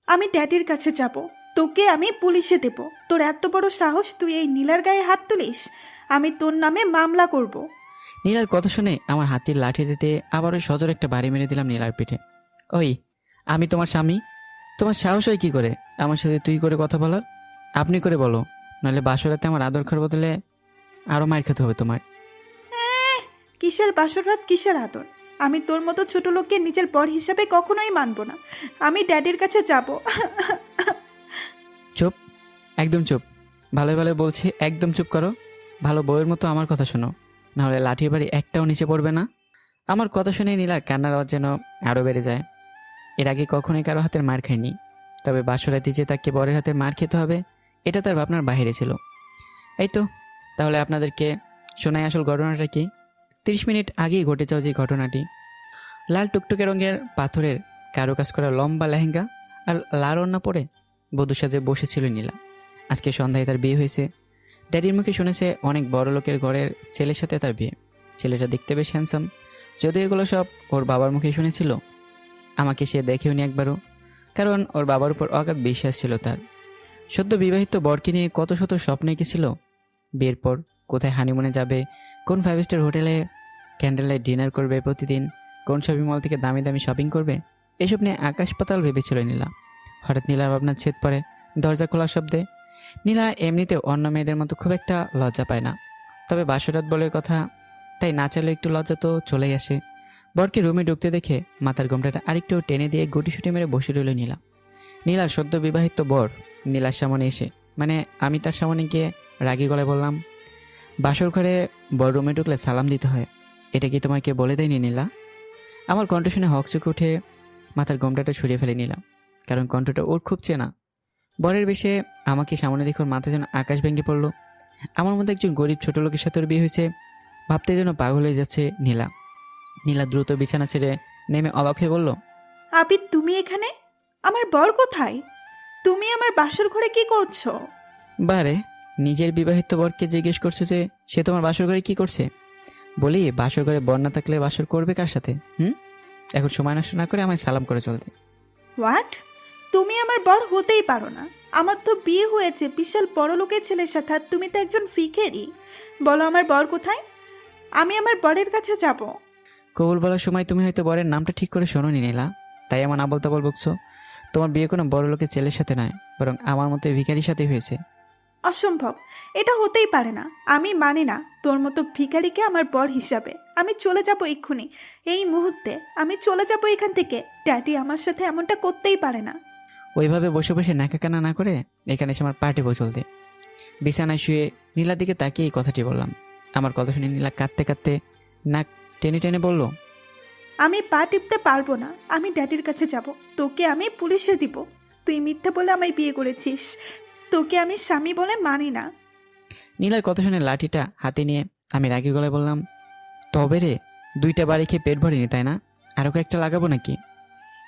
আমি ড্যাডির কাছে যাব, তোকে আমি পুলিশে দেব। তোর এত বড় সাহস, তুই এই নীলার গায়ে হাত তুলিস? আমি তোর নামে মামলা করব। নীলার কথা শুনে আমার হাতির লাঠি দিতে আবারও সজোর একটা বাড়ি মেরে দিলাম নীলার পিঠে। ওই, আমি তোমার স্বামী, তোমার সাহস হয় কি করে আমার সাথে তুই করে কথা বলার? আপনি করে বলো, নাহলে বাসরাতে আমার আদর খাওয়ার বদলে আরও মার খেতে হবে তোমার। কিসের বাসর রাত, কিসের আদর? আমি তোর মতো ছোট লোককে নিজের বর হিসাবে কখনোই মানব না। আমি ড্যাডির কাছে যাব। চুপ, একদম চুপ। ভালো ভালো বলছি, একদম চুপ করো। ভালো বউয়ের মতো আমার কথা শোনো, নাহলে লাঠির বাড়ি একটাও নিচে পড়বে না। আমার কথা শুনে নীলার কান্নার আওয়াজ যেন আরও বেড়ে যায়। এর আগে কখনোই কারো হাতের মার খায়নি, তবে বাসরাতে যে তাকে বরের হাতে মার খেতে হবে এটা তার ভাবনার বাইরে ছিল। এই তো, তাহলে আপনাদেরকে শোনাই আসল ঘটনাটা কি। 30 মিনিট আগেই ঘটে যাওয়া যে ঘটনাটি। লাল টুকটুকে রঙের পাথরের কারুকাজ করা লম্বা লেহেঙ্গা আর লাল ওড়না পরে বধূ সাজে বসেছিল নীলা। আজকে সন্ধ্যায় তার বিয়ে হয়েছে। ড্যাডির মুখে শুনেছে অনেক বড় লোকের ঘরের ছেলের সাথে তার বিয়ে। ছেলেটা দেখতে বেশ হ্যান্ডসাম, যদিও এগুলো সব ওর বাবার মুখে শুনেছিল। আমাকে সে দেখেও নি একবারও, কারণ ওর বাবার উপর অগাধ বিশ্বাস ছিল তার। সদ্য বিবাহিত বরকে নিয়ে কত শত স্বপ্ন এঁকেছিল। বিয়ের পর কোথায় হানিমুনে যাবে, কোন 5 স্টার হোটেলে ক্যান্ডেল লাইট ডিনার করবে প্রতিদিন, কোন শপিং মল থেকে দামি দামি শপিং করবে, এসব নিয়ে আকাশ পাতাল ভেবেছিল নীলা। হঠাৎ নীলার ভাবনার ছেদ পড়ে দরজা খোলার শব্দে। নীলা এমনিতে অন্য মেয়েদের মতো খুব একটা লজ্জা পায় না, তবে বাসরাত বলে কথা, তাই না চাইলে একটু লজ্জা তো চলেই আসে। বরকে রুমে ঢুকতে দেখে মাথার গোমটাটা আরেকটু টেনে দিয়ে গুটিসুটি মেরে বসে রইল নীলা। নীলার সদ্য বিবাহিত বর নীলার সামনে এসে, মানে আমি তার সামনে গিয়ে রাগী গলায় বললাম, বাসর ঘরে বর রুমে ঢুকলে সালাম দিতে হয়, এটা কি তোমাকে বলে দেয়নি নীলা? আমার কণ্ঠ শুনে হকচকে উঠে মাথার গোমটাটা সরিয়ে ফেলে নিলাম, কারণ কণ্ঠটা ওর খুব চেনা। বরের বেশে আমাকে সামনে দেখে ওর মাথা যেন আকাশ ভেঙে পড়লো। আমার মধ্যে একজন গরিব ছোট লোকের সাথে ওর বিয়ে হয়েছে ভাবতে যেন পাগল হয়ে যাচ্ছে নীলা। নীলা দ্রুত বিছানা ছেড়ে নেমে অবাক হয়ে বলল, আবিদ, তুমি এখানে? আমার বর কোথায়? তুমি আমার বাসর ঘরে কি করছো? বারে, নিজের বিবাহিত বরকে জিজ্ঞেস করছো যে সে তোমার বাসর ঘরে কি করছে? বলি, বাসর ঘরে বর না থাকলে বাসর করবে কার সাথে? এখন সময় নষ্ট না করে আমায় সালাম করে চলতে। হোয়াট? তুমি আমার বর হতেই পারো না। আমার তো বিয়ে হয়েছে বিশাল বড় লোকের ছেলের সাথে, আর তুমি তো একজন ফিকেরি। বলো আমার বর কোথায়? আমি আমার বরের কাছে যাব। কবুল বলার সময় তুমি হয়তো বরের নামটা ঠিক করে শোনোনি নীলা, তাই আমার আবল তাবল বকছো। তোমার বিয়ে কোনো বড় লোকের ছেলের সাথে নয়, বরং আমার মতো ভিখারির সাথে হয়েছে। অসম্ভব, এটা হতেই পারে না। আমি মানি না তোর মতো ভিখারিকে আমার বর হিসাবে। আমি চলে যাব এক্ষুনি, এই মুহূর্তে আমি চলে যাব এখান থেকে। ড্যাডি আমার সাথে এমনটা করতেই পারে না। ওইভাবে বসে বসে নাকা কান্না না করে এখানে এসে আমার পার্টি চলতে। বিছানায় শুয়ে নীলার দিকে তাকিয়ে এই কথাটি বললাম। আমার কথা শুনে নীলা কাঁদতে কাঁদতে নাক টেনে টেনে বলল, আমি পা টিপতে পারবো না। আমি ড্যাডির কাছে যাব, তোকে আমি পুলিশে দিব। তুই মিথ্যে বলে আমায় বিয়ে করেছিস, তোকে আমি স্বামী বলে মানি না। নীলার কথা শুনে লাঠিটা হাতে নিয়ে আমি রাগী গলায় বললাম, তবে রে, 2টা বাড়ি খেয়ে পেট ভরেনি তাই না? আরও কয়েকটা লাগাবো নাকি?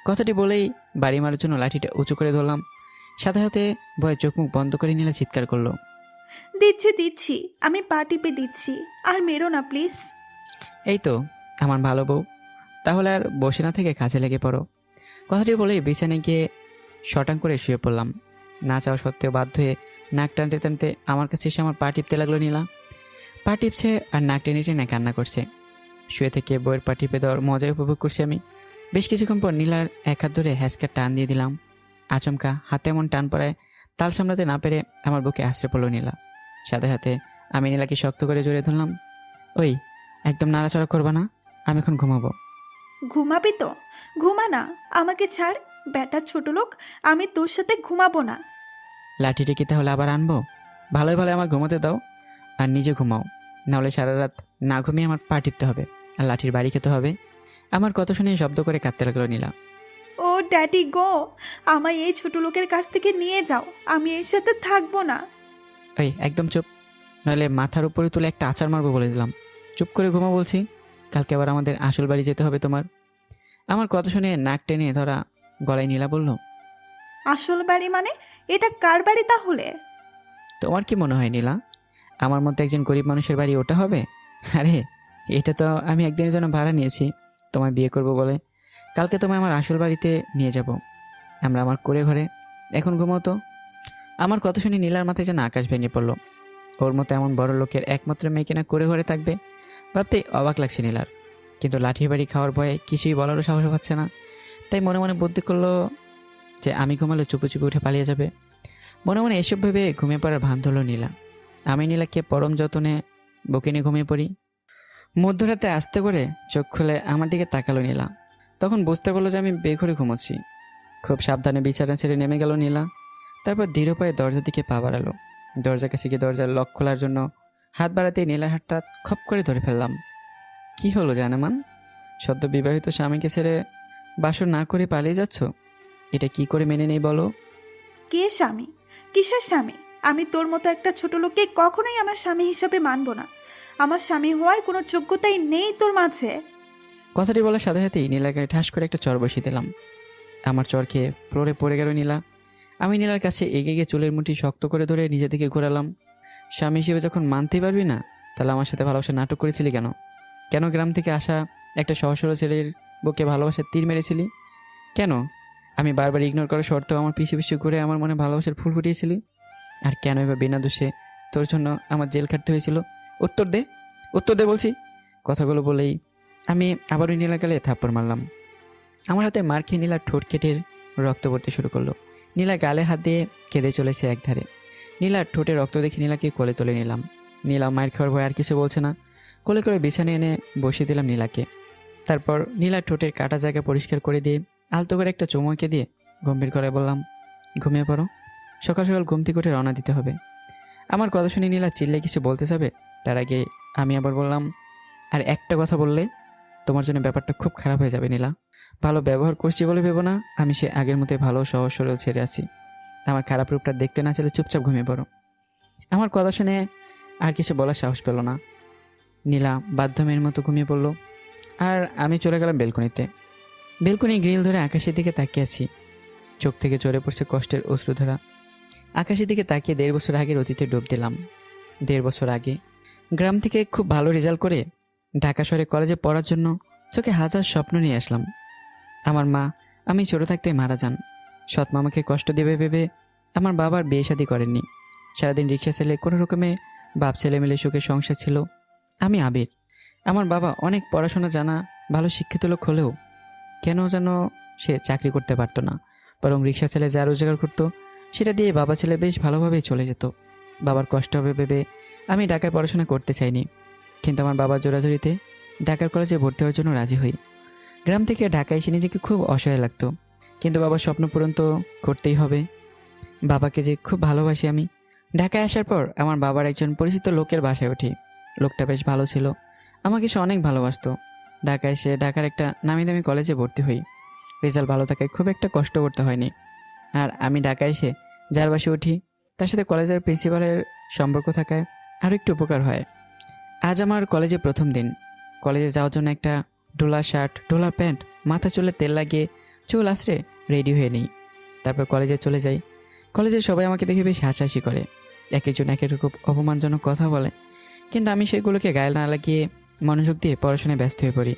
কথাটি বলেই বাড়ি মারার জন্য লাঠিটা উঁচু করে ধরলাম। সাথে সাথে ভয়ে চোখ মুখ বন্ধ করে নীলা চিৎকার করলো, দিচ্ছি দিচ্ছি, আমি পা টিপে দিচ্ছি, আর মেরো না প্লিজ। এই তো আমার ভালো বউ, তাহলে আর বসে না থেকে কাজে লেগে পড়ো। কথাটি বলেই বিছানায় গিয়ে শটাং করে শুয়ে পড়লাম। না চাওয়া সত্ত্বেও বাধ্য হয়ে নাক টানতে টানতে আমার কাছে এসে আমার পা টিপতে লাগলো নীলা। পা টিপছে আর নাক টেনে টেনে কান্না করছে। শুয়ে থেকে বইয়ের পা টিপে দেওয়ার মজাই উপভোগ করছি আমি। বেশ কিছুক্ষণ পর নীলার এক হাত ধরে হ্যাঁচকা টান দিয়ে দিলাম। আচমকা হাতে এমন টান পড়ায় তাল সামলাতে না পেরে আমার বুকে আশ্রে পড়লো নীলা। সাথে সাথে আমি নীলাকে শক্ত করে জড়িয়ে ধরলাম। ওই, একদম নাড়াচাড়া করবা না, আমি এখন ঘুমাবো। ঘুমাবি তো ঘুমা না, আমাকে ছাড়। বেটা ছোট লোক, আমি তোর সাথে ঘুমাবো না। লাঠিটা কি তাহলে আবার আনবো? ভালোই ভালো আমার ঘুমাতে দাও, আর নিজে ঘুমাও, নাহলে সারা রাত না ঘুমিয়ে আমার পা টিপতে হবে আর লাঠির বাড়ি খেতে হবে। আমার কথা শুনে শব্দ করে কাঁদতে লাগলো নীলা। ও ড্যাডি গো, আমায় এই ছোট লোকের কাছ থেকে নিয়ে যাও। আমি এর সাথে থাকবো না। ওই, একদম চুপ, নাহলে মাথার উপরে তুলে একটা আছাড় মারবো বলে দিলাম। চুপ করে ঘুমা বলছি, কালকে আবার আমাদের আসল বাড়ি যেতে হবে তোমার। আমার কথা শুনে নাক টেনে ধরা গলায় নীলা বলল, আসল বাড়ি মানে? এটা কার বাড়ি তাহলে? তোমার কি মনে হয় নীলা, আমার মতো একজন গরিব মানুষের বাড়ি ওটা হবে? আরে, এটা তো আমি একদিনের জন্য ভাড়া নিয়েছি তোমায় বিয়ে করব বলে। কালকে তোমায় আমার আসল বাড়িতে নিয়ে যাব। আমরা আমার করে ঘরে এখন ঘুমোতো। আমার কথা শুনে নীলার মাথায় যেন আকাশ ভেঙে পড়লো। ওর মতো এমন বড় লোকের একমাত্র মেয়ে কিনা করে ঘরে থাকবে, ভাবতেই অবাক লাগছে নীলার। কিন্তু লাঠির বাড়ি খাওয়ার ভয়ে কিছুই বলারও সাহস পাচ্ছে না। তাই মনে মনে বুদ্ধি করলো যে আমি ঘুমালে চুপি চুপি উঠে পালিয়ে যাবে। মনে মনে এসব ভেবে ঘুমিয়ে পড়ার ভান ধরল নীলা। আমি নীলাকে পরম যত্নে বুকে নিয়ে ঘুমিয়ে পড়ি। মধ্যরাতে আস্তে করে চোখ খুলে আমার দিকে তাকালো নীলা। তখন বুঝতে পারলো যে আমি বেঘরে ঘুমোচ্ছি। খুব সাবধানে বিছানা ছেড়ে নেমে গেল নীলা। তারপর দৃঢ় পায়ে দরজার দিকে পা বাড়ালো। দরজার কাছে গিয়ে দরজার লক খোলার জন্য হাত বাড়াতেই নীলার হাতটা খপ করে ধরে ফেললাম। কি হলো জানেমান? সদ্য বিবাহিত স্বামীকে ছেড়ে বাসর না করে পালিয়ে যাচ্ছ? এটা কি করে মেনে নেই বলো? কে স্বামী? কিসের স্বামী? আমি তোর মতো একটা ছোট লোককে কখনোই আমার স্বামী হিসাবে মানব না। আমার স্বামী হওয়ার কোনো যোগ্যতাই নেই তোর মাঝে। কথাটি বলার সাথে সাথেই নীলাকে ঠাস করে একটা চর বসিয়ে দিলাম। আমার চর খেয়ে ফ্লোরে পড়ে গেল নীলা। আমি নীলার কাছে এগিয়ে গিয়ে চুলের মুঠি শক্ত করে ধরে নিজে দিকে ঘোরালাম। স্বামী হিসেবে যখন মানতেই পারবি না, তাহলে আমার সাথে ভালোবাসা নাটক করেছিলি কেন? কেন গ্রাম থেকে আসা একটা সহজ সরল ছেলের বুকে ভালোবাসার তীর মেরেছিলি? কেন আমি বারবার ইগনোর করার সত্ত্বেও আমার পিছু পিছু ঘুরে আমার মনে ভালোবাসার ফুল ফুটিয়েছিলি? আর কেন এবার বিনা দোষে তোর জন্য আমার জেল খাটতে হয়েছিল? উত্তর দে, উত্তর দে বলছি। কথাগুলো বলেই আমি আবারও নীলা গালে থাপ্পড় মারলাম। আমার হাতে মার খেয়ে নীলার ঠোঁট কেটে রক্ত পড়তে শুরু করলো। নীলা গালে হাত দিয়ে কেঁদে চলেছে একধারে। নীলার ঠোঁটে রক্ত দেখে নীলাকে কোলে তুলে নিলাম। নীলা মায়ের খাওয়ার ভয় আর কিছু বলছে না। কোলে করে বিছানে এনে বসিয়ে দিলাম নীলাকে। তারপর নীলার ঠোঁটের কাটা জায়গা পরিষ্কার করে দিয়ে আলতো করে একটা চুমুকে দিয়ে গম্ভীর করে বললাম, ঘুমিয়ে পড়ো, সকাল সকাল ঘুম থেকে উঠে রওনা দিতে হবে। আমার কথা শুনে নীলা চিল্লে কিছু বলতে যাবে, তার আগে আমি আবার বললাম, আর একটা কথা বললে তোমার জন্য ব্যাপারটা খুব খারাপ হয়ে যাবে নীলা। ভালো ব্যবহার করছি বলে ভেবো না আমি সে আগের মতোই ভালো সহজ সরল ছেড়ে আছি। আমার খারাপ রূপটা দেখতে না চাইলে চুপচাপ ঘুমিয়ে পড়ো। আমার কথা শুনে আর কিছু বলার সাহস পেল না। নীলা বাধ্য মেয়ের মতো ঘুমিয়ে পড়লো। আর আমি চলে গেলাম বেলকনিতে। বেলকনি গ্রিল ধরে আকাশের দিকে তাকিয়ে আছি। চোখ থেকে ঝরে পড়ছে কষ্টের অশ্রুধারা। আকাশের দিকে তাকিয়ে 1.5 বছর আগের অতীতে ডুব দিলাম। 1.5 বছর আগে গ্রাম থেকে খুব ভালো রেজাল্ট করে ঢাকা শহরে কলেজে পড়ার জন্য চোখে হাজার স্বপ্ন নিয়ে আসলাম। আমার মা আমি ছোট থাকতে মারা যান। সৎ মামাকে কষ্ট দেবে ভেবে আমার বাবার বিয়ে শাদী করেননি। সারাদিন রিক্সা ছেলে কোনো রকমে বাপ ছেলে মিলে সুখে সংসার ছিল। আমি আবির। আমার বাবা অনেক পড়াশোনা জানা ভালো শিক্ষিত লোক হলেও কেন যেন সে চাকরি করতে পারতো না, বরং রিক্সা ছেলে যা রোজগার করতো সেটা দিয়ে বাবা ছেলে বেশ ভালোভাবেই চলে যেত। বাবার কষ্ট হবে ভেবে আমি ঢাকায় পড়াশোনা করতে চাইনি, কিন্তু আমার বাবার জোরাজুরিতে ঢাকার কলেজে ভর্তি হওয়ার জন্য রাজি হই। গ্রাম থেকে ঢাকায় এসে নিজেকে খুব অসহায় লাগতো, কিন্তু বাবার স্বপ্ন পূরণ তো করতেই হবে। বাবাকে যে খুব ভালোবাসি আমি। ঢাকায় আসার পর আমার বাবার একজন পরিচিত লোকের বাসায় উঠি। লোকটা বেশ ভালো ছিল, আমাকে সে অনেক ভালোবাসতো। ঢাকায় এসে ঢাকার একটা নামি দামি কলেজে ভর্তি হই। রেজাল্ট ভালো থাকায় খুব একটা কষ্ট করতে হয়নি। আর আমি ঢাকায় এসে যার বাসে উঠি তার সাথে কলেজের প্রিন্সিপালের সম্পর্ক থাকায় আরও একটু উপকার হয়। আজ আমার কলেজে প্রথম দিন। কলেজে যাওয়ার জন্য একটা ঢোলা শার্ট, ঢোলা প্যান্ট, মাথা চুলে তেল লাগিয়ে চুল আছড়ে রেডি হয়ে নিই। তারপর কলেজে চলে যাই। কলেজে সবাই আমাকে দেখে বেশ হাসাহাসি করে, এক একজন এক এক খুব অপমানজনক কথা বলে, কিন্তু আমি সেগুলোকে গায়ে না লাগিয়ে মনোযোগ দিয়ে পড়াশোনায় ব্যস্ত হয়ে পড়ি।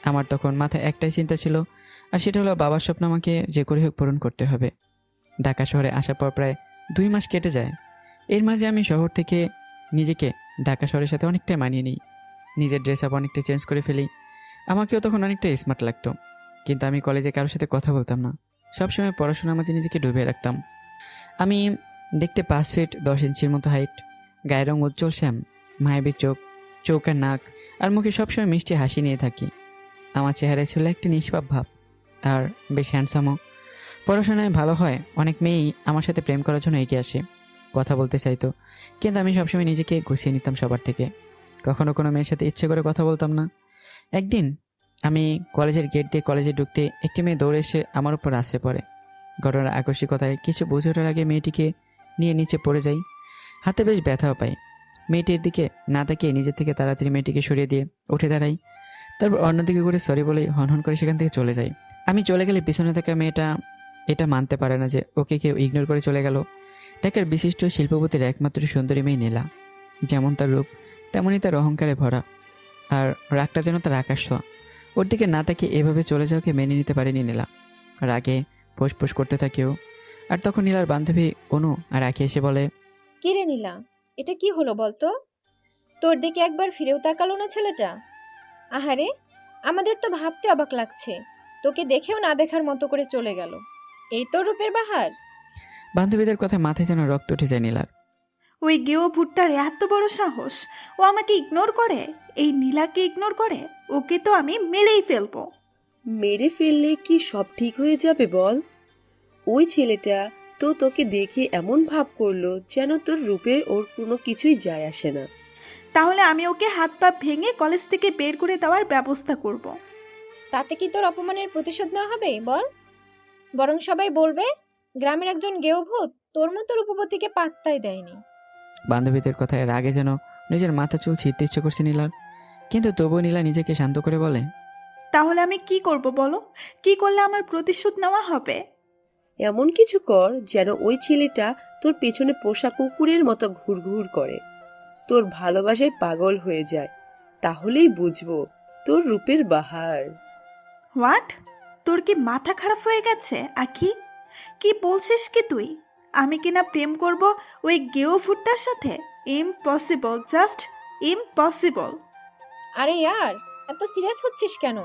আমার তখন মাথায় একটাই চিন্তা ছিল, আর সেটা হলো বাবার স্বপ্ন আমাকে যে করে হোক পূরণ করতে হবে। ঢাকা শহরে আসার পর প্রায় 2 মাস কেটে যায়। এর মাঝে আমি শহর থেকে নিজেকে ঢাকা শহরের সাথে অনেকটাই মানিয়ে নিই। নিজের ড্রেস আপ অনেকটা চেঞ্জ করে ফেলি। আমাকেও তখন অনেকটা স্মার্ট লাগতো, কিন্তু আমি কলেজে কারোর সাথে কথা বলতাম না। সবসময় পড়াশোনার মাঝে নিজেকে ডুবে রাখতাম। আমি দেখতে 5 ফিট 10 ইঞ্চির মতো হাইট, গায়ের রং উজ্জ্বল শ্যাম, মায়াবী চোখ, চৌকার নাক, আর মুখে সবসময় মিষ্টি হাসি নিয়ে থাকি। আমার চেহারায় ছিল একটা নিষ্পাপ ভাব, আর বেশ হ্যান্ডসামও। পড়াশোনায় ভালো হয় অনেক মেয়েই আমার সাথে প্রেম করার জন্য এগিয়ে আসে, কথা বলতে চাইতো, কিন্তু আমি সবসময় নিজেকে গুছিয়ে নিতাম সবার থেকে। কখনো কোনো মেয়ের সাথে ইচ্ছে করে কথা বলতাম না। একদিন আমি কলেজের গেট দিয়ে কলেজে ঢুকতে একটি মেয়ে দৌড়ে এসে আমার উপর আছড়ে পড়ে। ঘটনার আকস্মিকতায় কিছু বুঝে ওঠার আগে মেয়েটিকে নিয়ে নিচে পড়ে যাই। হাতে বেশ ব্যথাও পাই। মেয়েটির দিকে না তাকিয়ে নিজের থেকে তাড়াতাড়ি মেয়েটিকে সরিয়ে দিয়ে উঠে দাঁড়াই। তারপর অন্যদিকে করে সরি বলে হনহন করে সেখান থেকে চলে যাই। আমি চলে গেলে পিছনে থাকা মেয়েটা এটা মানতে পারে না যে ওকে কেউ ইগনোর করে চলে গেল। ঢাকার বিশিষ্ট শিল্পপতির একমাত্র সুন্দরী মেয়ে নীলা। যেমন তার রূপ তেমনই তার অহংকারে ভরা, আর রাগটা যেন তার আকাশ ছোঁয়া। ওর দিকে না তাকিয়ে এভাবে চলে যাওয়াকে মেনে নিতে পারেনি নীলা। রাগে ফোঁস করতে থাকেও। আর তখন নীলার বান্ধবী অনু আর আঁকি এসে বলে, কি রে নীলা, এটা কি হলো বলতো? তোর দিকে একবার ফিরেও তাকালো না ছেলেটা। আহারে, আমাদের তো ভাবতে অবাক লাগছে, তোকে দেখেও না দেখার মতো করে চলে গেল। এই তো রূপের বাহার। বান্ধবীদের কথায় মাথায় যেন রক্ত উঠে যায় নীলার। ওই গেও ভুট্টার এত বড় সাহস, ও আমাকে ইগনোর করে, এই নীলাকে ইগনোর করে। ওকে তো আমি মেরেই ফেলবো। মেরে ফেললে কি সব ঠিক হয়ে যাবে বল? ওই ছেলেটা তো তোকে দেখে এমন ভাব করলো যেন তোর রূপে ওর কোনো কিছুই যায় আসে না। তাহলে আমি ওকে হাত পা ভেঙে কলেজ থেকে বের করে দেওয়ার ব্যবস্থা করব। তাতে কি তোর অপমানের প্রতিশোধ নেওয়া হবে বল? বরং সবাই বলবে গ্রামের একজন গেও ভূত তোর মতো রূপবতীকে পাত্তাই দেয়নি। বান্ধবীদের কথায় রাগে যেন নিজের মাথা চুল ছিঁড়তে ইচ্ছে করছে নীলার, কিন্তু তবুও নীলা নিজেকে শান্ত করে বলে, তাহলে আমি কি করব বলো? কি করলে আমার প্রতিশোধ নেওয়া হবে? এমন কিছু কর যেন ওই ছেলেটা তোর পেছনে পোষা কুকুরের মতো ঘুরঘুর করে, তোর ভালোবাসায় পাগল হয়ে যায়। তাহলেই বুঝবো তোর রূপের বাহার। হোয়াট? তোর কি মাথা খারাপ হয়ে গেছে আখি? কি বলছিস কি তুই? আমি কিনা প্রেম করব ওই গেও ভুট্টার সাথে? Impossible, just impossible. আরে ইয়ার, এত সিরিয়াস হচ্ছিস কেন?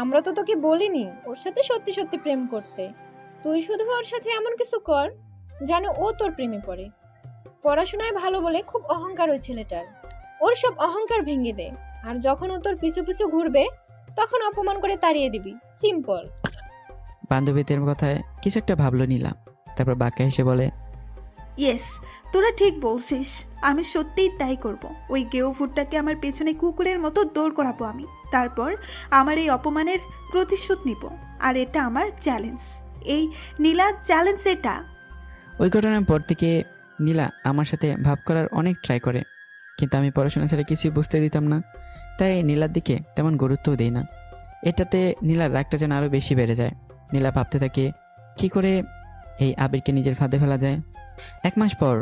আমরা তো তোকে বলিনি ওর সাথে সত্যি সত্যি প্রেম করতে। তুই শুধু ওর সাথে এমন কিছু কর যেন ও তোর প্রেমে পড়ে। পড়াশোনায় ভালো বলে খুব অহংকার ওই ছেলেটার। ওর সব অহংকার ভেঙে দে, আর যখন ও তোর পিছু পিছু ঘুরবে তখন অপমান করে তাড়িয়ে দিবি। সিম্পল। বান্ধবীদের কথায় কিছু একটা ভাবলো নীলা, তারপর বাঁকা হেসে বলে, ইয়েস, তোরা ঠিক বলছিস। আমি সত্যিই তাই করব। ওই গেও ভুট্টাকে আমার পেছনে কুকুরের মতো দৌড় করাবো আমি। তারপর আমার এই অপমানের প্রতিশোধ নিব। আর এটা আমার চ্যালেঞ্জ। এই নীলা চ্যালেঞ্জ এটা। ওই ঘটনার পর থেকে নীলা আমার সাথে ভাব করার অনেক ট্রাই করে, কিন্তু আমি পড়াশোনা ছাড়া কিছুই বুঝতে দিতাম না, তাই নীলার দিকে তেমন গুরুত্বও দিই না। এটাতে নীলার রাগটা যেন আরও বেশি বেড়ে যায়। নীলা ভাবতে থাকে কি করে এই আবিরকে নিজের ফাঁদে ফেলা যায়। 1 মাস পর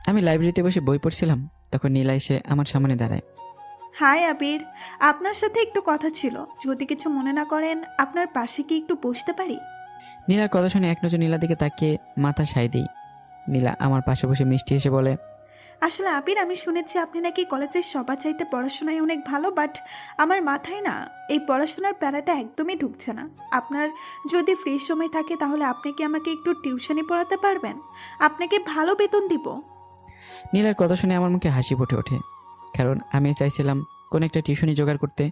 আমি লাইব্রেরিতে বসে বই পড়ছিলাম, তখন নীলা এসে আমার সামনে দাঁড়ায়। হাই আবির, আপনার সাথে একটু কথা ছিল। যদি কিছু মনে না করেন, আপনার পাশে কি একটু বসতে পারি? নীলার কথা শুনে এক নজর নীলার দিকে তাকিয়ে মাথা সায় দিই। নীলা আমার পাশে বসে মিষ্টি এসে বলে, আসলে আবির, আমি শুনেছি আপনি নাকি কলেজের সবার চাইতে পড়াশোনায় অনেক ভালো, বাট আমার মাথায় না এই পড়াশোনার প্যারাটা একদমই ঢুকছে না। আপনার যদি ফ্রি সময় থাকে তাহলে আপনি কি আমাকে একটু টিউশনি পড়াতে পারবেন? আপনাকে ভালো বেতন দিব। নীলার কথা শুনে আমার মুখে হাসি ফুটে ওঠে, কারণ আমি চাইছিলাম কোনো একটা টিউশনি জোগাড় করতে,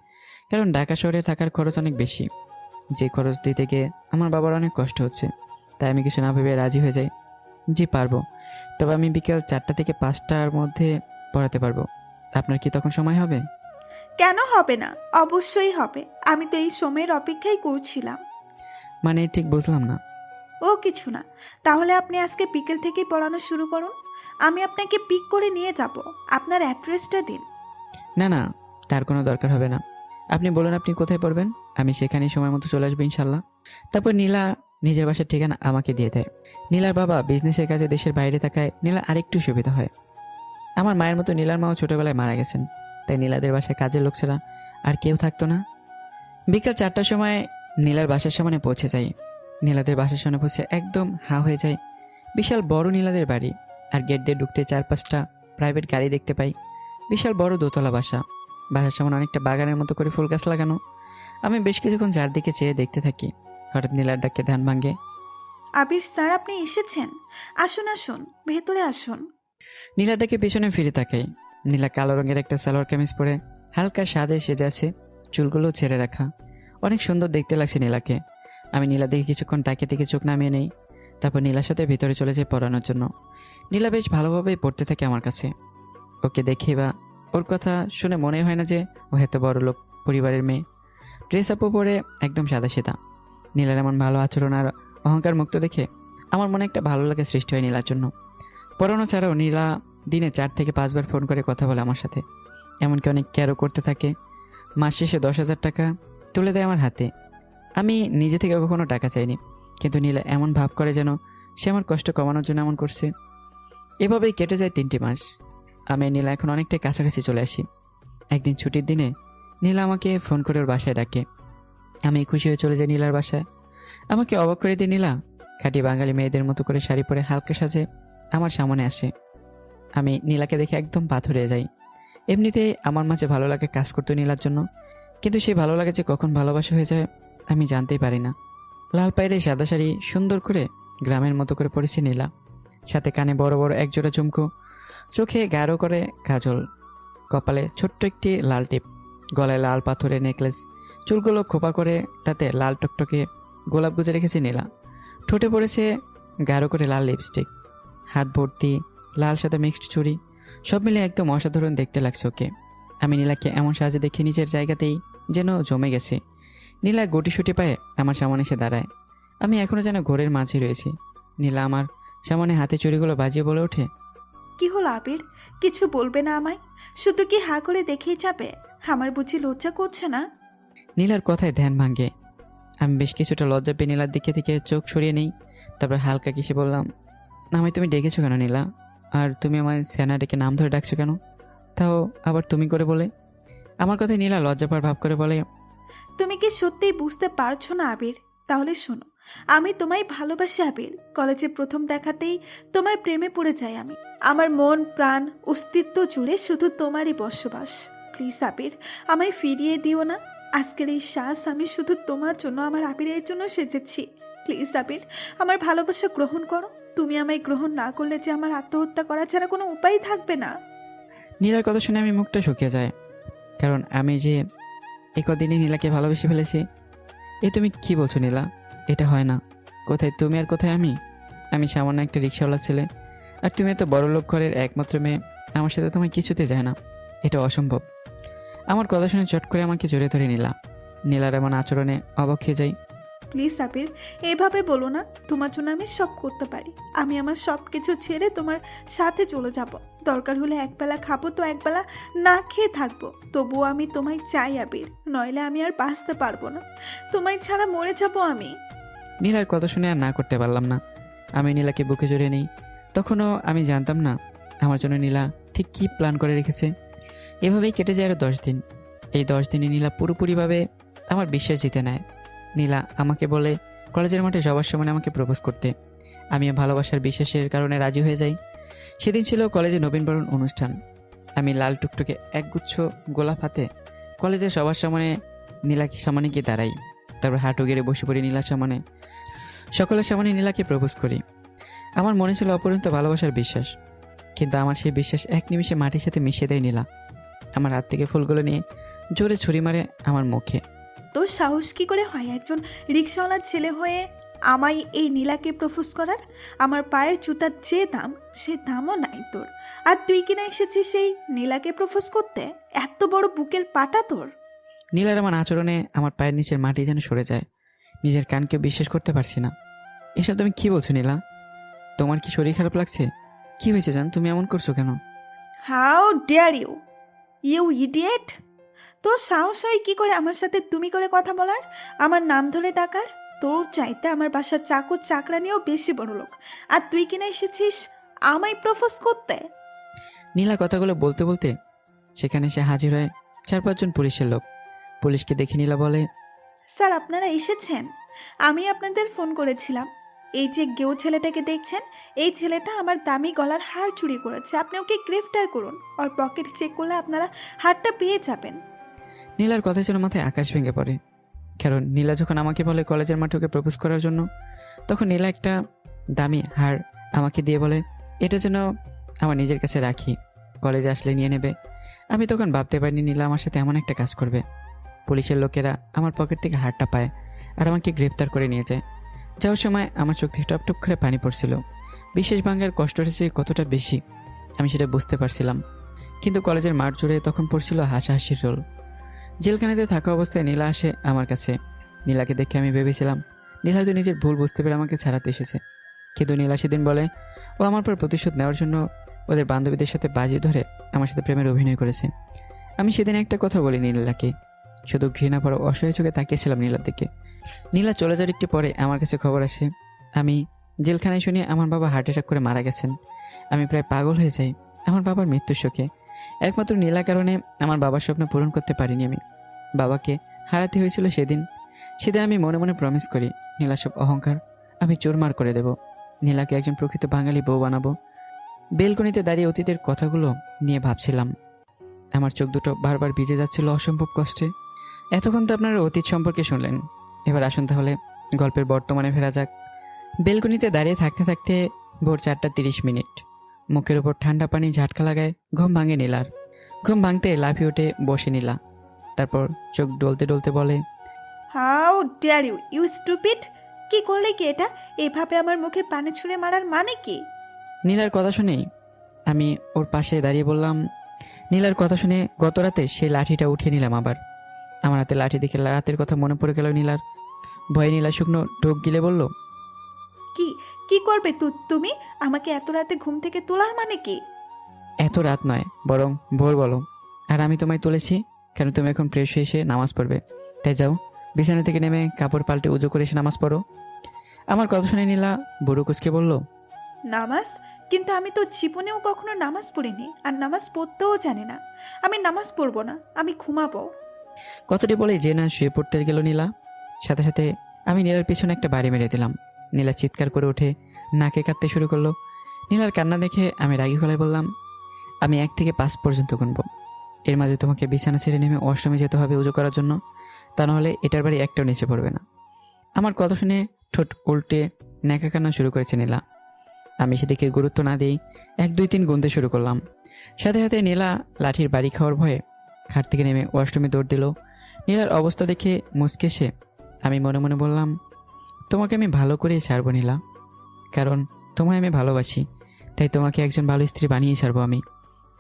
কারণ ঢাকা শহরে থাকার খরচ অনেক বেশি। যে খরচ দিতে গিয়ে আমার বাবার অনেক কষ্ট হচ্ছে, তাই আমি কিছু না ভেবে রাজি হয়ে যাই। জি পারবো, তবে আমি বিকেল 4টা থেকে 5টার মধ্যে পড়াতে পারবো। আপনার কি তখন সময় হবে? কেন হবে না? অবশ্যই হবে। আমি তো এই সময়ের অপেক্ষাই করছিলাম। মানে ঠিক বুঝলাম না। ও কিছু না। তাহলে আপনি আজকে বিকেল থেকেই পড়ানো শুরু করুন। আমি আপনাকে পিক করে নিয়ে যাব। আপনার অ্যাড্রেসটা দিন। না না, তার কোনো দরকার হবে না। আপনি বলুন আপনি কোথায় পড়বেন, আমি সেখানেই সময় মতো চলে আসবো ইনশাল্লাহ। তারপর নীলা নিজের বাসার ঠিকানা আমাকে দিয়ে দেয়। নীলার বাবা বিজনেসের কাজে দেশের বাইরে থাকায় নীলার আরেকটু সুবিধা হয়। আমার মায়ের মতো নীলার মাও ছোটোবেলায় মারা গেছেন, তাই নীলাদের বাসায় কাজের লোক ছাড়া আর কেউ থাকতো না। বিকাল 4টার সময় নীলার বাসার সামনে পৌঁছে যাই। নীলাদের বাসার সামনে পৌঁছে একদম হা হয়ে যায়। বিশাল বড় নীলাদের বাড়ি, আর গেট দিয়ে ঢুকতে 4-5টা প্রাইভেট গাড়ি দেখতে পাই। বিশাল বড় দোতলা বাসা, বাসার সামনে অনেকটা বাগানের মতো করে ফুল গাছ লাগানো। আমি বেশ কিছুক্ষণ চারদিকে চেয়ে দেখতে থাকি। হঠাৎ নীলার ডাকে ধ্যান ভাঙে। আবির স্যার, আপনি এসেছেন? আসুন আসুন, ভেতরে আসুন। নীলার ডাকে পেছনে ফিরে তাকাই। নীলা কালো রঙের একটা সালোয়ার কামিজ পরে হালকা সাজে সেজে আছে, চুলগুলো ছেড়ে রাখা। অনেক সুন্দর দেখতে লাগছে নীলাকে। আমি নীলা দেখে কিছুক্ষণ তাকিয়ে থেকে চোখ নামিয়ে নেই, তারপর নীলার সাথে ভিতরে চলে যাই পড়ানোর জন্য। নীলা বেশ ভালোভাবেই পড়তে থাকে আমার কাছে। ওকে দেখে বা ওর কথা শুনে মনে হয় না যে ও এত বড় লোক পরিবারের মেয়ে। ড্রেস আপও পরে একদম সাদাসিধা। নীলার এমন ভালো আচরণ আর অহংকার মুক্ত দেখে আমার মনে একটা ভালো লাগে সৃষ্টি হয় নীলার জন্য। পড়ানো ছাড়াও নীলা দিনে 4 থেকে 5 বার ফোন করে কথা বলে আমার সাথে, এমনকি অনেক কেয়ারও করতে থাকে। মাস শেষে 10,000 টাকা তুলে দেয় আমার হাতে। আমি নিজে থেকে কখনো টাকা চাইনি, কিন্তু নীলা এমন ভাব করে যেন সে আমার কষ্ট কমানোর জন্য এমন করছে। এভাবেই কেটে যায় 3টি মাস। আমি নীলা এখন অনেকটাই কাছাকাছি চলে আসি। একদিন ছুটির দিনে নীলা আমাকে ফোন করে ওর বাসায় ডাকে। আমি খুশি হয়ে চলে যাই নীলার বাসায়। আমাকে অবাক করে দিয়ে নীলা খাঁটি বাঙালি মেয়েদের মতো করে শাড়ি পরে হালকা সাজে আমার সামনে আসে। আমি নীলাকে দেখে একদম পাথরে যাই। এমনিতেই আমার মাঝে ভালো লাগে কাজ করতে নীলার জন্য, কিন্তু সেই ভালো লাগে যে কখন ভালোবাসা হয়ে যায় আমি জানতেই পারি না। লাল পায়ের সাদা শাড়ি সুন্দর করে গ্রামের মতো করে পরেছে নীলা, সাথে কানে বড় বড় একজোড়া ঝুমকো, চোখে গাঢ় করে কাজল, কপালে ছোট্ট একটি লাল টিপ, গলায় লাল পাথরের নেকলেস, চুলগুলো খোপা করে তাতে লাল টকটকে গোলাপ গুজে রেখেছে নীলা। ঠোঁটে পড়েছে গাঢ় করে লাল লিপস্টিক, হাত ভর্তি লাল সাদা মিক্সড চুড়ি, সব মিলে একদম অসাধারণ দেখতে লাগছে ওকে। আমি নীলাকে এমন সাজে দেখে নিজের জায়গাতেই যেন জমে গেছে। নীলা গুটিসুটি পায়ে আমার সামনে এসে দাঁড়ায়। আমি এখনও যেন ঘোরের মাঝে রয়েছি। নীলা আমার সামনে হাতে চুড়িগুলো বাজিয়ে বলে ওঠে, কি হলো আবির, কিছু বলবে না আমায়? শুধু কি হা করে দেখেই যাবে? আমার বুঝি লজ্জা করছে না? নীলার কথায় ধ্যান ভাঙে। আমি বেশ কিছুটা লজ্জা পেয়ে নীলার দিকে থেকে চোখ সরিয়ে নেই। তারপর হালকা কিসে বললাম, আমায় তুমি ডেকেছো কেন নীলা? আর তুমি আমায় সেনা ডেকে নাম ধরে ডাকছো কেন, তাও আবার তুমি করে বলে? আমার কথায় নীলা লজ্জা পাওয়ার ভাব করে বলে, তুমি কি সত্যিই বুঝতে পারছো না আবির? তাহলে শোনো, আমি তোমায় ভালোবাসি আবির। কলেজে প্রথম দেখাতেই তোমার প্রেমে পড়ে যাই আমি। আমার মন প্রাণ অস্তিত্ব জুড়ে শুধু তোমারই বসবাস। প্লিজ আবির, আমায় ফিরিয়ে দিও না। আজকের এই শ্বাস আমি শুধু তোমার জন্য, আমার আবিরের জন্য সেজেছি। প্লিজ আবির, আমার ভালোবাসা গ্রহণ করো। তুমি আমায় গ্রহণ না করলে যে আমার আত্মহত্যা করা ছাড়া কোনো উপায় থাকবে না। নীলার কথা শুনে আমি মুখটা শুকিয়ে যায়, কারণ আমি যে একদিনই নীলাকে ভালোবেসে ফেলেছি। এ তুমি কি বলছো নীলা? এটা হয় না। কোথায় তুমি আর কোথায় আমি? আমি সামান্য একটা রিক্সাওয়ালা ছেলে, আর তুমি এত বড় লোক ঘরের একমাত্র মেয়ে। আমার সাথে তোমায় কিছুতে যায় না, এটা অসম্ভব। আমার কথা শুনে চট করে আমাকে জড়িয়ে ধরে নীলার এমন আচরণে অবাক হয়ে যাই। প্লিজ আবির, এভাবে বলো না। তোমার জন্য আমি সব করতে পারি। আমি আমার সব কিছু ছেড়ে তোমার সাথে চলে যাব। দরকার হলে একবেলা খাবো তো একবেলা না খেয়ে থাকবো, তবুও আমি তোমায় চাই আবির। নইলে আমি আর বাঁচতে পারবো না। তোমায় ছাড়া মরে যাবো আমি। নীলার কথা শুনে আর না করতে পারলাম না। আমি নীলাকে বুকে জড়িয়ে নিই। তখনও আমি জানতাম না আমার জন্য নীলা ঠিক কী প্ল্যান করে রেখেছে। এভাবেই কেটে যায় আরও 10 দিন। এই 10 দিনে নীলা পুরোপুরিভাবে আমার বিশ্বাস জিতে নেয়। নীলা আমাকে বলে কলেজের মাঠে সবার সামনে আমাকে প্রপোজ করতে। আমি ভালোবাসার বিশ্বাসের কারণে রাজি হয়ে যাই। সেদিন ছিল কলেজে নবীনবরণ অনুষ্ঠান। আমি লাল টুকটুকে একগুচ্ছ গোলাপ হাতে কলেজের সবার সামনে নীলাকে সামনে গিয়ে দাঁড়াই। তারপর হাঁটু গেড়ে বসে পড়ি নীলার সামনে। সকলের সামনে নীলাকে প্রপোজ করি। আমার মনে ছিল অপরিণত ভালোবাসার বিশ্বাস, কিন্তু আমার সেই বিশ্বাস এক নিমিষে মাটির সাথে মিশিয়ে দেয় নীলা। আমার হাত থেকে ফুলগুলো নিয়ে জোরে ছুরি মারে আমার মুখে। তোর সাহস কি করে হয় একজন রিক্সাওয়ালার ছেলে হয়ে আমায় এই নীলাকে প্রপোজ করার? আমার পায়ের জুতার যে দাম, সে দামও নাই তোর। আর তুই কিনা এসেছিস সেই নীলাকে প্রপোজ করতে? এত বড় বুকের পাটা তোর! নীলার আমার আচরণে আমার পায়ের নিচের মাটি যেন সরে যায়। নিজের কানকে বিশ্বাস করতে পারছি না। এসব তুমি কি বলছো নীলা? তোমার কি শরীর খারাপ লাগছে? কি হয়েছে জান, তুমি এমন করছো কেন? How dare you, you idiot! তোর সাহস হয় কি করে আমার সাথে তুমি করে কথা বলার, আমার নাম ধরে ডাকার? তোর চাইতে আমার বাসার চাকর চাকরানিও বেশি বড় লোক, আর তুই কিনা এসেছিস আমায় প্রপোজ করতে? নীলা কথাগুলো বলতে বলতে সেখানে সে হাজির হয় 4-5 জন পুলিশের লোক। পুলিশকে দেখে নীলা বলে, স্যার, আপনারা এসেছেন? আমি আপনাদের ফোন করেছিলাম। এই যে গেও ছেলেটাকে দেখছেন, এই ছেলেটা আমার দামি গলার হার চুরি করেছে। আপনি ওকে গ্রেফতার করুন। ওর পকেট চেক করলে আপনারা হারটা পেয়ে যাবেন। নীলার কথা যেন মাথায় আকাশ ভেঙে পড়ে। কারণ নীলা যখন আমাকে বলে কলেজের মাঠে ওকে প্রপোজ করার জন্য, তখন নীলা একটা দামি হার আমাকে দিয়ে বলে এটা যেন আমার নিজের কাছে রাখি, কলেজে আসলে নিয়ে নেবে। আমি তখন ভাবতে পারিনি নীলা আমার সাথে এমন একটা কাজ করবে। পুলিশের লোকেরা আমার পকেট থেকে হারটা পায় আর আমাকে গ্রেপ্তার করে নিয়ে যায়। যাওয়ার সময় আমার চোখ থেকে টপটপ করে পানি পড়ছিল। বিশেষ ভাঙার কষ্ট হয়েছে কতটা বেশি আমি সেটা বুঝতে পারছিলাম। কিন্তু কলেজের মাঠ জুড়ে তখন পড়ছিল হাসাহাসির রোল। জেলখানাতে থাকা অবস্থায় নীলা আসে আমার কাছে। নীলাকে দেখে আমি ভেবেছিলাম নীলা হয়তো নিজের ভুল বুঝতে পেরে আমাকে ছাড়াতে এসেছে। কিন্তু নীলা সেদিন বলে ও আমার পর প্রতিশোধ নেওয়ার জন্য ওদের বান্ধবীদের সাথে বাজি ধরে আমার সাথে প্রেমের অভিনয় করেছে। আমি সেদিন একটা কথা বলিনি নীলাকে, শুধু ঘৃণা পড়া অসহায় চোখে তাকিয়েছিলাম নীলার দিকে। নীলা চলে যাওয়ার একটু পরে আমার কাছে খবর আসে আমি জেলখানায় শুনে আমার বাবা হার্ট অ্যাটাক করে মারা গেছেন। আমি প্রায় পাগল হয়ে যাই আমার বাবার মৃত্যুর শোকে। একমাত্র নীলার কারণে আমার বাবার স্বপ্ন পূরণ করতে পারিনি আমি। বাবাকে হারাতে হয়েছিল সেদিন, সেদিন আমি মনে মনে প্রমিস করি নীলা সব অহংকার আমি চুরমার করে দেব, নীলাকে একজন প্রকৃত বাঙালি বউ বানাবো। বেলকনিতে দাঁড়িয়ে অতীতের কথাগুলো নিয়ে ভাবছিলাম। আমার চোখ দুটো বারবার ভিজে যাচ্ছিল অসম্ভব কষ্টে। এতক্ষণ তো আপনারা অতীত সম্পর্কে শুনলেন, এবার আসুন তাহলে গল্পের বর্তমানে ফেরা যাক। বেলকনিতে দাঁড়িয়ে থাকতে থাকতে ভোর 4:30। মুখের উপর ঠান্ডা পানি ঝাটকা লাগায় ঘুম ভাঙে নীলার। ঘুম ভাঙতে লাফিয়ে উঠে বসে নীলা, তারপর চোখ ডলতে ডলতে বলে, how dare you, you stupid! কি করলে কি এটা? এভাবে আমার মুখে পানি ছুঁড়ে মারার মানে কি? নীলার কথা শুনেই আমি ওর পাশে দাঁড়িয়ে বললাম, নীলার কথা শুনে গত রাতে সেই লাঠিটা উঠিয়ে নিলাম আবার। আমার হাতে লাঠি দেখে রাতের কথা মনে পড়ে গেল নীলার। ভয়ে নীলা শুকনো ঢোক গিলে বলল, কি কি করবে তুমি? আমাকে এত রাতে ঘুম থেকে তোলার মানে কি? এত রাত নয়, বরং ভোর বলো। আর আমি তোমায় তুলেছি কেন তুমি এখন ফ্রেশ হয়ে এসে নামাজ পড়বে। তাই যাও, বিছানা থেকে নেমে কাপড় পাল্টে উজু করে এসে নামাজ পড়ো। আমার কথা শুনে নীলা বুড়ো কুচকে বলল, নামাজ? কিন্তু আমি তো জীবনেও কখনো নামাজ পড়িনি, আর নামাজ পড়তেও জানি না। আমি নামাজ পড়বো না, আমি ঘুমাবো। কথাটি বলে যে না শুয়ে পড়তে গেল নীলা। সাথে সাথে আমি নীলার পিছনে একটা বাড়ি মেরে দিলাম। নীলা চিৎকার করে উঠে নাকে কাঁদতে শুরু করলো। নীলার কান্না দেখে আমি রাগী গলায় বললাম, আমি 1 থেকে 5 পর্যন্ত গুনবো। এর মাঝে তোমাকে বিছানা ছেড়ে নেমে ওয়াশরুমে যেতে হবে উজু করার জন্য, তা নাহলে এটার বাড়ি একটাও নিচে পড়বে না। আমার কথা শুনে ঠোঁট উল্টে ন্যাকা কান্না শুরু করেছে নীলা। আমি সেদিকে গুরুত্ব না দিই 1, 2, 3 গুনতে শুরু করলাম। সাথে সাথে নীলা লাঠির বাড়ি খাওয়ার ভয়ে খাট থেকে নেমে ওয়াশরুমে দৌড় দিল। নীলার অবস্থা দেখে মুচকে এসে আমি মনে মনে বললাম, তোমাকে আমি ভালো করেই ছাড়বো নীলা, কারণ তোমায় আমি ভালোবাসি, তাই তোমাকে একজন ভালো স্ত্রী বানিয়ে ছাড়বো আমি।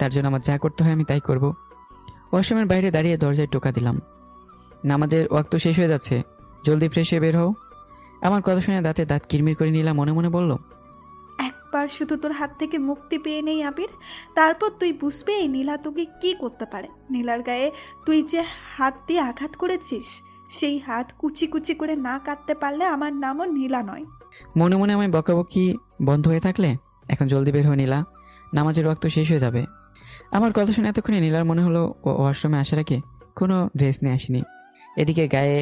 তার জন্য আমার যা করতে হয় আমি তাই করব। ওয়াশরুমের বাইরে দাঁড়িয়ে দরজায় টোকা দিলাম, নামাজের ওয়াক্ত শেষ হয়ে যাচ্ছে, জলদি ফ্রেশ হয়ে বের হও। আমার কথা শুনে দাঁতে দাঁত কিরমির করে নীলা মনে মনে বলল, একবার শুধু তোর হাত থেকে মুক্তি পেয়ে নেই আবির, তারপর তুই বুঝবি এই নীলা তোকে কি করতে পারে। নীলার গায়ে তুই যে হাত দিয়ে আঘাত করেছিস, সেই হাত কুচি কুচি করে না কাটতে পারলে আমার নামও নীলা নয়। মনে মনে আমি বকাবকি বন্ধ হয়ে থাকলে এখন জলদি বের হয়ে নীলা, নামাজের ওয়াক্ত শেষ হয়ে যাবে। আমার কথা শুনে এতক্ষণে নীলার মনে হলো ও ওয়াশরুমে আসার আগে কোনো ড্রেস নিয়ে আসেনি। এদিকে গায়ে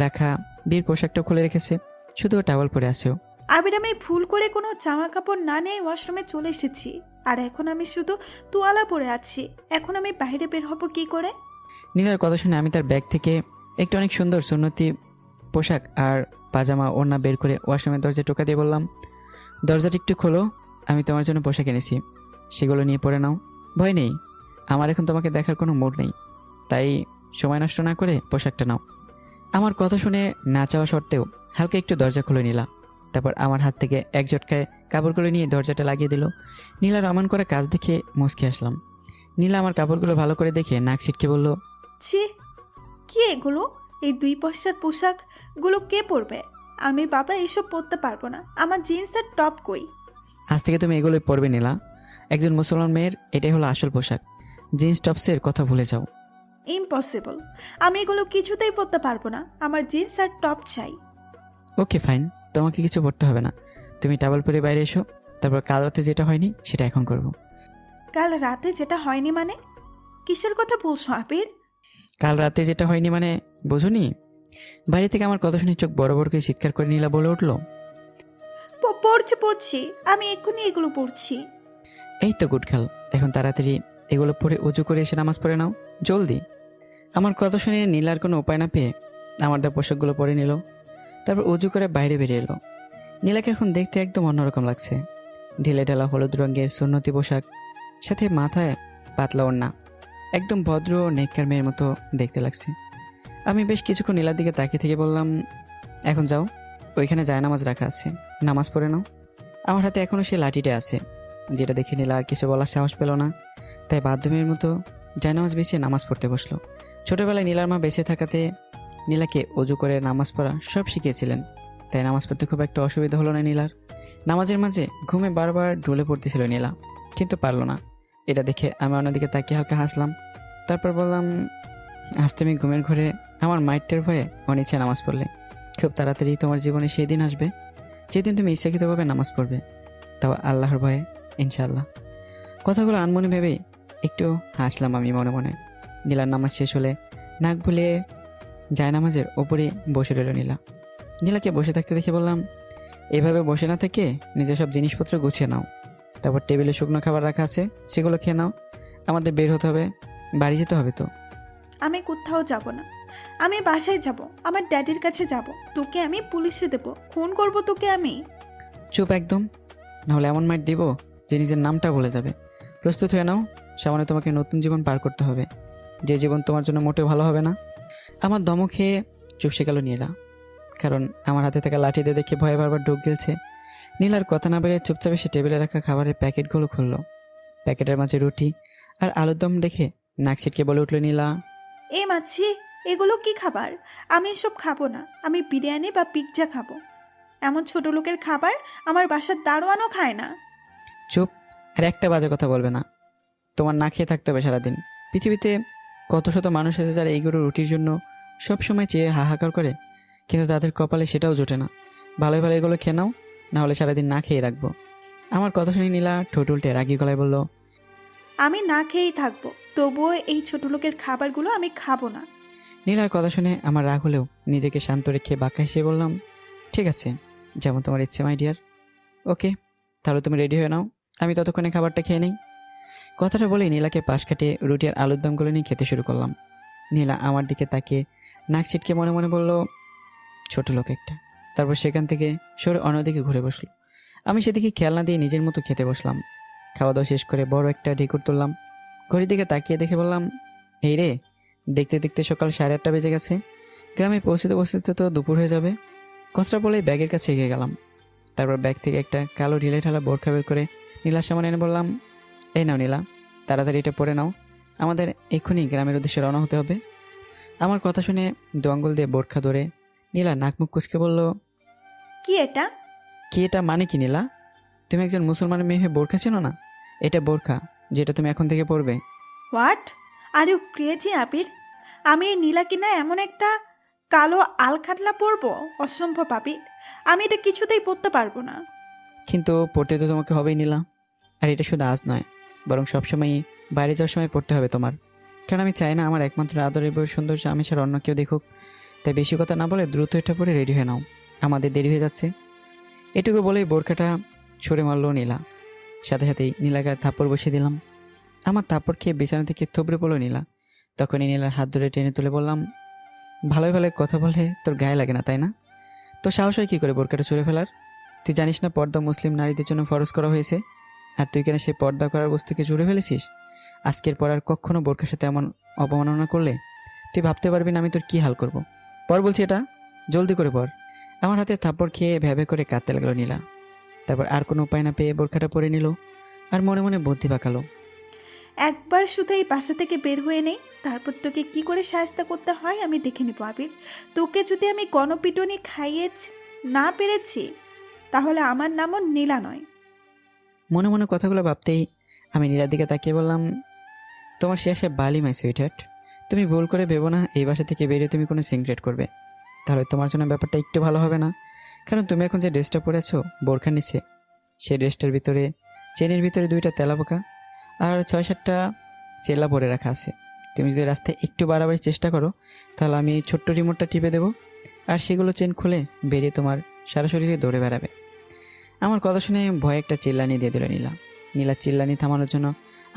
রাখা বীর পোশাকটা খুলে রেখেছে, শুধু টাওয়াল পরে আসেও। আবির, আমি ভুল করে কোনো জামা কাপড় না নিয়ে ওয়াশরুমে চলে এসেছি, আর এখন আমি শুধু তোয়ালা পরে আছি। এখন আমি বাইরে বের হব কি করে? নীলার কথা শুনে আমি তার ব্যাগ থেকে একটু অনেক সুন্দর সুন্নতি পোশাক আর পাজামা ওড়না বের করে ওয়াশরুমের দরজায় টোকা দিয়ে বললাম, দরজাটা একটু খোলো, আমি তোমার জন্য পোশাক এনেছি, সেগুলো নিয়ে পরে নাও। ভয় নেই, আমার এখন তোমাকে দেখার কোনো মুড নেই, তাই সময় নষ্ট না করে পোশাকটা নাও। আমার কথা শুনে না চাওয়া সত্ত্বেও হালকা একটু দরজা খুলে নিলাম। তারপর আমার হাত থেকে এক ঝটকায় কাপড়গুলো নিয়ে দরজাটা লাগিয়ে দিল। নীলার অমন করা কাজ দেখে মুচকে আসলাম। নীলা আমার কাপড়গুলো ভালো করে দেখে নাক ছিটকে বলল, ছি, কি এগুলো? এই 2 পয়সার পোশাকগুলো কে পরবে? আমি বাবা এসব পরতে পারবো না। আমার জিন্স আর টপ কই? আজ থেকে তুমি এগুলোই পরবে নীলা, একজন মুসলমান মেয়ের এটাই হলো আসল পোশাক। জিন্স টপসের কথা ভুলে যাও। ইম্পসিবল, আমি এগুলো কিছুতেই পরতে পারবো না। আমার জিন্স আর টপ চাই। ওকে ফাইন, তোমাকে কিছু পড়তে হবে না, তুমি টাওয়াল পরে বাইরে এসো, তারপর কাল রাতে যেটা হয়নি সেটা এখন করব। কাল রাতে যেটা হয়নি মানে? কিসের কথা বলছো আবির? কাল রাতে যেটা হয়নি মানে বুঝুনি? বাইরে থেকে আমার কথা শুনে চোখ বড় বড় করে চিৎকার করে নীলা বলে উঠলো, পড়ছি, আমি এক্ষুনি এগুলো পড়ছি। এই তো গুড গার্ল, এখন তাড়াতাড়ি এগুলো পরে উজু করে এসে নামাজ পড়ে নাও, জলদি। আমার কথা শুনে নীলার কোনো উপায় না পেয়ে আমার দা পোশাকগুলো পরে নিল, তারপর উজু করে বাইরে বেরিয়ে এলো। নীলাকে এখন দেখতে একদম অন্যরকম লাগছে। ঢিলে ঢালা হলুদ রঙের সুন্নতি পোশাক, সাথে মাথায় পাতলা ওড়না, একদম ভদ্র নেককার মেয়ের মতো দেখতে লাগছে। আমি বেশ কিছুক্ষণ নীলার দিকে তাকিয়ে থেকে বললাম, এখন যাও, ওইখানে জায়নামাজ রাখা আছে, নামাজ পড়ে নাও। আমার হাতে এখনও সে লাঠিটা আছে, যেটা দেখে নীলা আর কিছু বলার সাহস পেল না, তাই বাধ্যমের মতো জায়নামাজ বিছিয়ে নামাজ পড়তে বসলো। ছোটোবেলায় নীলার মা বেঁচে থাকাতে নীলাকে অজু করে নামাজ পড়া সব শিখিয়েছিলেন, তাই নামাজ পড়তে খুব একটা অসুবিধা হলো না নীলার। নামাজের মাঝে ঘুমে বারবার ঢুলে পড়তেছিল নীলা, কিন্তু পারলো না। এটা দেখে আমি অন্যদিকে তাকিয়ে হালকা হাসলাম। তারপর বললাম, আজ তুমি ঘুমের ঘরে আমার মাইটের ভয়ে অনিচ্ছা নামাজ পড়লে। খুব তাড়াতাড়ি তোমার জীবনে সেই দিন আসবে যেদিন তুমি ইচ্ছাকৃতভাবে নামাজ পড়বে, তাও আল্লাহর ভয়ে, ইনশাআল্লাহ। কথাগুলো আনমনে ভেবেই একটু হাসলাম আমি মনে মনে। নীলার নামাজ শেষ হলে নাক ভুলিয়ে জায়নামাজের ওপরে বসে রইল নীলা। নীলাকে বসে থাকতে দেখে বললাম, এভাবে বসে না থেকে নিজের সব জিনিসপত্র গুছিয়ে নাও। তারপর টেবিলে শুকনো খাবার রাখা আছে, সেগুলো খেয়ে নাও। আমাদের বের হতে হবে, বাড়ি যেতে হবে তো। আমি কোথাও যাব না। আমি বাসায় যাব, আমার ড্যাডির কাছে যাব। তোকে আমি পুলিশে দেব, খুন করব তোকে আমি। চুপ একদম, নাহলে এমন মাইট দিব যে নিজের নামটা ভুলে যাবে। প্রস্তুত হয়ে নাও, সামনে তোমাকে নতুন জীবন পার করতে হবে, যে জীবন তোমার জন্য মোটেও ভালো হবে না। আমার ধমক খেয়ে চুপসে গেল নীলা, কারণ আমার হাতে থাকা লাঠিতে দেখে ভয়ে বারবার ঢোক গেলছে। নীলার কথা না বেরিয়ে চুপচাপ এসে টেবিলে রাখা খাবারের প্যাকেটগুলো খুলল। প্যাকেটের মাঝে রুটি আর আলুর দম দেখে নাক ছিটকে বলে উঠল নীলা, এ মাছি, এগুলো কি খাবার? আমি এসব খাবো না। আমি বিরিয়ানি বা পিৎজা খাবো। এমন ছোট লোকের খাবার আমার বাসার দারোয়ানও খায় না। চুপ, আর একটা বাজে কথা বলবে না। তোমার না খেয়ে থাকতে হবে সারাদিন। পৃথিবীতে কত শত মানুষ আছে যারা এইগুলো রুটির জন্য সবসময় চেয়ে হাহাকার করে, কিন্তু তাদের কপালে সেটাও জোটে না। ভালোই ভালো এগুলো খেয়ে নাও, না হলে সারাদিন না খেয়ে রাখবো। আমার কথা শুনে নীলা ঠোঁট উল্টে রাগি গলায় বলল, আমি না খেয়েই থাকবো, তবুও এই ছোট লোকের খাবারগুলো আমি খাবো না। নীলার কথা শুনে আমার রাগ হলেও নিজেকে শান্ত রেখে বাঁকা হেসে বললাম, ঠিক আছে, যেমন তোমার ইচ্ছে মাই ডিয়ার। ওকে, তাহলে তুমি রেডি হয়ে নাও, আমি ততক্ষণে খাবারটা খেয়ে নেই। কথাটা বলেই নীলাকে পাশ কাটিয়ে রুটি আর আলুর দমগুলো নিয়ে খেতে শুরু করলাম। নীলা আমার দিকে তাকিয়ে নাক ছিটকে মনে মনে বলল, ছোট লোক একটা। তারপর সেখান থেকে সরে অন্যদিকে ঘুরে বসলো। আমি সেদিকে খেয়াল না দিয়ে নিজের মতো খেতে বসলাম। খাওয়া দাওয়া শেষ করে বড় একটা ঢেকুর তুললাম। ঘড়ির দিকে তাকিয়ে দেখে বললাম, এই রে, দেখতে দেখতে সকাল 8:30 বেজে গেছে। গ্রামে পৌঁছতে পৌঁছতে তো দুপুর হয়ে যাবে। কথাটা বলেই ব্যাগের কাছে এগিয়ে গেলাম। তারপর ব্যাগ থেকে একটা কালো ঢিলে ঢালা বোরখা বের করে নীলার সামনে এনে বললাম, এই নাও নীলা, তাড়াতাড়ি এটা পরে নাও, আমাদের এক্ষুনি গ্রামের উদ্দেশ্যে রওনা হতে হবে। আমার কথা শুনে দু আঙ্গুল দিয়ে বোরখা ধরে নীলা নাক মুখ কুচকে বলল, কি এটা? কি এটা মানে কি নীলা? তুমি একজন মুসলমানের মেয়ে হয়ে বোরখা চেনো না? এটা বোরখা, যেটা তুমি এখন থেকে পরবে। হোয়াট আর ইউ ক্রেজি আবির? আমি এই নীলা কিনা এমন একটা কালো আলখাটলা পরবো? অসম্ভব আবির, আমি এটা কিছুতেই পরতে পারবো না। কিন্তু পড়তে তো তোমাকে হবেই নীলা। আর এটা শুধু আজ নয়, বরং সবসময়ই বাইরে যাওয়ার সময় পড়তে হবে তোমার। কারণ আমি চাই না আমার একমাত্র আদরের বই সৌন্দর্য আমি ছাড়া অন্য কেউ দেখুক। তাই বেশি কথা না বলে দ্রুত এটা পরে রেডি হয়ে নাও, আমাদের দেরি হয়ে যাচ্ছে। এটুকু বলেই বোরখাটা ছুঁড়ে মারল নীলা। সাথে সাথেই নীলাকে থাপ্পড় বসিয়ে দিলাম। আমার থাপ্পড় খেয়ে বিছানা থেকে থুবড়ে পড়লো নীলা। তখনই নীলার হাত ধরে টেনে তুলে বললাম, ভালোই ভালো কথা বললে তোর গায়ে লাগে না তাই না? তোর সাহস হয় কী করে বোরখাটা ছুঁড়ে ফেলার? তুই জানিস না পর্দা মুসলিম নারীদের জন্য ফরজ করা হয়েছে? আর তুই কেন সেই পর্দা করার বস্তুকে ছুঁড়ে ফেলেছিস? আজকের পর আর কখনো বোরখার সাথে এমন অবমাননা করলে তুই ভাবতে পারবি না আমি তোর কী হাল করব। পর বলছি এটা, জলদি করে পর। আমার হাতে থাপ্পড় খেয়ে ভ্যাবে করে কাঁদতে লাগলো নীলা। তারপর আর কোনো উপায় না পেয়ে বোরখাটা পরে নিল আর মনে মনে বুদ্ধি পাকালো, একবার শুধু এই বাসা থেকে বের হয়ে নেই, তারপর তোকে কি করে সাহায্য করতে হয় আমি দেখে নিব আবির। তোকে যদি আমি গণপিটুনি খাইয়ে না পেরেছি, তাহলে আমার নামও নীলা নয়। মনে মনে কথাগুলো ভাবতেই আমি নীলার দিকে তাকিয়ে বললাম, তোমার শেষে বালি মাই সুইটহার্ট। তুমি ভুল করে ভেবো না এই বাসা থেকে বেরিয়ে তুমি কোনো সিনক্রেট করবে, তাহলে তোমার জন্য ব্যাপারটা একটু ভালো হবে না। কারণ তুমি এখন যে ড্রেসটা পরেছো বোরখার নিচে, সেই ড্রেসটার ভিতরে চেনের ভিতরে 2টা তেলাপোকা আর 6-7টা চেলা পরে রাখা আছে। তুমি যদি রাস্তায় একটু বাড়াবাড়ির চেষ্টা করো, তাহলে আমি এই ছোট্ট রিমোটটা টিপে দেবো আর সেগুলো চেন খুলে বেরিয়ে তোমার সারা শরীরে দৌড়ে বেড়াবে। আমার কথা শুনে ভয়ে একটা চিল্লানি দিয়ে দিল নীলা। নীলা চিল্লানি থামানোর জন্য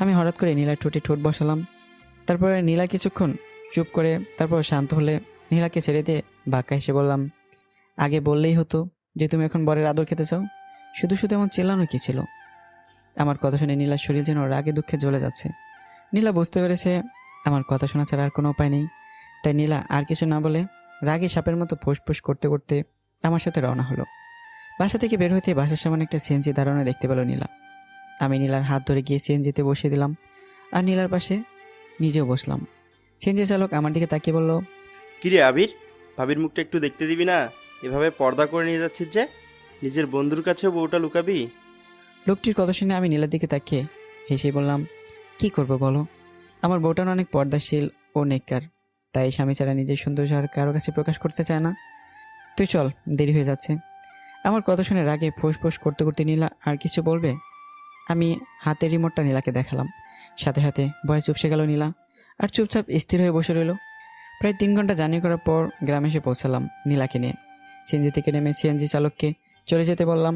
আমি হঠাৎ করে নীলার ঠোঁটে ঠোঁট বসালাম। তারপরে নীলা কিছুক্ষণ চুপ করে তারপর শান্ত হলে নীলাকে ছেড়ে দিয়ে বাঁকা হেসে বললাম, আগে বললেই হতো যে তুমি এখন বরের আদর খেতে চাও, শুধু শুধু এমন চিল্লানো কি ছিল? আমার কথা শুনে নীলার শরীর যেন রাগে দুঃখে জ্বলে যাচ্ছে। নীলা বুঝতে পেরেছে আমার কথা শোনা ছাড়া আর কোনো উপায় নেই। তাই নীলা আর কিছু না বলে রাগে সাপের মতো ফুসফুস করতে করতে আমার সাথে রওনা হলো। বাসা থেকে বের হইতে বাসার সামনে একটা সিএনজি দাঁড়ানো দেখতে পেল নীলা। আমি নীলার হাত ধরে গিয়ে সিএনজিতে বসিয়ে দিলাম আর নীলার পাশে নিজেও বসলাম। সিএনজি চালক আমার দিকে তাকিয়ে বলল, কিরে আবির, ভাবির মুখটা একটু দেখতে দিবি না? এভাবে পর্দা করে নিয়ে যাচ্ছিস যে, নিজের বন্ধুর কাছেও বউটা লুকাবি? লোকটির কথা শুনে আমি নীলার দিকে তাকিয়ে হেসে বললাম, কি করব বলো, আমার বউটা অনেক পর্দাশীল ও নেককার, তাই স্বামী ছাড়া নিজের সৌন্দর্য আর কারো কাছে প্রকাশ করতে চায় না। তুই চল, দেরি হয়ে যাচ্ছে। আমার কথা শুনে রাগে ফোঁস করতে করতে নীলা আর কিছু বলবে, আমি হাতের রিমোটটা নীলাকে দেখালাম। সাথে সাথে ভয়ে চুপসে গেল নীলা আর চুপচাপ স্থির হয়ে বসে রইল। প্রায় 3 ঘন্টা জার্নি করার পর গ্রামে এসে পৌঁছালাম নীলাকে নিয়ে। সিএনজি থেকে নেমে সিএনজি চালককে চলে যেতে বললাম।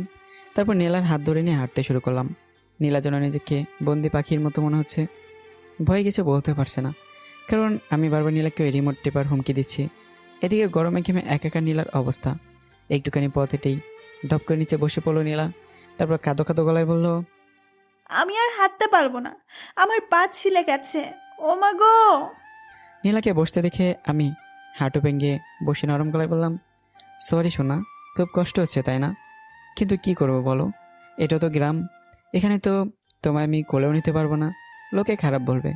তারপর নীলার হাত ধরে নিয়ে হাঁটতে শুরু করলাম। নীলা যেন নিজেকে বন্দি পাখির মতো মনে হচ্ছে। ভয়ে কিছু বলতে পারছে না, কারণ আমি বারবার নীলাকে ওই রিমোট টেপার হুমকি দিচ্ছি। এদিকে গরমে ঘেমে একাকার নীলার অবস্থা। একটুখানি পথ হেঁটেই ধপ করে নিচে বসে পড়লো নীলা। তারপর কাঁদো কাঁদো গলায় বলল, আমি আর হাঁটতে পারবো না, আমার পা ছিলে গেছে। ও মা গো! নীলাকে বসতে দেখে আমি হাঁটু ভেঙে বসে নরম গলায় বললাম, সরি সোনা, খুব কষ্ট হচ্ছে তাই না? কিন্তু কি করবো বলো, এটা তো গ্রাম, এখানে তো তোমায় আমি কোলেও নিতে পারবো না, লোকে খারাপ বলবে।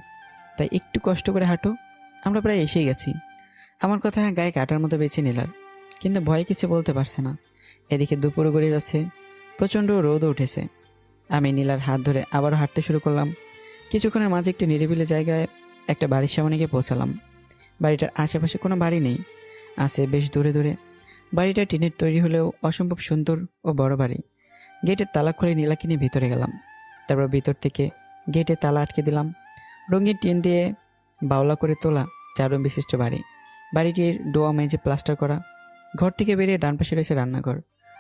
তাই একটু কষ্ট করে হাঁটো, আমরা প্রায় এসেই গেছি। আমার কথা গায়ে কাটার মতো বেছে নীলার, কিন্তু ভয়ে কিছু বলতে পারছে না। এদিকে দুপুর গড়িয়ে যাচ্ছে, প্রচণ্ড রোদও উঠেছে। আমি নীলার হাত ধরে আবারও হাঁটতে শুরু করলাম। কিছুক্ষণের মাঝে একটি নিরিবিলি জায়গায় একটা বাড়ির সামনে গিয়ে পৌঁছালাম। বাড়িটার আশেপাশে কোনো বাড়ি নেই, আছে বেশ দূরে দূরে। বাড়িটা টিনের তৈরি হলেও অসম্ভব সুন্দর ও বড় বাড়ি। গেটের তালা খুলে নীলাকে নিয়ে ভিতরে গেলাম। তারপর ভিতর থেকে গেটে তালা আটকে দিলাম। রঙিন টিন দিয়ে বাউলা করে তোলা 4 রুম বিশিষ্ট বাড়ি। বাড়িটির ডোয়া মেঝে প্লাস্টার করা। ঘর থেকে বেরিয়ে ডান পাশে রয়েছে রান্নাঘর,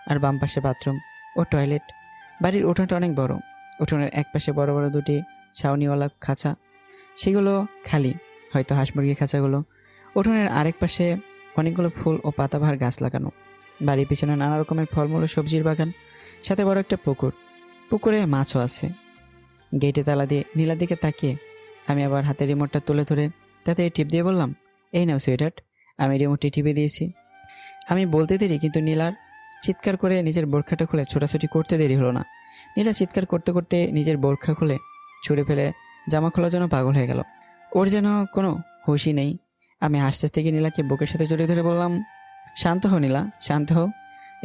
আর বাম পাশে বাথরুম ও টয়লেট। বাড়ির উঠোনটা অনেক বড়। উঠোনের এক পাশে বড় বড় 2টি ছাউনিওয়ালা খাঁচা, সেগুলো খালি, হয়তো হাঁস মুরগি খাঁচাগুলো। উঠোনের আরেক পাশে অনেকগুলো ফুল ও পাতাবাহার গাছ লাগানো। বাড়ির পিছনে নানা রকমের ফলমূল ও সবজির বাগান, সাথে বড় একটা পুকুর। পুকুরে মাছও আছে। গেটে তালা দিয়ে নীলার দিকে তাকিয়ে আমি আবার হাতে রিমোটটা তুলে ধরে তাতে টিপ দিয়ে বললাম, এই নাও সুইটার্ট। আমি রিমোটটি টিপে দিয়েছি। আমি বলতে দেরি, কিন্তু নীলার চিৎকার করে নিজের বোরখাটা খুলে ছোটাছুটি করতে দেরি হলো না। নীলা চিৎকার করতে করতে নিজের বোরখা খুলে ছুঁড়ে ফেলে জামা খোলার জন্য পাগল হয়ে গেল। ওর যেন কোনো হুঁশই নেই। আমি আস্তে আস্তে গিয়ে নীলাকে বুকের সাথে জড়িয়ে ধরে বললাম, শান্ত হও নীলা, শান্ত হও।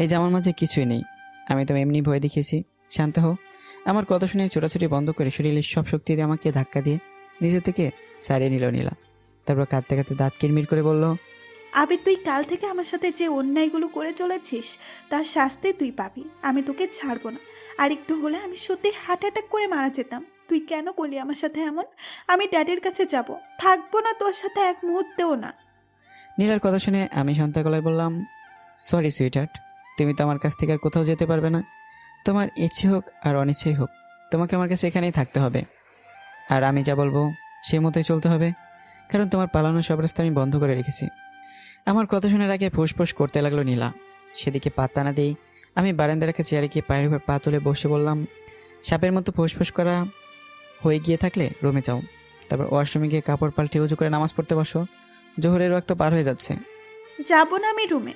এই জামার মাঝে কিছুই নেই, আমি তো এমনি ভয় দেখিয়েছি, শান্ত হও। আমার কথা শুনে ছোটাছুটি বন্ধ করে শরীরের সব শক্তি দিয়ে আমাকে ধাক্কা দিয়ে নিজে থেকে সারিয়ে নিল নীলা। তারপর কাঁদতে কাঁদতে দাঁত কিরমির করে বলল, আবির, তুই কাল থেকে আমার সাথে যে অন্যায়গুলো করে চলেছিস তার শাস্তি তুই পাবি। আমি তোকে ছাড়বো না। আর একটু হলে আমি সত্যি হার্ট অ্যাটাক করে মারা যেতাম। তুই কেন করলি আমার সাথে এমন? আমি ড্যাডির কাছে যাব, থাকবো না তোর সাথে এক মুহূর্তেও না। নীলার কথা শুনে আমি শান্ত গলায় বললাম, সরি সুইটহার্ট, তুমি তো আমার কাছ থেকে আর কোথাও যেতে পারবে না। তোমার ইচ্ছে হোক আর অনিচ্ছেই হোক, তোমাকে আমার কাছে এখানেই থাকতে হবে। আর আমি যা বলবো সেই মতোই চলতে হবে, কারণ তোমার পালানোর সব রাস্তা আমি বন্ধ করে রেখেছি। আমার কথা শোনার আগে ফুসফুস করতে লাগলো নীলা। সেদিকে পাত্তা না দিই আমি বারান্দার একটা চেয়ারে গিয়ে পায়ের উপর পা তুলে বসে বললাম, সাপের মতো ফুসফুস করা হয়ে গিয়ে থাকলে রুমে যাও। তারপর ওয়াশরুমে গিয়ে কাপড় পাল্টে উজু করে নামাজ পড়তে বসো। জোহরের রক্ত পার হয়ে যাচ্ছে। যাব না আমি রুমে,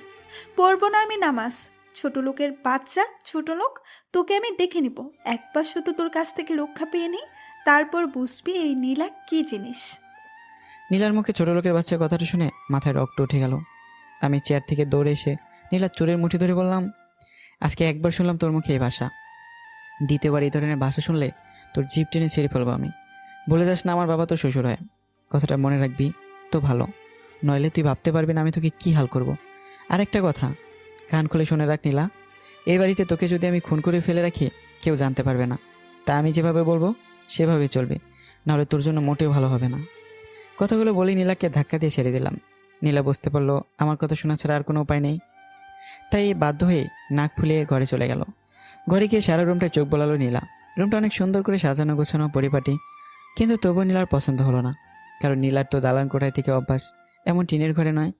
পড়বো না আমি নামাজ। ছোট লোকের বাচ্চা, ছোট লোক, তোকে আমি দেখে নিব। একবার শুধু তোর কাছ থেকে রক্ষা পেয়ে নিই, তারপর বুঝবি এই নীলা কি জিনিস। নীলার মুখে ছোট লোকের বাচ্চার কথাটা শুনে মাথায় রক্ত উঠে গেল। আমি চেয়ার থেকে দৌড়ে এসে নীলার চুলের মুঠি ধরে বললাম, আজকে একবার শুনলাম তোর মুখে এই ভাষা, দ্বিতীয়বার এই ধরনের ভাষা শুনলে তোর জিভ টেনে ছেড়ে ফেলবো আমি। বলে যাস না আমার বাবা তোর শ্বশুর হয়। কথাটা মনে রাখবি তো ভালো, নইলে তুই ভাবতে পারবি না আমি তোকে কী হাল করব। আরেকটা কথা কান খুলে শুনে রাখ নীলা, এই বাড়িতে তোকে যদি আমি খুন করে ফেলে রাখি কেউ জানতে পারবে না। তা আমি যেভাবে বলবো সেভাবে চলবে, নাহলে তোর জন্য মোটেও ভালো হবে না। কথাগুলো বলেই নীলাকে ধাক্কা দিয়ে ছেড়ে দিলাম। নীলা বুঝতে পারলো আমার কথা শোনা ছাড়া আর কোনো উপায় নেই, তাই বাধ্য হয়ে নাক ফুলিয়ে ঘরে চলে গেল। ঘরে গিয়ে সারা রুমটায় চোখ বোলালো নীলা। রুমটা অনেক সুন্দর করে সাজানো গোছানো পরিপাটি, কিন্তু তবুও নীলার পছন্দ হলো না, কারণ নীলার তো দালান কোঠায় থেকে অভ্যাস, এমন টিনের ঘরে নয়।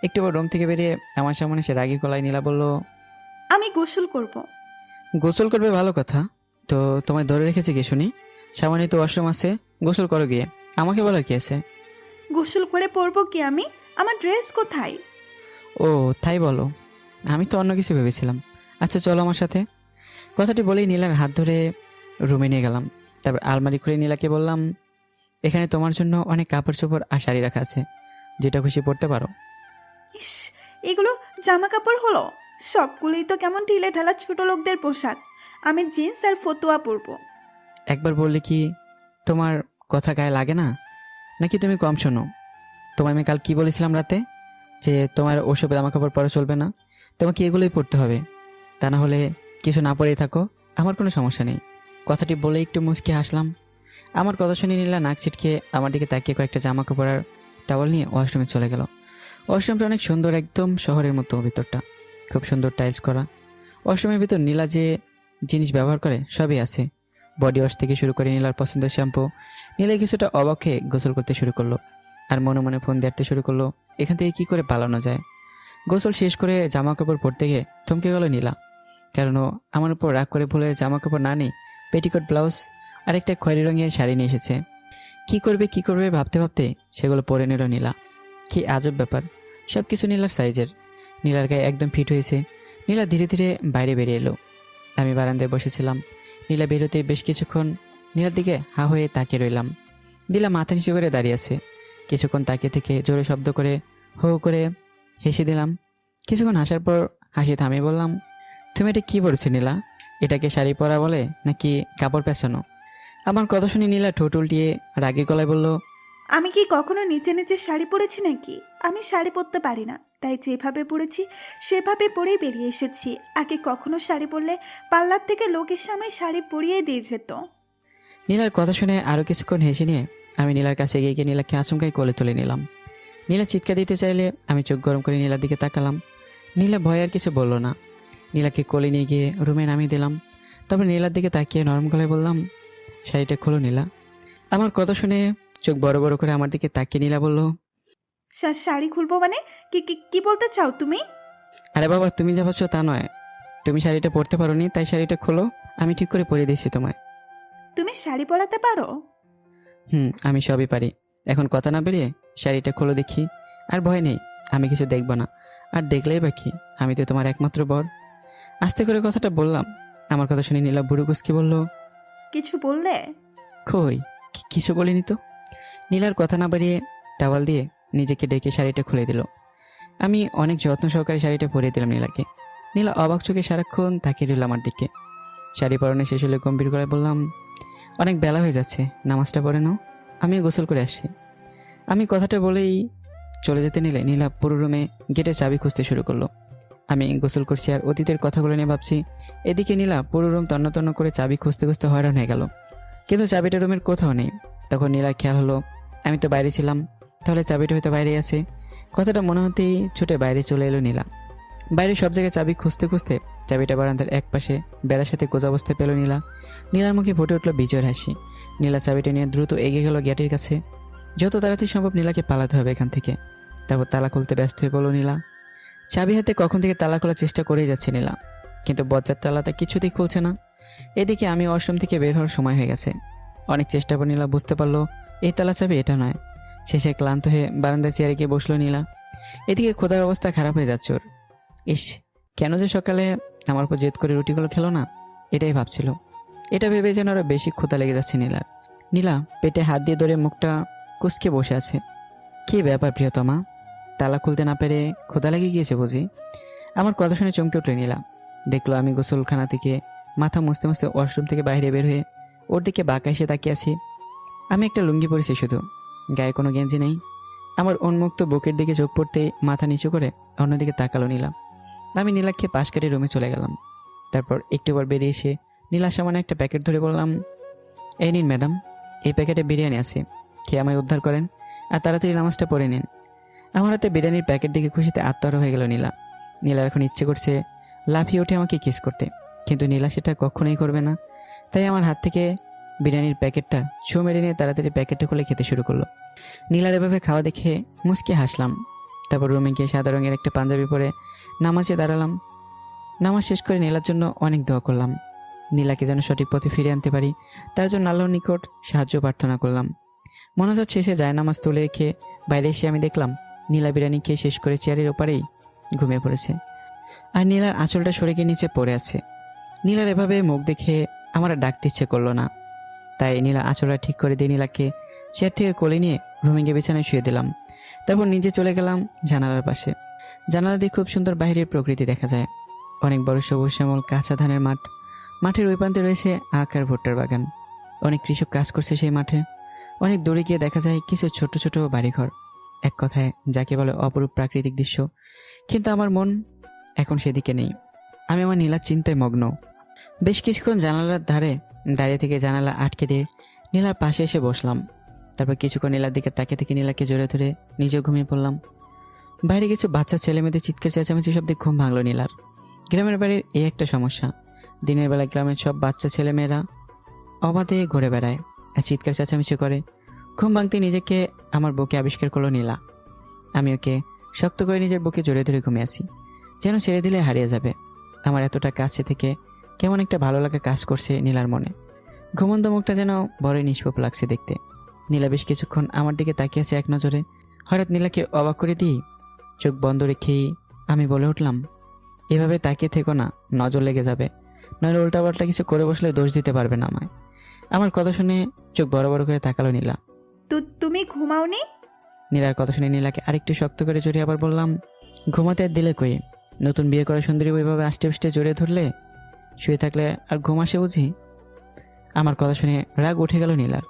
একটু পর রুম থেকে বেরিয়ে আমার সামনে সে রাগী গলায় নীলা বলল, আমি গোসল করব। গোসল করবে ভালো কথা, তো তোমায় ধরে রেখেছে কি শুনি? সামনে তো ওয়াশরুম আছে, গোসল করো গিয়ে, আমাকে বলার কি আছে? গোসল করে পরবো কি আমি? আমার ড্রেস কোথায়? ও তাই বলো, আমি তো অন্য কিছু ভেবেছিলাম। আচ্ছা চলো আমার সাথে। কথাটি বলেই নীলার হাত ধরে রুমে নিয়ে গেলাম। তারপর আলমারি খুলে নীলাকে বললাম, এখানে তোমার জন্য অনেক কাপড় চোপড় আর শাড়ি রাখা আছে, যেটা খুশি পরতে পারো। ইস, এগুলো জামা কাপড় হলো? সবগুলোই তো কেমন ঢিলে ঢালা ছোট লোকদের পোশাক। আমি জিন্স আর ফতুয়া পরবো। একবার বললে কি তোমার কথা গায়ে লাগে না, নাকি তুমি কম শোনো? তোমায় আমি কাল কি বলেছিলাম রাতে, যে তোমার ওসব জামা কাপড় পরা চলবে না, তোমাকে এগুলোই পরতে হবে, তা না হলে কিছু না পরেই থাকো, আমার কোনো সমস্যা নেই। কথাটি বলে একটু মুচকি হাসলাম। আমার কথা শুনে নীলা নাক ছিটকে আমার দিকে তাকিয়ে কয়েকটা জামা কাপড় আর টাওয়াল নিয়ে ওয়াশরুমে চলে গেল। ওয়াশরুমটা অনেক সুন্দর, একদম শহরের মতো ভিতরটা, খুব সুন্দর টাইলস করা। ওয়াশরুমের ভিতর নীলা যে জিনিস ব্যবহার করে সবই আছে, বডি ওয়াশ থেকে শুরু করে নীলার পছন্দের শ্যাম্পু। নীলা কিছুটা অবাক হয়ে গোসল করতে শুরু করলো, আর মনে মনে ফোন দেখতে শুরু করলো এখান থেকে কি করে পালানো যায়। গোসল শেষ করে জামা কাপড় পরতে গিয়ে থমকে গেল নীলা, কারণ ও আমার উপর রাগ করে ভুলে জামা কাপড় না নিয়ে পেটিকোট, ব্লাউজ আর একটা খয়েরি রঙের শাড়ি নিয়ে এসেছে। কি করবে ভাবতে ভাবতে সেগুলো পরে নিল নীলা। কি আজব ব্যাপার, সব কিছু নীলার সাইজের, নীলার গায়ে একদম ফিট হয়েছে। নীলা ধীরে ধীরে বাইরে বেরিয়ে এলো। আমি বারান্দায় বসেছিলাম। নীলা বেরোতে বেশ কিছুক্ষণ নীলার দিকে হা হয়ে তাকিয়ে রইলাম। নীলা মাথা নিচু করে দাঁড়িয়ে আছে। কিছুক্ষণ তাকিয়ে থেকে জোরে শব্দ করে হো করে হেসে দিলাম। কিছুক্ষণ হাসার পর হাসি থামিয়ে বললাম, তুমি এটা কি পড়ছো নীলা? এটাকে শাড়ি পরা বলে নাকি কাপড় পেঁচানো? আমার কথা শুনে নীলা ঠোঁট উল্টিয়ে রাগী গলায় বলল, আমি কি কখনো নিচে নিচে শাড়ি পরেছি নাকি? আমি শাড়ি পরতে পারি না, তাই যেভাবে পরেছি সেভাবে পরেই বেরিয়ে এসেছি। আগে কখনো শাড়ি পরলে পার্লার থেকে লোকের সামনে শাড়ি পরিয়ে দিয়ে যেত। নীলার কথা শুনে আরও কিছুক্ষণ হেসে নিয়ে আমি নীলার কাছে গিয়ে নীলাকে আচমকাই কোলে তুলে নিলাম। নীলা চিৎকার দিতে চাইলে আমি চোখ গরম করে নীলার দিকে তাকালাম। নীলা ভয় আর কিছু বলল না। নীলাকে কোলে নিয়ে গিয়ে রুমে নামিয়ে দিলাম। তারপর নীলার দিকে তাকিয়ে নরম গলায় বললাম, শাড়িটা খোলো নীলা। আমার কথা শুনে চোখ বড় বড় করে আমার দিকে তাকিয়ে নীলা বলল, শাড়ি খুলবো মানে? কি কি কি বলতে চাও তুমি? আরে বাবা, তুমি যা ভাবছো তা নয়। তুমি শাড়িটা পরতে পারো নি, তাই শাড়িটা খোলো, আমি ঠিক করে পরিয়ে দিচ্ছি তোমায়। তুমি শাড়ি পরাতে পারো? আমি সবই পারি। এখন কথা না বেরিয়ে শাড়িটা খোলো দেখি। আর ভয় নেই, আমি কিছু দেখব না। আর দেখলেই বা কি, আমি তো তোমার একমাত্র বর। আস্তে করে কথাটা বললাম। আমার কথা শুনে নীলা বুড়ো কুসকি বলল, কিছু বললে? কই, কিছু বলিনি তো। নীলার কথা না বাড়িয়ে টাওয়াল দিয়ে নিজেকে ডেকে শাড়িটা খুলে দিল। আমি অনেক যত্ন সহকারে শাড়িটা পরিয়ে দিলাম নীলাকে। নীলা অবাক চোখে সারাক্ষণ তাকিয়ে রইল আমার দিকে। শাড়ি পরানো শেষ হলে গম্ভীর গলায় বললাম, অনেক বেলা হয়ে যাচ্ছে, নামাজটা পড়ে নাও, আমি গোসল করে আসছি। আমি কথাটা বলেই চলে যেতে নিলে নীলা পুরো রুমে গেটে চাবি খুঁজতে শুরু করলো। আমি গোসল করছি আর অতীতের কথাগুলো নিয়ে ভাবছি। এদিকে নীলা পুরো রুম তন্ন তন্ন করে চাবি খুঁজতে খুঁজতে হয়রান হয়ে গেল, কিন্তু চাবিটা রুমের কোথাও নেই। তখন নীলার খেয়াল হলো আমি তো বাইরে ছিলাম, তাহলে চাবিটা হয়তো বাইরে আছে। কথাটা মনে হতেই ছুটে বাইরে চলে এলো নীলা। বাইরে সব জায়গায় চাবি খুঁজতে খুঁজতে চাবিটা বারান্দার এক পাশে বেড়ার সাথে গোজা অবস্থায় পেল নীলা। নীলার মুখে ফুটে উঠলো বিজয়ের হাসি। নীলা চাবিটা নিয়ে দ্রুত এগিয়ে গেল গেটের কাছে। যত তাড়াতাড়ি সম্ভব নীলাকে পালাতে হবে এখান থেকে। তারপর তালা খুলতে ব্যস্ত হয়ে পড়লো নীলা। চাবি হাতে কখন থেকে তালা খোলার চেষ্টা করেই যাচ্ছে নীলা, কিন্তু বজ্জার তালাটা কিছুতেই খুলছে না। এদিকে আমি ওয়াশরুম থেকে বের হওয়ার সময় হয়ে গেছে। অনেক চেষ্টা করে নীলা বুঝতে পারলো এই তালা চাবি এটা নয়। শেষে ক্লান্ত হয়ে বারান্দার চেয়ারে গিয়ে বসলো নীলা। এদিকে খোদার অবস্থা খারাপ হয়ে যাচ্ছে ওর। ইস, কেন যে সকালে আমার উপর জেদ করে রুটিগুলো খেলো না, এটাই ভাবছিল। এটা ভেবে যেন আরো বেশি ক্ষুধা লেগে যাচ্ছে নীলার। নীলা পেটে হাত দিয়ে ধরে মুখটা কুঁচকে বসে আছে। কি ব্যাপার প্রিয়তমা, তালা খুলতে না পেরে ক্ষুধা লেগে গিয়েছে বুঝি? আমার কথা শুনে চমকে উঠল নীলা। দেখলো আমি গোসলখানা থেকে মাথা মুছতে মুছতে ওয়াশরুম থেকে বাইরে বের হয়ে ওর দিকে বাঁকা এসে তাকিয়ে আছি। আমি একটা লুঙ্গি পরেছি শুধু, গায়ে কোনো গেঞ্জি নেই। আমার উন্মুক্ত বুকের দিকে চোখ পড়তে মাথা নিচু করে অন্যদিকে তাকালো নীলা। আমি নীলাকে পাশ কাটিয়ে রুমে চলে গেলাম। তারপর একটু পর বেরিয়ে এসে নীলার সামনে একটা প্যাকেট ধরে বললাম, এই নিন ম্যাডাম, এই প্যাকেটে বিরিয়ানি আছে, খেয়ে আমায় উদ্ধার করেন আর তাড়াতাড়ি নামাজটা পড়ে নিন। আমার হাতে বিরিয়ানির প্যাকেট দেখে খুশিতে আত্মহারা হয়ে গেল নীলা। নীলার এখন ইচ্ছে করছে লাফিয়ে উঠে আমাকে কিস করতে, কিন্তু নীলা সেটা কখনোই করবে না। তাই আমার হাত থেকে বিরিয়ানির প্যাকেটটা ছো মেরে নিয়ে তাড়াতাড়ি প্যাকেটটা খুলে খেতে শুরু করলো। নীলার এভাবে খাওয়া দেখে মুচকে হাসলাম। তারপর রুমে গিয়ে সাদা রঙের একটা পাঞ্জাবি পরে নামাজে দাঁড়ালাম। নামাজ শেষ করে নীলার জন্য অনেক দোয়া করলাম। নীলাকে যেন সঠিক পথে ফিরে আনতে পারি, তার জন্য আল্লাহর নিকট সাহায্য প্রার্থনা করলাম। মনোজাত শেষে যায় নামাজ তুলে রেখে বাইরে এসে আমি দেখলাম নীলা বিরিয়ানি খেয়ে শেষ করে চেয়ারের ওপারেই ঘুমিয়ে পড়েছে, আর নীলার আঁচলটা সরে গিয়ে নিচে পড়ে আছে। নীলার এভাবে মুখ দেখে আমার আর ডাকতে ইচ্ছে করলো না, তাই নীলা আঁচলটা ঠিক করে দিয়ে নীলাকে চেয়ার থেকে কোলে নিয়ে রুমে গিয়ে বিছানায় শুয়ে দিলাম। তারপর নিজে চলে গেলাম জানালার পাশে। জানালা দিয়ে খুব সুন্দর বাইরের প্রকৃতি দেখা যায়। অনেক বড় সবুজ শ্যামল কাঁচা ধানের মাঠ। মাঠের ওই প্রান্তে রয়েছে আখ আর ভুট্টার বাগান। অনেক কৃষক কাজ করছে সেই মাঠে। অনেক দূরে গিয়ে দেখা যায় কিছু ছোট ছোট বাড়িঘর। এক কথায় যাকে বলে অপরূপ প্রাকৃতিক দৃশ্য। কিন্তু আমার মন এখন সেদিকে নেই। আমি আমার নীলার চিন্তায় মগ্ন। বেশ কিছুক্ষণ জানালার ধারে দাঁড়িয়ে থেকে জানালা আটকে দিয়ে নীলার পাশে এসে বসলাম। তারপর কিছুক্ষণ নীলার দিকে তাকিয়ে থেকে নীলাকে জড়িয়ে ধরে নিজেও ঘুমিয়ে পড়লাম। বাইরে কিছু বাচ্চা ছেলে মেয়েদের চিৎকার চেঁচামেচি শব্দে ঘুম ভাঙলো নীলার। গ্রামের বাড়ির এই একটা সমস্যা, দিনের বেলা গ্রামের সব বাচ্চা ছেলে মেয়েরা অবাধে ঘুরে বেড়ায় আর চিৎকার চেঁচামেচি করে। ঘুম ভাঙতে নিজেকে আমার বুকে আবিষ্কার করলো নীলা। আমি ওকে শক্ত করে নিজের বুকে জড়িয়ে ধরে ঘুমিয়ে আছি, যেন ছেড়ে দিলে হারিয়ে যাবে। আমার এতটা কাছে থেকে কেমন একটা ভালো লাগা কাজ করছে নীলার মনে। ঘুমন্ত মুখটা যেন বড়ই নিষ্পাপ লাগছে দেখতে। নীলা বেশ কিছুক্ষণ আমার দিকে তাকিয়ে আছে এক নজরে। হঠাৎ নীলাকে অবাক করে দিই। চোখ বন্ধ রেখেই আমি বলে উঠলাম, এভাবে তাকিয়ে থেকো না, নজর লেগে যাবে, নইলে উল্টাপাল্টা কিছু করে বসলে দোষ দিতে পারবে না আমায়। আমার কথা শুনে চোখ বড় বড় করে তাকালো নীলা। তুমি ঘুমাওনি? নীলার কথা শুনে নীলাকে আরেকটু শক্ত করে জড়িয়ে আবার বললাম, ঘুমাতে আর দিলে কই? নতুন বিয়ে করা সুন্দরী ওইভাবে আষ্টে আষ্টে জড়িয়ে ধরলে শুয়ে থাকলে আর ঘুম আসে বুঝি? আমার কথা শুনে রাগ উঠে গেল নীলার।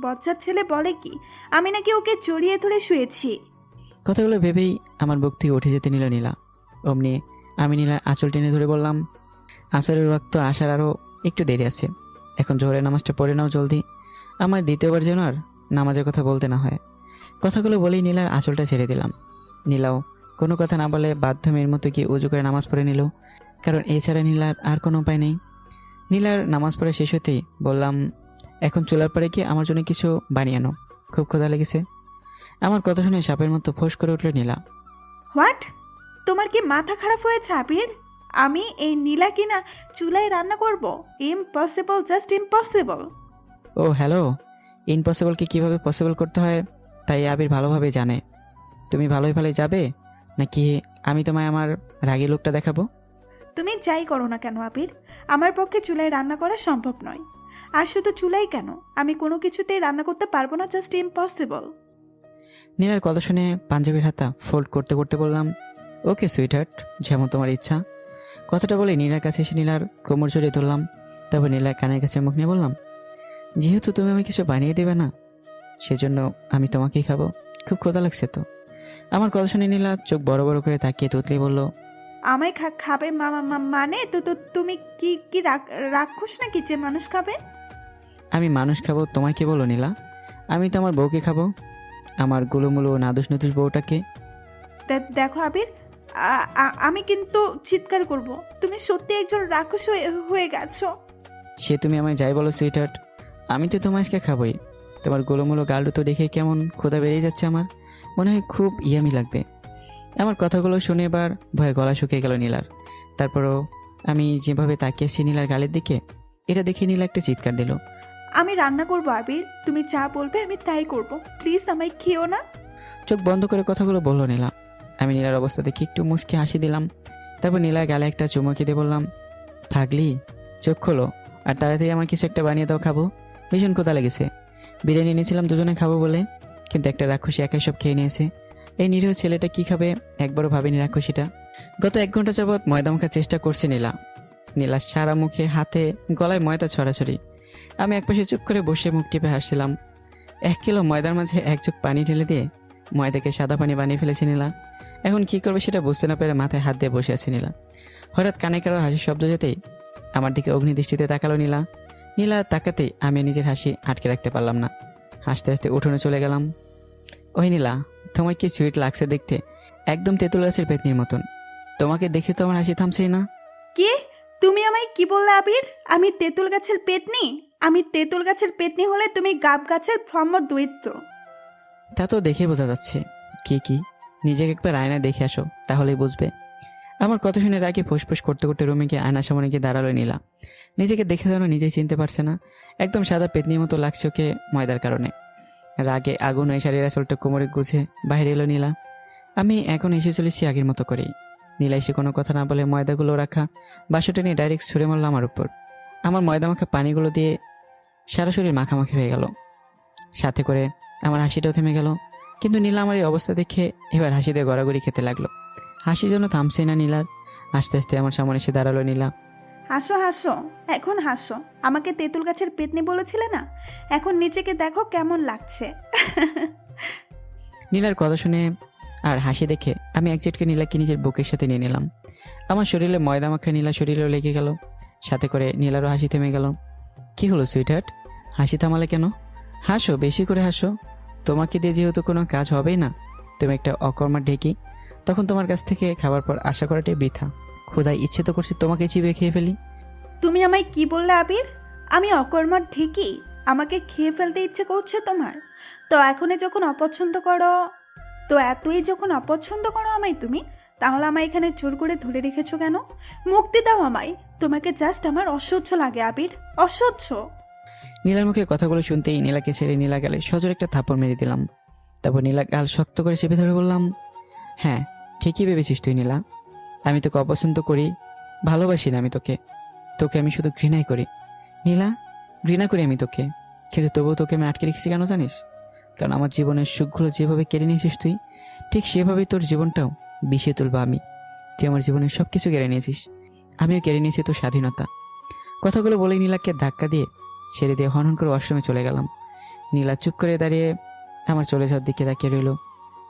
বজ্জাত ছেলে বলে কি, আমি নাকি ওকে জড়িয়ে ধরে শুয়েছি? কথাগুলো ভেবেই আমার বুক থেকে উঠে যেতে নিল নীলা। অমনি আমি নীলার আঁচল টেনে ধরে বললাম, আসরের রক্ত আসার আরও একটু দেরি আছে, এখন জোহরের নামাজটা পড়ে নাও জলদি, আমার দ্বিতীয়বার যেন আর নামাজের কথা বলতে না হয়। কথাগুলো বলেই নীলার আঁচলটা ছেড়ে দিলাম। নীলাও কোনো কথা না বলে বাধ্য মেয়ের মতো গিয়ে উজু করে নামাজ পড়ে নিল, কারণ এছাড়া নীলার আর কোনো উপায় নেই। নীলার নামাজ পড়া শেষ হতেই বললাম, এখন চুলার পরে গিয়ে আমার জন্য কিছু বানিয়ে আনো, খুব ক্ষুধা লেগেছে। আমার কথা শুনে সাপের মতো ফোঁস করে উঠল নীলা। হোয়াট? তোমার কি মাথা খারাপ হয়েছে আবির? আমি এই নীলা কিনা চুলায় রান্না করব? Impossible, just impossible. Oh hello, ইম্পসিবলকে কীভাবে পসিবল করতে হয় তাই আবির ভালোভাবে জানে। তুমি ভালোই ভালোই যাবে নাকি আমি তোমায় আমার রাগী লোকটা দেখাবো? তুমি যাই করো না কেন আবির, আমার পক্ষে চুলায় রান্না করা সম্ভব নয়। আর শুধু চুলাই কেন, আমি কোনো কিছুতেই রান্না করতে পারবো না, জাস্ট ইম্পসিবল। নীলার কথা শুনে পাঞ্জাবির হাতা ফোল্ড করতে করতে বললাম, ওকে সুইট হার্ট, যেমন তোমার ইচ্ছা। কথাটা বলে নীলার কাছে এসে নীলার কোমর জড়িয়ে ধরলাম। তারপর নীলার কানের কাছে মুখ নিয়ে বললাম, যেহেতু তুমি আমাকে কিছু বানিয়ে দেবে না, সেজন্য আমি তোমাকেই খাবো, খুব ক্ষুধা লাগছে তো। আমার কথা শুনে নীলা চোখ বড় বড় করে তাকিয়ে তুতলি বলল, আমায় খাবে মানে তো তুমি কি কি রাক্ষস নাকি যে মানুষ খাবে? আমি মানুষ খাবো তোমায় কে বলো নীলা? আমি তো আমার বউকে খাবো, আমার গুলোমুলো নাদুস নতুস বউটাকে। দেখো আবির, আমি কিন্তু চিৎকার করব। তুমি সত্যি একজন রাক্ষস হয়ে গেছো। সে তুমি আমায় যাই বলো সুইট হার্ট, আমি তো তোমায় আজকে খাবোই। তোমার গোলমোলো গালু তো দেখে কেমন ক্ষুধা বেরিয়ে যাচ্ছে, আমার মনে হয় খুব ইয়ামি লাগবে। আমার কথাগুলো শুনে এবার ভয়ে গলা শুকিয়ে গেল নীলার। তারপরও আমি যেভাবে তাকিয়েছি নীলার গালের দিকে, এটা দেখে নীলা একটা চিৎকার দিল। আমি রান্না করব আবির, তুমি যা বলবে আমি তাই করব, প্লিজ আমায় খেও না। চোখ বন্ধ করে কথাগুলো বললো নীলা। আমি নীলার অবস্থা দেখে একটু মুচকি হাসি দিলাম। তারপর নীলার গালে একটা চুমুকি দিয়ে বললাম, থাকলি চোখ খোলো আর তাড়াতাড়ি আমার কিছু একটা বানিয়ে দাও, খাবো, ভীষণ ক্ষুধা লেগেছে। বিরিয়ানি এনেছিলাম দুজনে খাবো বলে, কিন্তু একটা রাক্ষসী একাই সব খেয়ে নিয়েছে। এই নিরীহ ছেলেটা কি খাবে একবারও ভাবেনি রাক্ষসীটা। গত 1 ঘন্টা যাবৎ ময়দা মাখার চেষ্টা করছে নীলা। নীলার সারা মুখে হাতে গলায় ময়দা ছড়াছড়ি। আমি একপাশে চুপ করে বসে মুখ টিপে হাসছিলাম। 1 কিলো ময়দার মাঝে 1 চুক পানি ঢেলে দিয়ে ময়দাকে সাদা পানি বানিয়ে ফেলেছে নীলা। এখন কি করবে সেটা বুঝতে না পেরে মাথায় হাত দিয়ে বসে আছে নীলা। হঠাৎ কানে কারো হাসির শব্দ যেতেই আমার দিকে অগ্নিদৃষ্টিতে তাকালো নীলা। নীলা তাকাতেই আমি নিজের হাসি আটকে রাখতে পারলাম না। হাসতে হাসতে উঠোনে চলে গেলাম। ওই নীলা, তোমায় কি সুইট লাগছে দেখতে, একদম তেঁতুল গাছের পেতনির মতন। তোমাকে দেখে তো আমার হাসি থামছেই না। কে? তুমি আমায় কি বললে আবির? আমি তেঁতুল গাছের পেতনি? আমি তেঁতুল গাছের পেতনি হলে তুমি গাব গাছের ব্রহ্মদৈত্য। তা তো দেখে বোঝা যাচ্ছে। কি নিজেকে একবার আয়নায় দেখে আসো, তাহলেই বুঝবে। আমার কথা শুনে রাগে ফুসফুস করতে করতে রুমে গিয়ে আয়নার সামনে গিয়ে দাঁড়ালো নীলা। নিজেকে দেখে যেন নিজেই চিনতে পারছে না, একদম সাদা পেতনির মতো লাগছে ওকে ময়দার কারণে। রাগে আগুন হয়ে শাড়ির আসলটা কোমরে গুছে বাইরে এলো নীলা। আমি এখন এসে চলেছি আগের মতো করেই। নীলা এসে কোনো কথা না বলে ময়দাগুলো রাখা বাসনটা নিয়ে ডাইরেক্ট ছুঁড়ে মারল আমার উপর। আমার ময়দা মাখা পানিগুলো দিয়ে সারা শরীর মাখামাখি হয়ে গেল, সাথে করে আমার হাসিটাও থেমে গেল। কিন্তু নীলা আমার এই অবস্থা দেখে এবার হাসি দিয়ে গড়াগড়ি খেতে লাগলো। হাসি যেন থামছে না নীলার। আস্তে আস্তে আমার সামনে এসে দাঁড়ালো নীলা। হাসো হাসো, এখন হাসো। আমাকে তেঁতুল গাছের পেতনি বলেছিলে না, এখন নিজেকে দেখো কেমন লাগছে। নীলার কথা শুনে আর হাসি দেখে আমি এক চিটকে নীলাকে নিজের বুকের সাথে নিয়ে নিলাম। আমার শরীরে ময়দা মাখা নীলা শরীরেও লেগে গেল, সাথে করে নীলারও হাসি থেমে গেল। কি হলো সুইট হার্ট, হাসি থামালে কেন? হাসো, বেশি করে হাসো। তোমাকে দিয়ে যেহেতু কোনো কাজ হবেই না, তুমি একটা অকর্মার ঢেকি, তখন তোমার কাছ থেকে খাবার পর আশা করাটাই বৃথা। খোদায় ইচ্ছে তো করছে তোমাকে চিবিয়ে খেয়ে ফেলি। তুমি আমায় কি বললে আবির? আমি অকর্মার ঠিকই, আমাকে খেয়ে ফেলতে ইচ্ছে করছে তোমার? তো এখনই যখন অপছন্দ করো, তো এতই যখন অপছন্দ করো আমায় তুমি, তাহলে আমায় এখানে জোর করে ধরে রেখেছো কেন? মুক্তি দাও আমায়। তোমাকে জাস্ট আমার অসহ্য লাগে আবির, অসহ্য। নীলার মুখে কথাগুলো শুনতেই নীলাকে ছেড়ে নীলা গেলে সজোরে একটা থাপ্পড় মেরে দিলাম। তারপর নীলা গাল শক্ত করে চেপে ধরে বললাম, হ্যাঁ ঠিকই ভেবেছিস তুই নীলা। আমি তোকে অপছন্দ করি, ভালোবাসি না আমি তোকে। তোকে আমি শুধু ঘৃণাই করি নীলা, ঘৃণা করি আমি তোকে। কিন্তু তবুও তোকে আমি আটকে রেখেছি কেন জানিস? কারণ আমার জীবনের সুখগুলো যেভাবে কেড়ে নিয়েছিস তুই, ঠিক সেভাবেই তোর জীবনটাও বিষিয়ে তুলবো আমি। তুই আমার জীবনের সব কিছু কেড়ে নিয়েছিস, আমিও কেড়ে নিয়েছি তোর স্বাধীনতা। কথাগুলো বলেই নীলাকে ধাক্কা দিয়ে ছেড়ে দিয়ে হনহন করে ওয়াশরুমে চলে গেলাম। নীলা চুপ করে দাঁড়িয়ে আমার চলে যাওয়ার দিকে তাকিয়ে রইল।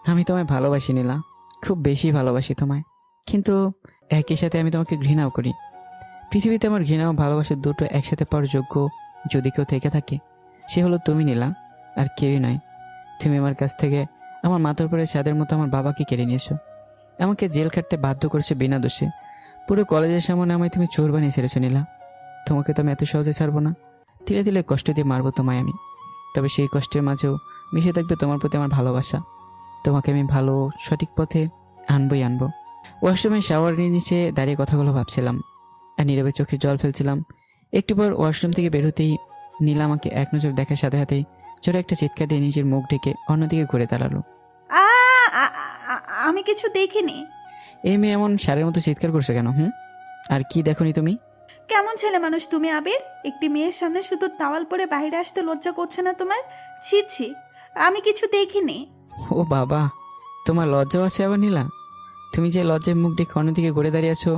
আমি তোমায় ভালোবাসি নীলা, খুব বেশি ভালোবাসি তোমায়, কিন্তু একই সাথে আমি তোমাকে ঘৃণাও করি। পৃথিবীতে আমার ঘৃণা ও ভালোবাসা দুটো একসাথে পাওয়ার যোগ্য যদি কেউ থেকে থাকে, সে হলো তুমি নীলা, আর কেউই নয়। তুমি আমার কাছ থেকে আমার মাথার উপরে ছাদের মতো আমার বাবাকে কেড়ে নিয়েছো, আমাকে জেল খাটতে বাধ্য করেছো বিনা দোষে। পুরো কলেজের সামনে আমায় তুমি চোর বানিয়ে ছেড়েছো নীলা। তোমাকে তো আমি এত সহজে ছাড়বো না, ধীরে ধীরে কষ্ট দিয়ে মারবো তোমায় আমি। তবে সেই কষ্টের মাঝেও মিশে থাকবে তোমার প্রতি আমার ভালোবাসা। তোমাকে আমি ভালো সঠিক পথে আনবই আনবো। ওয়াশরুমে শাওয়ার নিয়ে নিচে দাঁড়িয়ে কথাগুলো ভাবছিলাম আর নীরবে চোখে জল ফেলছিলাম। একটু পর ওয়াশরুম থেকে বের হতেই নীলা আমাকে এক নজর দেখার সাথে সাথেই ছোটো একটা চিৎকার দিয়ে নিজের মুখ ঢেকে অন্যদিকে ঘুরে দাঁড়ালো। আ আ- আ- আমি কিছু দেখিনি। এই মেয়ে এমন সারের মতো চিৎকার করছে কেন? আর কি দেখোনি তুমি? কেমন ছেলে মানুষ তুমি আবির? একটি মেয়ের সামনে শুধু তাওয়াল পরে বাইরে আসতে লজ্জা করছে না তোমার? ছি ছি, আমি কিছু দেখিনি। ও বাবা, তোমার লজ্জাও আছে আবার নীলা? তুমি যে লজ্জায় মুখ ডেকে অন্যদিকে ঘুরে দাঁড়িয়ে আছো।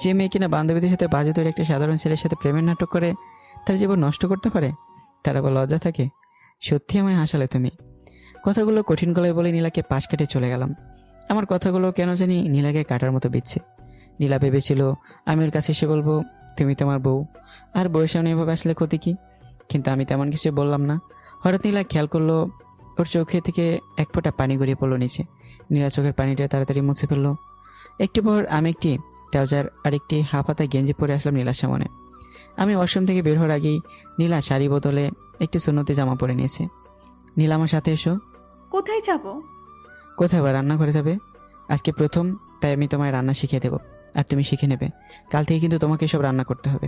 যে মেয়ে কিনা বান্ধবীদের সাথে বাজে ধরে একটা সাধারণ ছেলের সাথে প্রেমের নাটক করে তার জীবন নষ্ট করতে পারে, তার আবার লজ্জা থাকে? সত্যি আমায় হাসালে তুমি। কথাগুলো কঠিন গলায় বলে নীলাকে পাশ কাটিয়ে চলে গেলাম। আমার কথাগুলো কেন জানি নীলাকে কাটার মতো বিচ্ছে। নীলা ভেবেছিল আমি ওর কাছে এসে বলবো তুমি তোমার বউ, আর বউয়ের সামনে এভাবে আসলে ক্ষতি কি। কিন্তু আমি তেমন কিছু বললাম না। হঠাৎ নীলা খেয়াল করলো ওর চোখে থেকে এক ফোঁটা পানি গড়িয়ে পড়লো নিচে। নীলা চোখের পানিটা তাড়াতাড়ি মুছে ফেললো। একটু পর আমি একটি ট্রাউজার আর একটি হাফ হাতা গেঞ্জি পরে আসলাম নীলার সামনে। আমি ওয়াশরুম থেকে বের হওয়ার আগেই নীলা শাড়ি বদলে একটি সুন্নতি জামা পরে নিয়েছে। নীলা আমার সাথে এসো। কোথায় যাব? কোথায় বা? রান্নাঘরে যাবে। আজকে প্রথম, তাই আমি তোমায় রান্না শিখিয়ে দেবো, আর তুমি শিখে নেবে। কাল থেকে কিন্তু তোমাকে সব রান্না করতে হবে।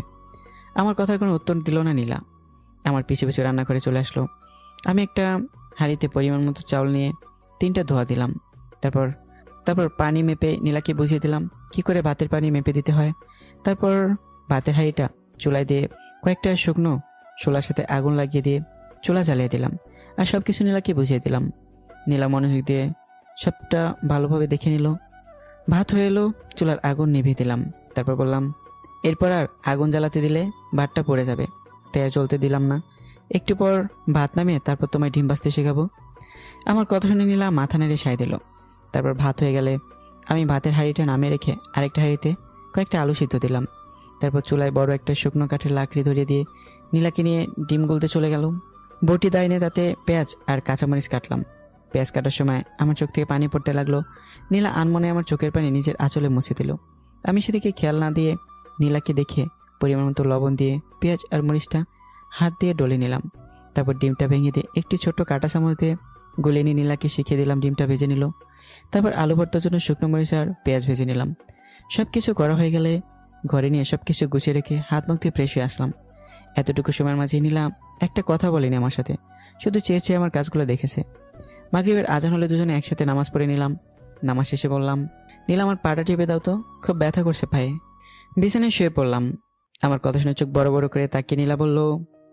আমার কথার কোনো উত্তর দিল না নীলা। আমার পিছু পিছু রান্নাঘরে চলে আসলো। আমি একটা হাঁড়িতে পরিমাণ মতো চাউল নিয়ে 3টা ধোয়া দিলাম। তারপর পানি মেপে নীলাকে বুঝিয়ে দিলাম কি করে ভাতের পানি মেপে দিতে হয়। তারপর ভাতের হাঁড়িটা চুলায় দিয়ে কয়েকটা শুকনো শোলার সাথে আগুন লাগিয়ে দিয়ে চুলা জ্বালিয়ে দিলাম, আর সব কিছু নীলাকে বুঝিয়ে দিলাম। নীলা মনোযোগ দিয়ে সবটা ভালোভাবে দেখে নিল। ভাত হয়ে এলো, চুলার আগুন নিভিয়ে দিলাম। তারপর বললাম, এরপর আর আগুন জ্বালাতে দিলে ভাতটা পড়ে যাবে, তাই আর জ্বলতে দিলাম না। একটু পর ভাত নামিয়ে তারপর তোমায় ডিম ভাজতে শেখাবো। আমার কথা শুনে নিলাম, মাথা নেড়ে সায় দিল। তারপর ভাত হয়ে গেলে আমি ভাতের হাঁড়িটা নামিয়ে রেখে আরেকটা হাঁড়িতে কয়েকটা আলু সিদ্ধ দিলাম। তারপর চুলায় বড় একটা শুকনো কাঠের লাকড়ি ধরিয়ে দিয়ে নীলাকে নিয়ে ডিম গলতে চলে গেল। বটি দাইনে তাতে পেঁয়াজ আর কাঁচামরিচ কাটলাম। পেঁয়াজ কাটার সময় আমার চোখ থেকে পানি পড়তে লাগলো। নীলা আনমনে আমার চোখের পানি নিজের আঁচলে মুছে দিল। আমি সেদিকে খেয়াল না দিয়ে নীলাকে দেখে পরিমাণ মতো লবণ দিয়ে পেঁয়াজ আর মরিচটা হাত দিয়ে ডলে নিলাম। তারপর ডিমটা ভেঙে দিয়ে একটি ছোট্ট কাঁটা চামচ দিয়ে গলে নিয়ে নীলাকে শিখিয়ে দিলাম ডিমটা ভেজে নিল। তারপর আলু ভর্তার জন্য শুকনো মরিচ আর পেঁয়াজ ভেজে নিলাম। সব কিছু করা হয়ে গেলে ঘরে নিয়ে সব কিছু গুছিয়ে রেখে হাত মুখ দিয়ে ফ্রেশ হয়ে আসলাম। এতটুকু সময়ের মাঝে নীলা একটা কথা বলেনি আমার সাথে, শুধু চেয়ে চেয়ে আমার কাজগুলো দেখেছে। মাগরিবের আজান হলে দুজনে একসাথে নামাজ পড়ে নিলাম। নামাজ শেষে বললাম, নীলা আমার পাটা টিপে দাও তো, খুব ব্যথা করছে পায়ে। বিছানায় শুয়ে পড়লাম। আমার কথা শুনে চোখ বড় বড় করে তাকিয়ে নীলা বলল,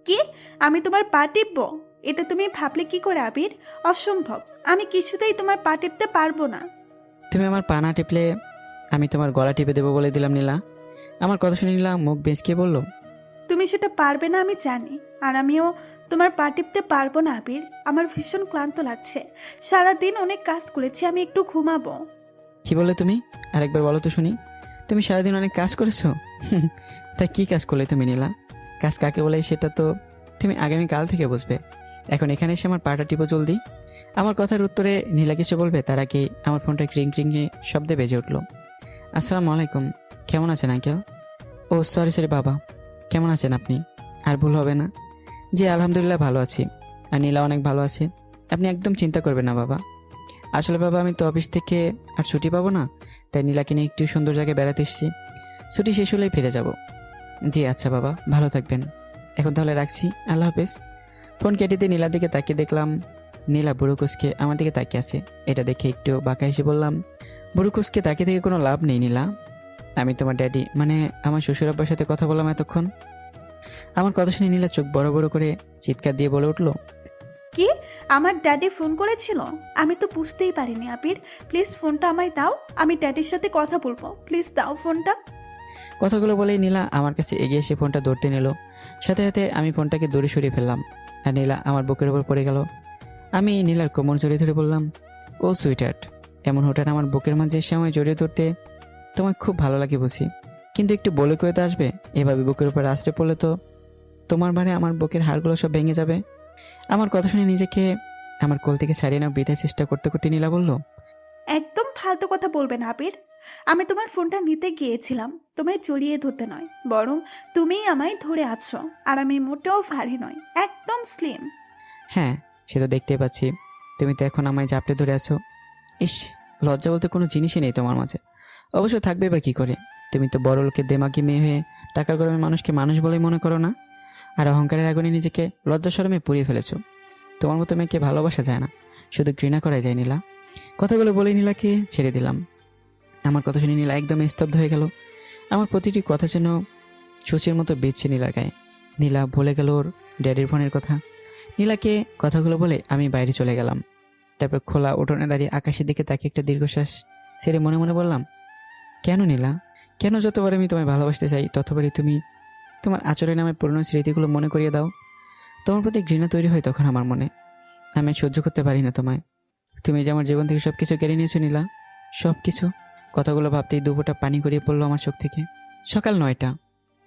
কি? আমি তোমার পা টিপবো? এটা তুমি ভাবলে কি করে আবির? অসম্ভব, আমি কিছুতেই তোমার পা টিপতে পারবো না। তুমি আমার পা না টিপলে আমি তোমার গলা টিপে দেবো বলে দিলাম নীলা। আমার কথা শুনে নীলা মুখ বেঁচকে বলল, তুমি সেটা পারবে না আমি জানি, আর আমিও তোমার পা টিপতে পারবো না আবির। আমার ভীষণ ক্লান্ত লাগছে, সারাদিন অনেক কাজ করেছি, আমি একটু ঘুমাবো। কি বলে তুমি? আরেকবার বলো তো শুনি। তুমি সারাদিন অনেক কাজ করেছো? তা কি কাজ করলে তুমি নীলা? কাজ কাকে বলে সেটা তো তুমি আগামীকাল থেকে বুঝবে। এখন এখানে এসে আমার পাটা টিপো জলদি। আমার কথার উত্তরে নীলা কিছু বলবে তার আগে আমার ফোনটা ক্রিং ক্রিংয়ে শব্দে বেজে উঠল। আসসালামু আলাইকুম, কেমন আছেন আঙ্কেল? ও সরি বাবা, কেমন আছেন আপনি? আর ভুল হবে না? জি আলহামদুলিল্লাহ ভালো আছি, আর নীলা অনেক ভালো আছে। আপনি একদম চিন্তা করবেন না বাবা। আসলে বাবা আমি তো অফিস থেকে আর ছুটি পাবো না, তাই নীলাকে নিয়ে একটু সুন্দর জায়গায় বেড়াতে এসেছি। ছুটি শেষ হলেই ফিরে যাব। জি আচ্ছা বাবা, ভালো থাকবেন। এখন তাহলে রাখছি, আল্লাহ হাফেজ। ফোন কেটে দিয়ে নীলার দিকে তাকিয়ে দেখলাম নীলা বুড়ো কুসকে আমার দিকে তাকিয়ে আছে। এটা দেখে একটু বাঁকা হেসে বললাম, বুড়ো কুসকে তাকিয়ে থেকে কোনো লাভ নেই নীলা। আমি তোমার ড্যাডি মানে আমার শ্বশুর আব্বার সাথে কথা বললাম এতক্ষণ। আমার কথা শুনে নীলা চোখ বড় বড় করে চিৎকার দিয়ে বলে উঠলো, কি? আমার ড্যাডি ফোন করেছিল? আমি তো বুঝতেই পারিনি আবির। প্লিজ ফোনটা আমায় দাও, আমি ড্যাডির সাথে কথা বলবো। প্লিজ দাও ফোনটা। কথাগুলো বলেই নীলা আমার কাছে এগিয়ে এসে ফোনটা ধরতে নিল। সাথে সাথে আমি ফোনটাকে দূরে সরিয়ে ফেললাম, আর নীলা আমার বুকের উপর পড়ে গেল। আমি নীলার কোমর জড়িয়ে ধরে বললাম, ও সুইটহার্ট, এমন হঠাৎ আমার বুকের মাঝে এসে আমায় জড়িয়ে ধরতে তোমায় খুব ভালো লাগে বুঝি, কিন্তু একটু বলে কয়ে তো আসবে। এভাবে বুকের উপর আশ্রে পড়লে তো তোমার ভারে আমার বুকের হাড়গুলো সব ভেঙে যাবে। আমার কথা শুনে নিজেকে আমার কোল থেকে ছাড়িয়ে নেওয়ার বৃথার চেষ্টা করতে করতে নীলা বলল, একদম ফালতু কথা বলবে না আবির। আমি তোমার ফোনটা নিতে গিয়েছিলাম, তোমায় জড়িয়ে ধরতে নয়, বরং তুমিই আমায় ধরে আছো। আর আমি মোটেও ভারী নয়, একদম স্লিম। হ্যাঁ সে তো দেখতেই পাচ্ছি, তুমি তো এখন আমায় জাপটে ধরে আছো। ইস, লজ্জা বলতে কোনো জিনিসই নেই তোমার মাঝে। অবশ্য থাকবে বা কী করে, তুমি তো বড় লোকের দেমাকি মেয়ে হয়ে টাকার গরমে মানুষকে মানুষ বলেই মনে করো না, আর অহংকারের আগুনে নিজেকে লজ্জা শরমে পুড়িয়ে ফেলেছো। তোমার মতো মেয়েকে ভালোবাসা যায় না, শুধু ঘৃণা করা যায় নীলা। কথাগুলো বলে নীলাকে ছেড়ে দিলাম। আমার কথা শুনে নীলা একদম স্তব্ধ হয়ে গেল। আমার প্রতিটি কথা যেন সূচের মতো বেচছে নীলার গায়ে। নীলা ভুলে গেল ওর ড্যাডির ফোনের কথা। নীলাকে কথাগুলো বলে আমি বাইরে চলে গেলাম। তারপর খোলা উঠোনে দাঁড়িয়ে আকাশের দিকে তাকে একটা দীর্ঘশ্বাস ছেড়ে মনে মনে বললাম, কেন নীলা, কেন যতবার আমি তোমায় ভালোবাসতে চাই ততবারই তুমি তোমার আচরণে আমার পুরনো স্মৃতিগুলো মনে করিয়ে দাও। তোমার প্রতি ঘৃণা তৈরি হয় তখন আমার মনে। আমি সহ্য করতে পারি না তোমায়। তুমি যে আমার জীবন থেকে সব কিছু কেড়ে নিয়েছো নীলা, সব কিছু। কথাগুলো ভাবতেই দুপুরটা পানি গড়িয়ে পড়লো আমার চোখ থেকে। সকাল 9টা,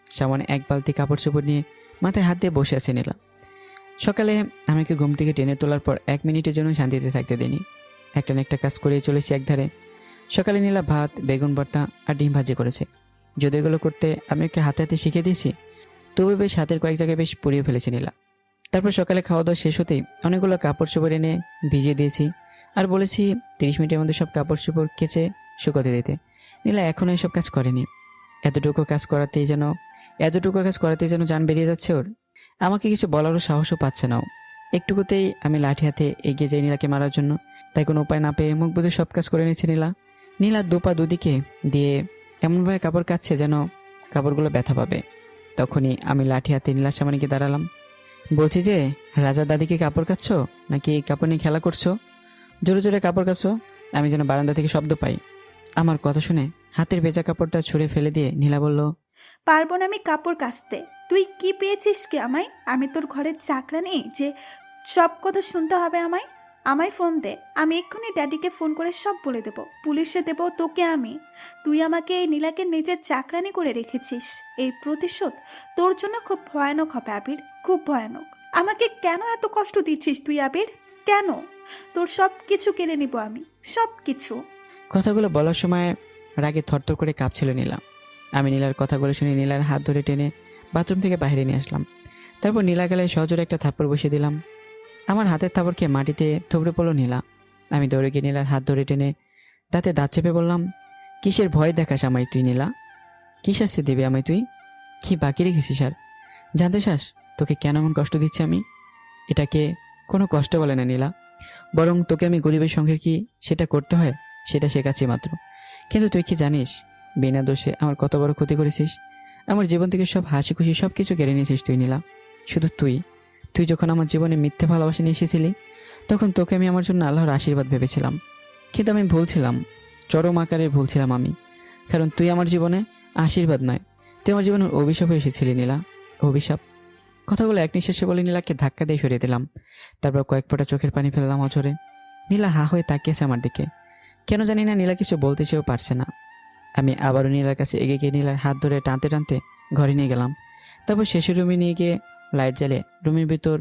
সামনে এক বালতি কাপড় চোপড় নিয়ে মাথায় হাত দিয়ে বসে আছে নীলা। সকালে আমাকে ঘুম থেকে টেনে তোলার পর 1 মিনিটের জন্য শান্তিতে থাকতে দিইনি। একটা না একটা কাজ করিয়ে চলেছি একধারে। সকালে নীলা ভাত, বেগুন ভর্তা আর ডিম ভাজি করেছে। যদি এগুলো করতে আমি ওকে হাতে হাতে শিখিয়ে দিয়েছি, তবু বেশ হাতের কয়েক জায়গায় বেশ পুড়িয়ে ফেলেছে নীলা। তারপর সকালে খাওয়া দাওয়া শেষ হতেই অনেকগুলো কাপড় চোপড় এনে ভিজিয়ে দিয়েছি, আর বলেছি 30 মিনিটের মধ্যে সব কাপড় চোপড় কেচে শুকোতে দিতে। নীলা এখনও এসব কাজ করেনি। এতটুকু কাজ করাতেই যেন জান বেরিয়ে যাচ্ছে ওর। আমাকে কিছু বলারও সাহসও পাচ্ছে না ও। একটুকুতেই আমি লাঠি হাতে এগিয়ে যাই নীলাকে মারার জন্য। তাই কোনো উপায় না পেয়ে মুখ বুঝে সব কাজ করে নিচ্ছে নীলা। নীলা দুপা দুদিকে দিয়ে এমনভাবে কাপড় কাচ্ছে যেন কাপড়গুলো ব্যথা পাবে। তখনই আমি লাঠি হাতে নীলার সামনে গিয়ে দাঁড়ালাম। বলছি যে, রাজা দাদিকে কাপড় কাচ্ছ নাকি কাপড় নিয়ে খেলা করছো? জোরে জোরে কাপড় কাচ্ছ, আমি যেন বারান্দা থেকে শব্দ পাই। আমার কথা শুনে হাতের ভেজা কাপড়টা ছুঁড়ে ফেলে দিয়ে নীলা বলল, পারবো না আমি কাপড় কাচতে। তুই কি পেয়েছিস কি আমায়? আমি তোর ঘরের চাকরানি যে সব কথা শুনতে হবে আমায়? আমায় ফোন দে, আমি এক্ষুনি ড্যাডিকে ফোন করে সব বলে দেব। পুলিশে দেব তোকে আমি। তুই আমাকে এই নীলাকে নিজের চাকরানি করে রেখেছিস। এই প্রতিশোধ তোর জন্য খুব ভয়ানক হবে আবির, খুব ভয়ানক। আমাকে কেন এত কষ্ট দিচ্ছিস তুই আবির? কেন? তোর সব কিছু কেড়ে নিব আমি, সব কিছু। কথাগুলো বলার সময় রাগে থরথর করে কাঁপছিল নীলা। আমি নীলার কথাগুলো শুনে নীলার হাত ধরে টেনে বাথরুম থেকে বাইরে নিয়ে আসলাম। তারপর নীলা গালে সজোরে একটা থাপ্পড় বসিয়ে দিলাম। আমার হাতের থাপড় খেয়ে মাটিতে থুবড়ে পড়লো নীলা। আমি দৌড়ে গিয়ে নীলার হাত ধরে টেনে দাঁতে দাঁত চেপে বললাম, কিসের ভয় দেখাস আমায় তুই নীলা? কী শাস্তি দিবি আমায় তুই? কি বাকি রেখেছিস আর? জানতে চাস তোকে কেন এমন কষ্ট দিচ্ছি আমি? এটাকে কোনো কষ্ট বলে না নীলা, বরং তোকে আমি গরিবের সঙ্গে কি সেটা করতে হয় সেটা শেখাচ্ছি মাত্র। কিন্তু তুই কি জানিস বিনা দোষে আমার কত বড় ক্ষতি করেছিস? আমার জীবন থেকে সব হাসি খুশি সব কিছু কেড়ে নিয়েছিস তুই নীলা। শুধু তুই যখন আমার জীবনে মিথ্যে ভালোবাসা নিয়ে এসেছিলি, তখন তোকে আমি আমার জন্য আল্লাহর আশীর্বাদ ভেবেছিলাম। কিন্তু আমি ভুলছিলাম, চরম আকারের ভুলছিলাম আমি। কারণ তুই আমার জীবনে আশীর্বাদ নয়, তুই আমার জীবনের অভিশাপে এসেছিলি নীলা, অভিশাপ। কথাগুলো এক নিঃশ্বাসে বলে নীলাকে ধাক্কা দিয়ে সরিয়ে দিলাম। তারপর কয়েক ফোঁটা চোখের পানি ফেললাম অঝরে। নীলা হা হয়ে তাকিয়েছে আমার দিকে। কেন জানি না নীলা কিছু বলতে চেয়েও পারছে না। আমি আবারও নীলার কাছে এগিয়ে গিয়ে নীলার হাত ধরে টানতে টানতে ঘরে নিয়ে গেলাম। তারপর শেষের রুমে নিয়ে গিয়ে লাইট জ্বালিয়ে রুমের ভিতর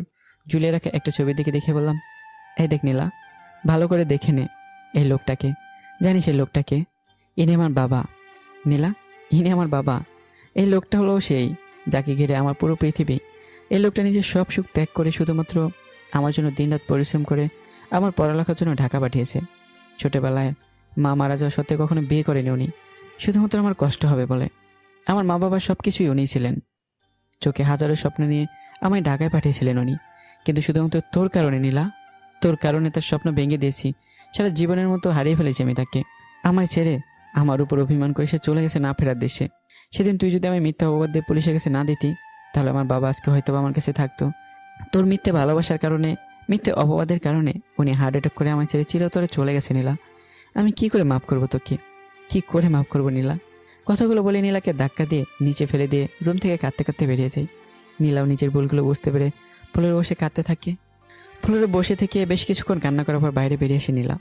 ঝুলিয়ে রাখা একটা ছবির দিকে দেখে বললাম, এই দেখ নীলা, ভালো করে দেখে নে এই লোকটাকে। জানিস এই লোকটাকে? ইনি আমার বাবা নীলা, ইনি আমার বাবা। এই লোকটা হলো সেই যাকে ঘিরে আমার পুরো পৃথিবী। এই লোকটা নিজের সব সুখ ত্যাগ করে শুধুমাত্র আমার জন্য দিনরাত পরিশ্রম করে আমার পড়ালেখার জন্য ঢাকা পাঠিয়েছে। ছোটবেলায় মা মারা যাওয়া সত্ত্বেও কখনো বিয়ে করেনি উনি, শুধুমাত্র আমার কষ্ট হবে বলে। আমার মা বাবার সব কিছুই উনিই ছিলেন। চোখে হাজারো স্বপ্ন নিয়ে আমায় ঢাকায় পাঠিয়েছিলেন উনি, কিন্তু শুধুমাত্র তোর কারণে নীলা, তোর কারণে তার স্বপ্ন ভেঙে দিয়েছি। সারা জীবনের মতো হারিয়ে ফেলেছি আমি তাকে। আমায় ছেড়ে আমার উপর অভিমান করে সে চলে গেছে না ফেরার দেশে। সেদিন তুই যদি আমি মিথ্যা অপবাদ দিয়ে পুলিশের কাছে না দিতি, তাহলে আমার বাবা আজকে হয়তো আমার কাছে থাকতো। তোর মিথ্যে ভালোবাসার কারণে, মিথ্যে অপবাদের কারণে উনি হার্ট অ্যাটাক করে আমায় ছেড়ে চিরতরে চলে গেছে নীলা। আমি কি করে মাফ করবো তোকে? কি করে মাফ করবো নীলা? কথাগুলো বলে নীলাকে ধাক্কা দিয়ে নিচে ফেলে দিয়ে রুম থেকে কাঁদতে কাঁদতে বেরিয়ে যাই। নীলাও নিজের ভুলগুলো বুঝতে পেরে ফ্লোরে বসে কাঁদতে থাকে। ফ্লোরে বসে থেকে বেশ কিছুক্ষণ কান্না করার পর বাইরে বেরিয়ে আসে নীলা।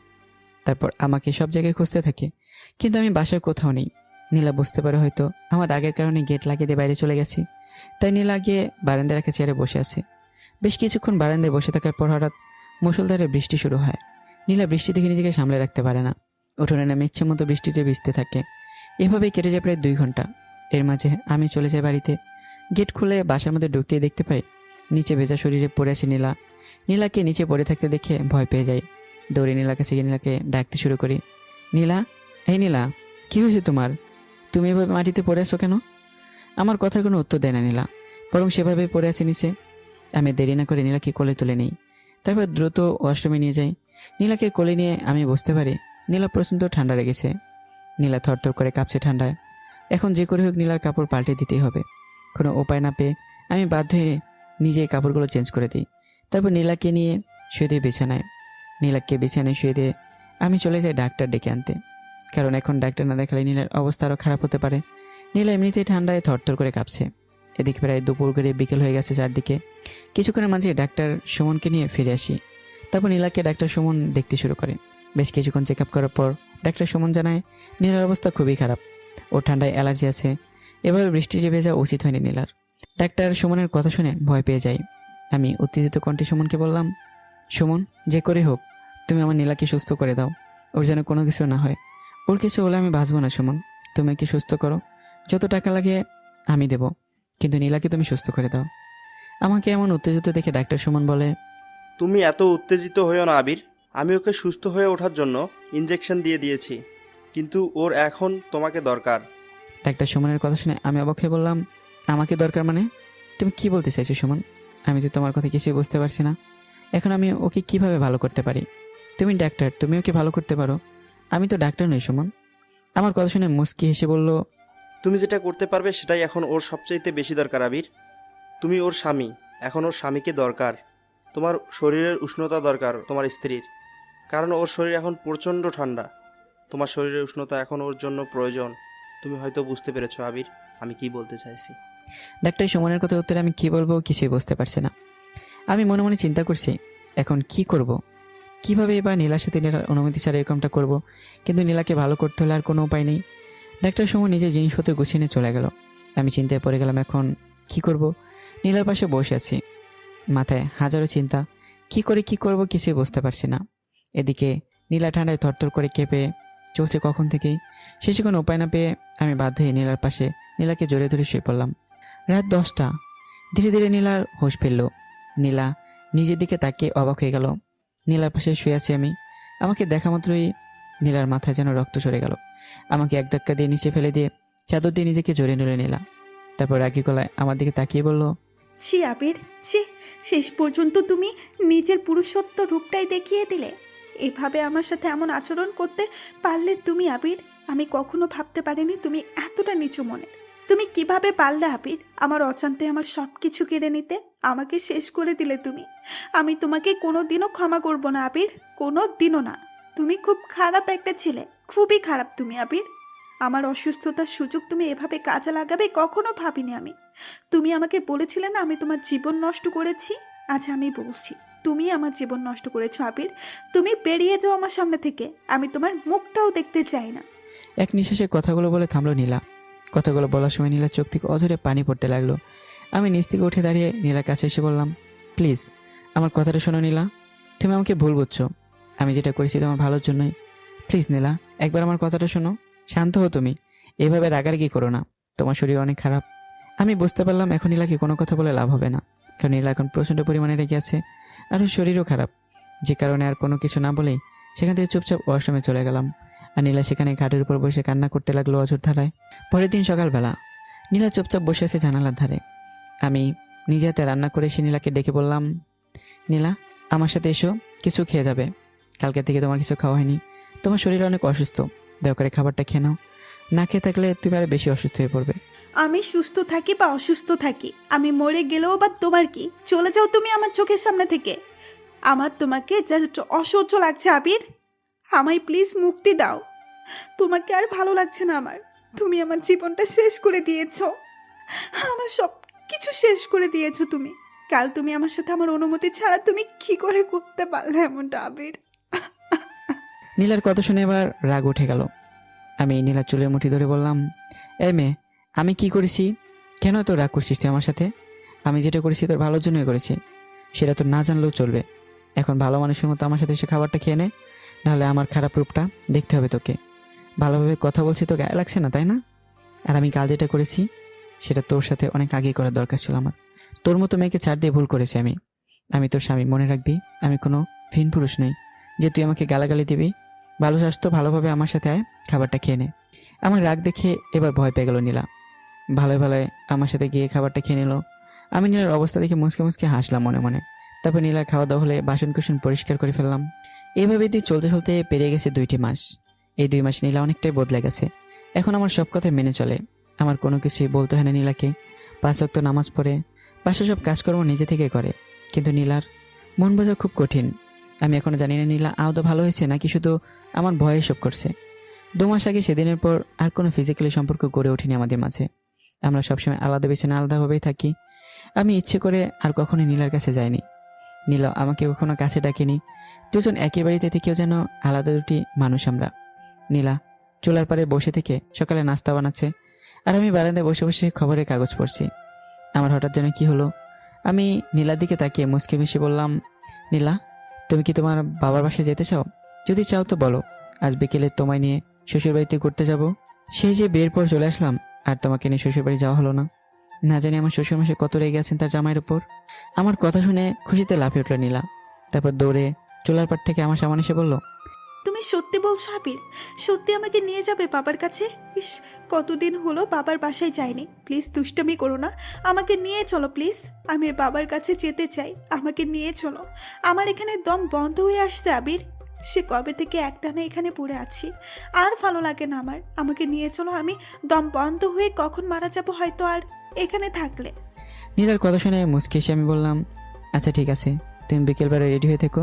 তারপর আমাকে সব জায়গায় খুঁজতে থাকে, কিন্তু আমি বাসায় কোথাও নেই। নীলা বুঝতে পারে হয়তো আমার রাগের কারণে গেট লাগিয়ে দিয়ে বাইরে চলে গেছি। তাই নীলা গিয়ে বারান্দায় একটা চেয়ারে বসে আছে। বেশ কিছুক্ষণ বারান্দায় বসে থাকার পর হঠাৎ মুষলধারে বৃষ্টি শুরু হয়। নীলা বৃষ্টি থেকে নিজেকে সামলে রাখতে পারে না, উঠোনে নামে ইচ্ছে মতো বৃষ্টিতে ভিজতে থাকে। এভাবেই কেটে যায় প্রায় 2 ঘন্টা। এর মাঝে আমি চলে যাই বাড়িতে। গেট খুলে বাসার মধ্যে ঢুকতেই দেখতে পাই নিচে ভেজা শরীরে পড়ে আছে নীলা। নীলাকে নিচে পড়ে থাকতে দেখে ভয় পেয়ে যাই। দৌড়ে নীলার কাছে গিয়ে নীলাকে ডাকতে শুরু করি। নীলা, এই নীলা, কি হয়েছে তোমার? তুমি এভাবে মাটিতে পড়ে আছো কেন? আমার কথার কোনো উত্তর দেয় না নীলা, বরং সেভাবে পড়ে আছে নিচে। আমি দেরি না করে নীলাকে কোলে তুলে নিই। তারপর দ্রুত ওয়াশরুমে নিয়ে যাই। নীলাকে কোলে নিয়ে আমি বুঝতে পারি নীলা প্রচণ্ড ঠান্ডা লেগেছে। নীলা থরথর করে কাঁপছে ঠান্ডায়। এখন যে করে হোক নীলার কাপড় পাল্টে দিতেই হবে। কোনো উপায় না পেয়ে আমি বাধ্য হয়ে নিজেই কাপড়গুলো চেঞ্জ করে দিই। তারপর নীলাকে নিয়ে শুয়ে দিয়ে বিছানায়। নীলাকে বিছানায় শুয়ে দিয়ে আমি চলে যাই ডাক্তার ডেকে আনতে, কারণ এখন ডাক্তার না দেখালে নীলার অবস্থা আরও খারাপ হতে পারে। নীলা এমনিতেই ঠান্ডায় থরথর করে কাঁপছে। এদিকে প্রায় দুপুর করে বিকেল হয়ে গেছে চারদিকে। কিছুক্ষণের মাঝে ডাক্তার সুমনকে নিয়ে ফিরে আসি। তারপর নীলাকে ডাক্তার সুমন দেখতে শুরু করে। বেশ কিছুক্ষণ চেক আপ করার পর ডাক্তার সুমন জানায় নীলার অবস্থা খুবই খারাপ, ওর ঠান্ডায় অ্যালার্জি আছে। এভাবে বৃষ্টিতে ভেজা উচিত হয়নি নীলার। ডাক্তার সুমনের কথা শুনে ভয় পেয়ে যাই। আমি উত্তেজিত কণ্ঠে সুমনকে বললাম, সুমন, যে করে হোক তুমি আমার নীলাকে সুস্থ করে দাও, ওর যেন কোনো কিছু না হয়। ওর কিছু হলে আমি বাঁচবো না সুমন, তুমি ওকে সুস্থ করো, যত টাকা লাগে আমি দেব, কিন্তু নীলাকে তুমি সুস্থ করে দাও। আমাকে এমন উত্তেজিত দেখে ডাক্তার সুমন বলে, তুমি এত উত্তেজিত হয়েও না আবির। আমি ওকে সুস্থ হয়ে ওঠার জন্য ইঞ্জেকশন দিয়ে দিয়েছি, কিন্তু ওর এখন তোমাকে দরকার। ডাক্তার সুমনের কথা শুনে আমি অবাক হয়ে বললাম, আমাকে দরকার মানে? তুমি কি বলতে চাইছো সুমন? আমি তো তোমার কথা কিছুই বুঝতে পারছি না। এখন আমি ওকে কিভাবে ভালো করতে পারি? তুমি ডাক্তার, তুমি ওকে ভালো করতে পারো, আমি তো ডাক্তার নই সুমন। আমার কথা শুনে মুস্কি হেসে বলল, তুমি যেটা করতে পারবে সেটাই এখন ওর সবচাইতে বেশি দরকার আবির। তুমি ওর স্বামী, এখন ওর স্বামীকে দরকার। তোমার শরীরের উষ্ণতা দরকার তোমার স্ত্রীর, কারণ ওর শরীর এখন প্রচণ্ড ঠান্ডা। তোমার শরীরের উষ্ণতা এখন ওর জন্য প্রয়োজন। তুমি হয়তো বুঝতে পেরেছো আবির আমি কি বলতে চাইছি। ডাক্তার সুমনের কথা উত্তরে আমি কি বলবো কিছুই বুঝতে পারছি না। আমি মনে মনে চিন্তা করছি এখন কি করব, কিভাবে বা নীলার সাথে নীলার অনুমতি ছাড়া এরকমটা করব, কিন্তু নীলাকে ভালো করতে হলে আর কোনো উপায় নেই। ডাক্তার সুমন নিজের জিনিসপত্র গুছিয়ে নিয়ে চলে গেল। আমি চিন্তায় পড়ে গেলাম এখন কি করব। নীলার পাশে বসে আছি, মাথায় হাজারো চিন্তা, কি করব কিছুই বুঝতে পারছি না। এদিকে নীলা ঠান্ডায় থরথর করে কেঁপে চলছে কখন থেকেই। শেষে কোনো উপায় না পেয়ে আমি বাধ্য হয়ে নীলার পাশে নীলাকে জড়িয়ে ধরে শুয়ে পড়লাম। রাত 10টা। ধীরে ধীরে নীলার হুঁশ ফিরল। নীলা নিজের দিকে তাকিয়ে অবাক হয়ে গেল। নীলার পাশে শুয়ে আছি আমি। আমাকে দেখা মাত্রই নীলার মাথায় যেন রক্ত সরে গেল। আমাকে এক ধাক্কা দিয়ে নিচে ফেলে দিয়ে চাদর দিয়ে নিজেকে জড়িয়ে নিল নীলা। তারপর রাগী গলায় আমার দিকে তাকিয়ে বলল, ছি আবির, ছি, শেষ পর্যন্ত তুমি নিজের পুরুষত্ব রূপটাই দেখিয়ে দিলে। এভাবে আমার সাথে এমন আচরণ করতে পারলে তুমি আবির? আমি কখনো ভাবতে পারিনি তুমি এতটা নিচু মনের। তুমি কিভাবে পারলে আবির আমার অজান্তে আমার সব কিছু কেড়ে নিতে? আমাকে শেষ করে দিলে তুমি। আমি তোমাকে কোনোদিনও ক্ষমা করব না আবির, কোনো দিনও না। তুমি খুব খারাপ একটা ছেলে, খুবই খারাপ তুমি আবির। আমার অসুস্থতার সুযোগ তুমি এভাবে কাজে লাগাবে কখনো ভাবিনি আমি। তুমি আমাকে বলেছিলে না আমি তোমার জীবন নষ্ট করেছি, আজ আমি বলছি তুমি আমার জীবন নষ্ট করেছো আবির। তুমি বেরিয়ে যাও আমার সামনে থেকে, আমি তোমার মুখটাও দেখতে চাই না। এক নিঃশ্বাসে কথাগুলো বলে থামলো নীলা। কথাগুলো বলার সময় নীলার চোখ থেকে অঝরে পানি পড়তে লাগলো। আমি নিচ থেকে উঠে দাঁড়িয়ে নীলার কাছে এসে বললাম, প্লিজ আমার কথাটা শোনো নীলা, তুমি আমাকে ভুল বুঝছো। আমি যেটা করেছি তোমার ভালোর জন্যই। প্লিজ নীলা, একবার আমার কথাটা শোনো। শান্ত হও তুমি, এভাবে রাগারাগি করো না। তোমার শরীর অনেক খারাপ। আমি বুঝতে পারলাম এখন নীলাকে কোনো কথা বলে লাভ হবে না, কারণ নীলা এখন প্রচণ্ড পরিমাণে রেগে আছে, আর ওর শরীরও খারাপ। যে কারণে আর কোনো কিছু না বলেই সেখান থেকে চুপচাপ ওয়াশরুমে চলে গেলাম। আর নীলা সেখানে ঘাটের উপর বসে কান্না করতে লাগলো অঝোর ধারায়। পরের দিন সকালবেলা নীলা চুপচাপ বসে আছে জানালার ধারে। আমি নিজে হাতে রান্না করে সে নীলাকে ডেকে বললাম, নীলা, আমার সাথে এসো, কিছু খেয়ে যাবে। কালকে থেকে তোমার কিছু খাওয়া হয়নি, তোমার শরীর অনেক অসুস্থ, দয়া করে খাবারটা খেয়ে নাও। না খেয়ে থাকলে তুমি আরো বেশি অসুস্থ হয়ে পড়বে। আমি সুস্থ থাকি বা অসুস্থ থাকি, আমি মরে গেলেও বা তোমার কি? চলে যাও তুমি আমার চোখের সামনে থেকে। আমার তোমাকে জাস্ট অসহ্য লাগছে আবির। আমায় প্লিজ মুক্তি দাও। তোমাকে আর ভালো লাগছে না আমার। তুমি আমার জীবনটা শেষ করে দিয়েছো, আমার সব কিছু শেষ করে দিয়েছো তুমি। কাল তুমি আমার সাথে আমার অনুমতি ছাড়া তুমি কি করে করতে পারলে এমনটা আবির? নীলার কথা শুনে এবার রাগ উঠে গেল। আমি নীলার চুলের মুঠি ধরে বললাম, এই মেয়ে, আমি কি করেছি? কেন তো রাগ করছিস তুই আমার সাথে? আমি যেটা করেছি তোর ভালোর জন্যই করেছি, সেটা তোর না জানলেও চলবে। এখন ভালো মানুষের মতো আমার সাথে এসে খাবারটা খেয়ে নে, নাহলে আমার খারাপ রূপটা দেখতে হবে তোকে। ভালোভাবে কথা বলছি, তো গায়ে লাগছে না তাই না? আর আমি কাল যেটা করেছি সেটা তোর সাথে অনেক আগেই করার দরকার ছিল আমার। তোর মতো মেয়েকে ছাড় দিয়ে ভুল করেছি আমি তোর স্বামী, মনে রাখবি। আমি কোনো ভিন পুরুষ নই যে তুই আমাকে গালাগালি দিবি। ভালো স্বাস্থ্য, ভালোভাবে আমার সাথে আয়, খাবারটা খেয়ে নে। আমার রাগ দেখে এবার ভয় পেয়ে গেল নীলা। ভালোই ভালোই আমার সাথে গিয়ে খাবারটা খেয়ে নিল। আমি নীলার অবস্থা দেখে মুচকে মুচকে হাসলাম মনে মনে। তারপর নীলার খাওয়া দাওয়া হলে বাসন কুসন পরিষ্কার করে ফেললাম। এইভাবে দিয়ে চলতে চলতে পেরিয়ে গেছে 2টি মাস। এই 2 মাস নীলা অনেকটাই বদলে গেছে। এখন আমার সব কথা মেনে চলে, আমার কোনো কিছুই বলতে হয় না নীলাকে। 5 ওয়াক্ত নামাজ পড়ে, বাসা সব কাজকর্ম নিজে থেকে করে। কিন্তু নীলার মন বোঝা খুব কঠিন। আমি এখনো জানি না নীলা আদৌ ভালো হয়েছে নাকি শুধু আমার ভয়ে সব করছে। 2 মাস আগে সেদিনের পর আর কোনো ফিজিক্যালি সম্পর্ক গড়ে ওঠেনি আমাদের মাঝে। আমরা সবসময় আলাদা বিছানা আলাদাভাবেই থাকি। আমি ইচ্ছে করে আর কখনোই নীলার কাছে যাইনি। নীলা আমাকে কখনো কাছে ডাকেনি। দুজন একই বাড়িতে থেকেও যেন আলাদা 2টি মানুষ আমরা। নীলা চুলার পাড়ে বসে থেকে সকালে নাস্তা বানাচ্ছে, আর আমি বারান্দায় বসে বসে খবরের কাগজ পড়ছি। আমার হঠাৎ যেন কি হলো, আমি নীলার দিকে তাকিয়ে মুচকি মিশে বললাম, নীলা, তুমি কি তোমার বাবার বাসায় যেতে চাও? যদি চাও তো বলো, আজ বিকেলে তোমায় নিয়ে শ্বশুরবাড়িতে ঘুরতে যাব। সেই যে বিয়ের পর চলে আসলাম, আর তোমাকে নিয়ে শ্বশুরবাড়ি যাওয়া হলো না। না জানি আমার শ্বশুরমশাই কত রেগে আছেন তার জামাইয়ের উপর। আমার কথা শুনে খুশিতে লাফিয়ে উঠল নীলা। তারপর দৌড়ে চুলার পাড় থেকে আমার সামনে এসে বলল, তুমি সত্যি বলছো আবির? সত্যি আমাকে নিয়ে যাবে বাবার কাছে? ইস, কতদিন হলো বাবার বাসায় যাইনি। প্লিজ দুষ্টুমি করো না, আমাকে নিয়ে চলো প্লিজ। আমি বাবার কাছে যেতে চাই, আমাকে নিয়ে চলো। আমার এখানে দম বন্ধ হয়ে আসছে আবির। সে কবে থেকে একটানা এখানে পড়ে আছি, আর ভালো লাগে না আমার। আমাকে নিয়ে চলো, আমি দম বন্ধ হয়ে কখন মারা যাবো হয়তো আর এখানে থাকলে। নীলার কথা শুনে মুচকি এসে আমি বললাম, আচ্ছা ঠিক আছে, তুমি বিকেলবেলা রেডি হয়ে থেকো,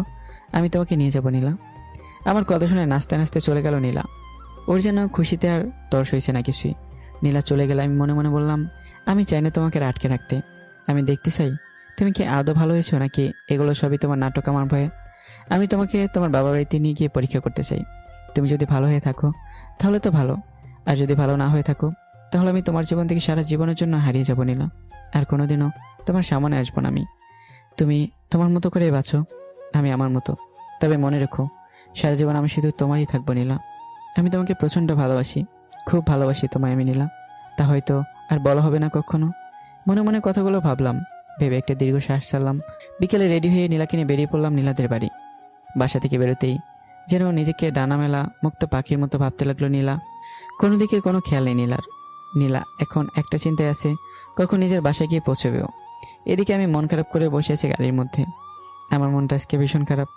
আমি তোমাকে নিয়ে যাবো নীলা। আমার কথা শুনে নাচতে নাচতে চলে গেল নীলা। ওর যেন খুশিতে আর তর্স হয়েছে না কিছুই। নীলা চলে গেলে আমি মনে মনে বললাম, আমি চাই না তোমাকে আটকে রাখতে। আমি দেখতে চাই তুমি কি আদৌ ভালো হয়েছো নাকি এগুলো সবই তোমার নাটক আমার ভয়ে। আমি তোমাকে তোমার বাবার বাড়িতে নিয়ে গিয়ে পরীক্ষা করতে চাই। তুমি যদি ভালো হয়ে থাকো তাহলে তো ভালো, আর যদি ভালো না হয়ে থাকো তাহলে আমি তোমার জীবন থেকে সারা জীবনের জন্য হারিয়ে যাবো নীলা। আর কোনোদিনও তোমার সামনে আসবো না আমি। তুমি তোমার মতো করে বাঁচো, আমি আমার মতো। তবে মনে রেখো, সারা জীবন আমি শুধু তোমারই থাকবো নীলা। আমি তোমাকে প্রচণ্ড ভালোবাসি, খুব ভালোবাসি তোমায় আমি নীলা। তা হয়তো আর বলা হবে না কখনো। মনে মনে কথাগুলো ভাবলাম, ভেবে একটা দীর্ঘ শ্বাস ছাড়লাম। বিকেলে রেডি হয়ে নীলাকে নিয়ে বেরিয়ে পড়লাম নীলাদের বাড়ি। বাসা থেকে বেরোতেই যেন নিজেকে ডানা মেলা মুক্ত পাখির মতো ভাবতে লাগলো নীলা। কোনো দিকে কোনো খেয়াল নেই নীলার। নীলা এখন একটা চিন্তায় আছে, কখন নিজের বাসায় গিয়ে পৌঁছবেও। এদিকে আমি মন খারাপ করে বসে আছি গাড়ির মধ্যে। আমার মনটা আজকে ভীষণ খারাপ।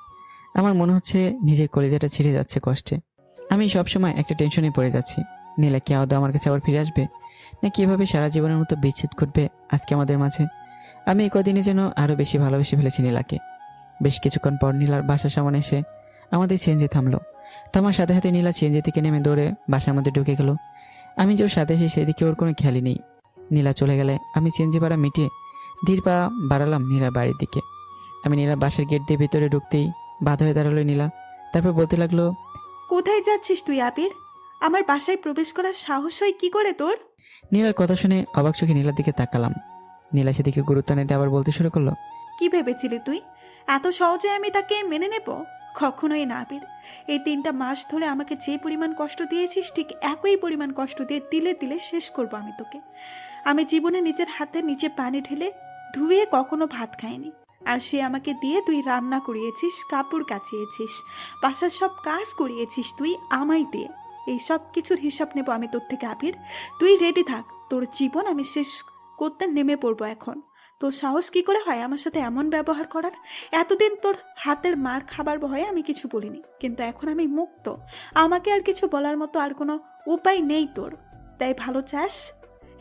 আমার মনে হচ্ছে নিজের কলিজাটা ছিঁড়ে যাচ্ছে কষ্টে। আমি সবসময় একটা টেনশনে পড়ে যাচ্ছি, নীলা কি আদৌ আমার কাছে আবার ফিরে আসবে, না কিভাবে সারা জীবনের মতো বিচ্ছেদ করবে আজকে আমাদের মাঝে। আমি এই কদিনে যেন আরও বেশি ভালোবেসে ফেলেছি নীলাকে। বেশ কিছুক্ষণ পর নীলার বাসার সামনে এসে আমাদের সিএনজি থামলো। থামার সাথে সাথে নীলা সিএনজি থেকে নেমে দৌড়ে বাসার মধ্যে ঢুকে গেল। আমি যে ওর সাথে এসে সেদিকে ওর কোনো খেয়ালই নেই। নীলা চলে গেলে আমি সিএনজি ভাড়া মিটিয়ে ধীর পা বাড়ালাম নীলার বাড়ির দিকে। আমি নীলার বাসার গেট দিয়ে ভিতরে ঢুকতেই বাধা হয়ে দাঁড়ালো নীলা। তারপর বলতে লাগলো, কোথায় যাচ্ছিস তুই আবির? আমার বাসায় প্রবেশ করার সাহস হয় কি করে তোর? নীলার কথা শুনে অবাক চোখে নীলার দিকে তাকালাম। নীলা সেদিকে গুরুত্ব নিতে আবার বলতে শুরু করলো, কি ভেবেছিলি তুই? এত সহজে আমি তাকে মেনে নেব? কখনোই না আবির। এই 3টা মাস ধরে আমাকে যে পরিমাণ কষ্ট দিয়েছিস ঠিক একই পরিমাণ কষ্ট দিয়ে তিলে তিলে শেষ করব আমি তোকে। আমি জীবনে নিজের হাতে নিচে পানি ঢেলে ধুয়ে কখনো ভাত খাইনি, আর সে আমাকে দিয়ে তুই রান্না করিয়েছিস, কাপড় কাচিয়েছিস, বাসার সব কাজ করিয়েছিস তুই আমায় দিয়ে। এই সব কিছুর হিসাব নেব আমি তোর থেকে আবির। তুই রেডি থাক, তোর জীবন আমি শেষ করতে নেমে পড়বো এখন। তোর সাহস কি করে হয় আমার সাথে এমন ব্যবহার করার? এতদিন তোর হাতের মার খাবার ভয়ে আমি কিছু বলিনি, কিন্তু এখন আমি মুক্ত। আমাকে আর কিছু বলার মতো আর কোনো উপায় নেই তোর। তাই ভালো চাস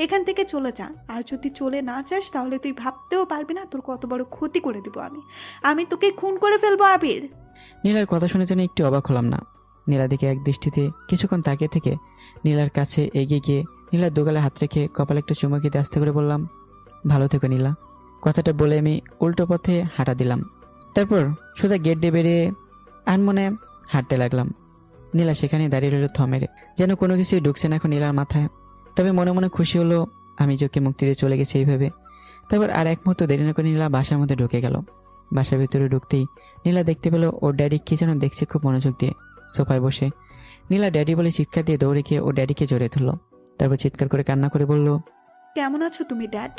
এখান থেকে চলে যা, আর যদি চলে না চাস তাহলে তুই ভাবতেও পারবি না তোর কত বড় ক্ষতি করে দিব আমি তোকে খুন করে ফেলবো আবির। নীলার কথা শুনে যেন একটু অবাক হলাম না। নীলা দিকে এক দৃষ্টিতে কিছুক্ষণ তাকিয়ে থেকে নীলার কাছে এগিয়ে গিয়ে নীলার দুগালে হাত রেখে কপালে একটু চুমু খেতে আস্তে করে বললাম, ভালো থেকো নীলা। কথাটা বলে আমি উল্টো পথে হাঁটা দিলাম। তারপর সোজা গেট দিয়ে বেরিয়ে আনমনে হাঁটতে লাগলাম। নীলা সেখানে দাঁড়িয়ে রইল থমেরে, যেন কোনো কিছুই ঢুকছে না এখন নীলার মাথায়। তবে মনে মনে খুশি হলো আমি চোখে মুক্তি দিয়ে চলে গেছি এইভাবে। তারপর আর এক মুহূর্ত দেরি না করে নীলা বাসার মধ্যে ঢুকে গেল। বাসার ভিতরে ঢুকতেই নীলা দেখতে পেল ওর ড্যাডি কি যেন দেখছে খুব মনোযোগ দিয়ে সোফায় বসে। নীলা ড্যাডি বলে চিৎকার দিয়ে দৌড়ে গিয়ে ওর ড্যাডিকে জড়িয়ে ধরলো। তারপর চিৎকার করে কান্না করে বলল, কেমন আছো তুমি ড্যাড?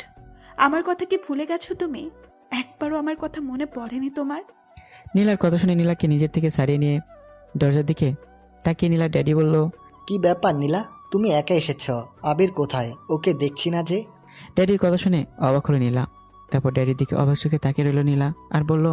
আমার কথা কি ভুলে গেছো তুমি? একবারও আমার কথা মনে পড়েনি তোমার? নীলার কথা শুনে নীলাকে নিজের থেকে সারিয়ে নিয়ে দরজার দিকে তাকিয়ে নীলার ড্যাডি বলল, কি ব্যাপার নীলা, তুমি একা এসেছ? আবির কোথায়? ওকে দেখছি না যে। ড্যাডির কথা শুনে অবাক হলো নীলা। তারপর ড্যাডির দিকে অবাক চোখে তাকিয়ে রইল নীলা আর বলল,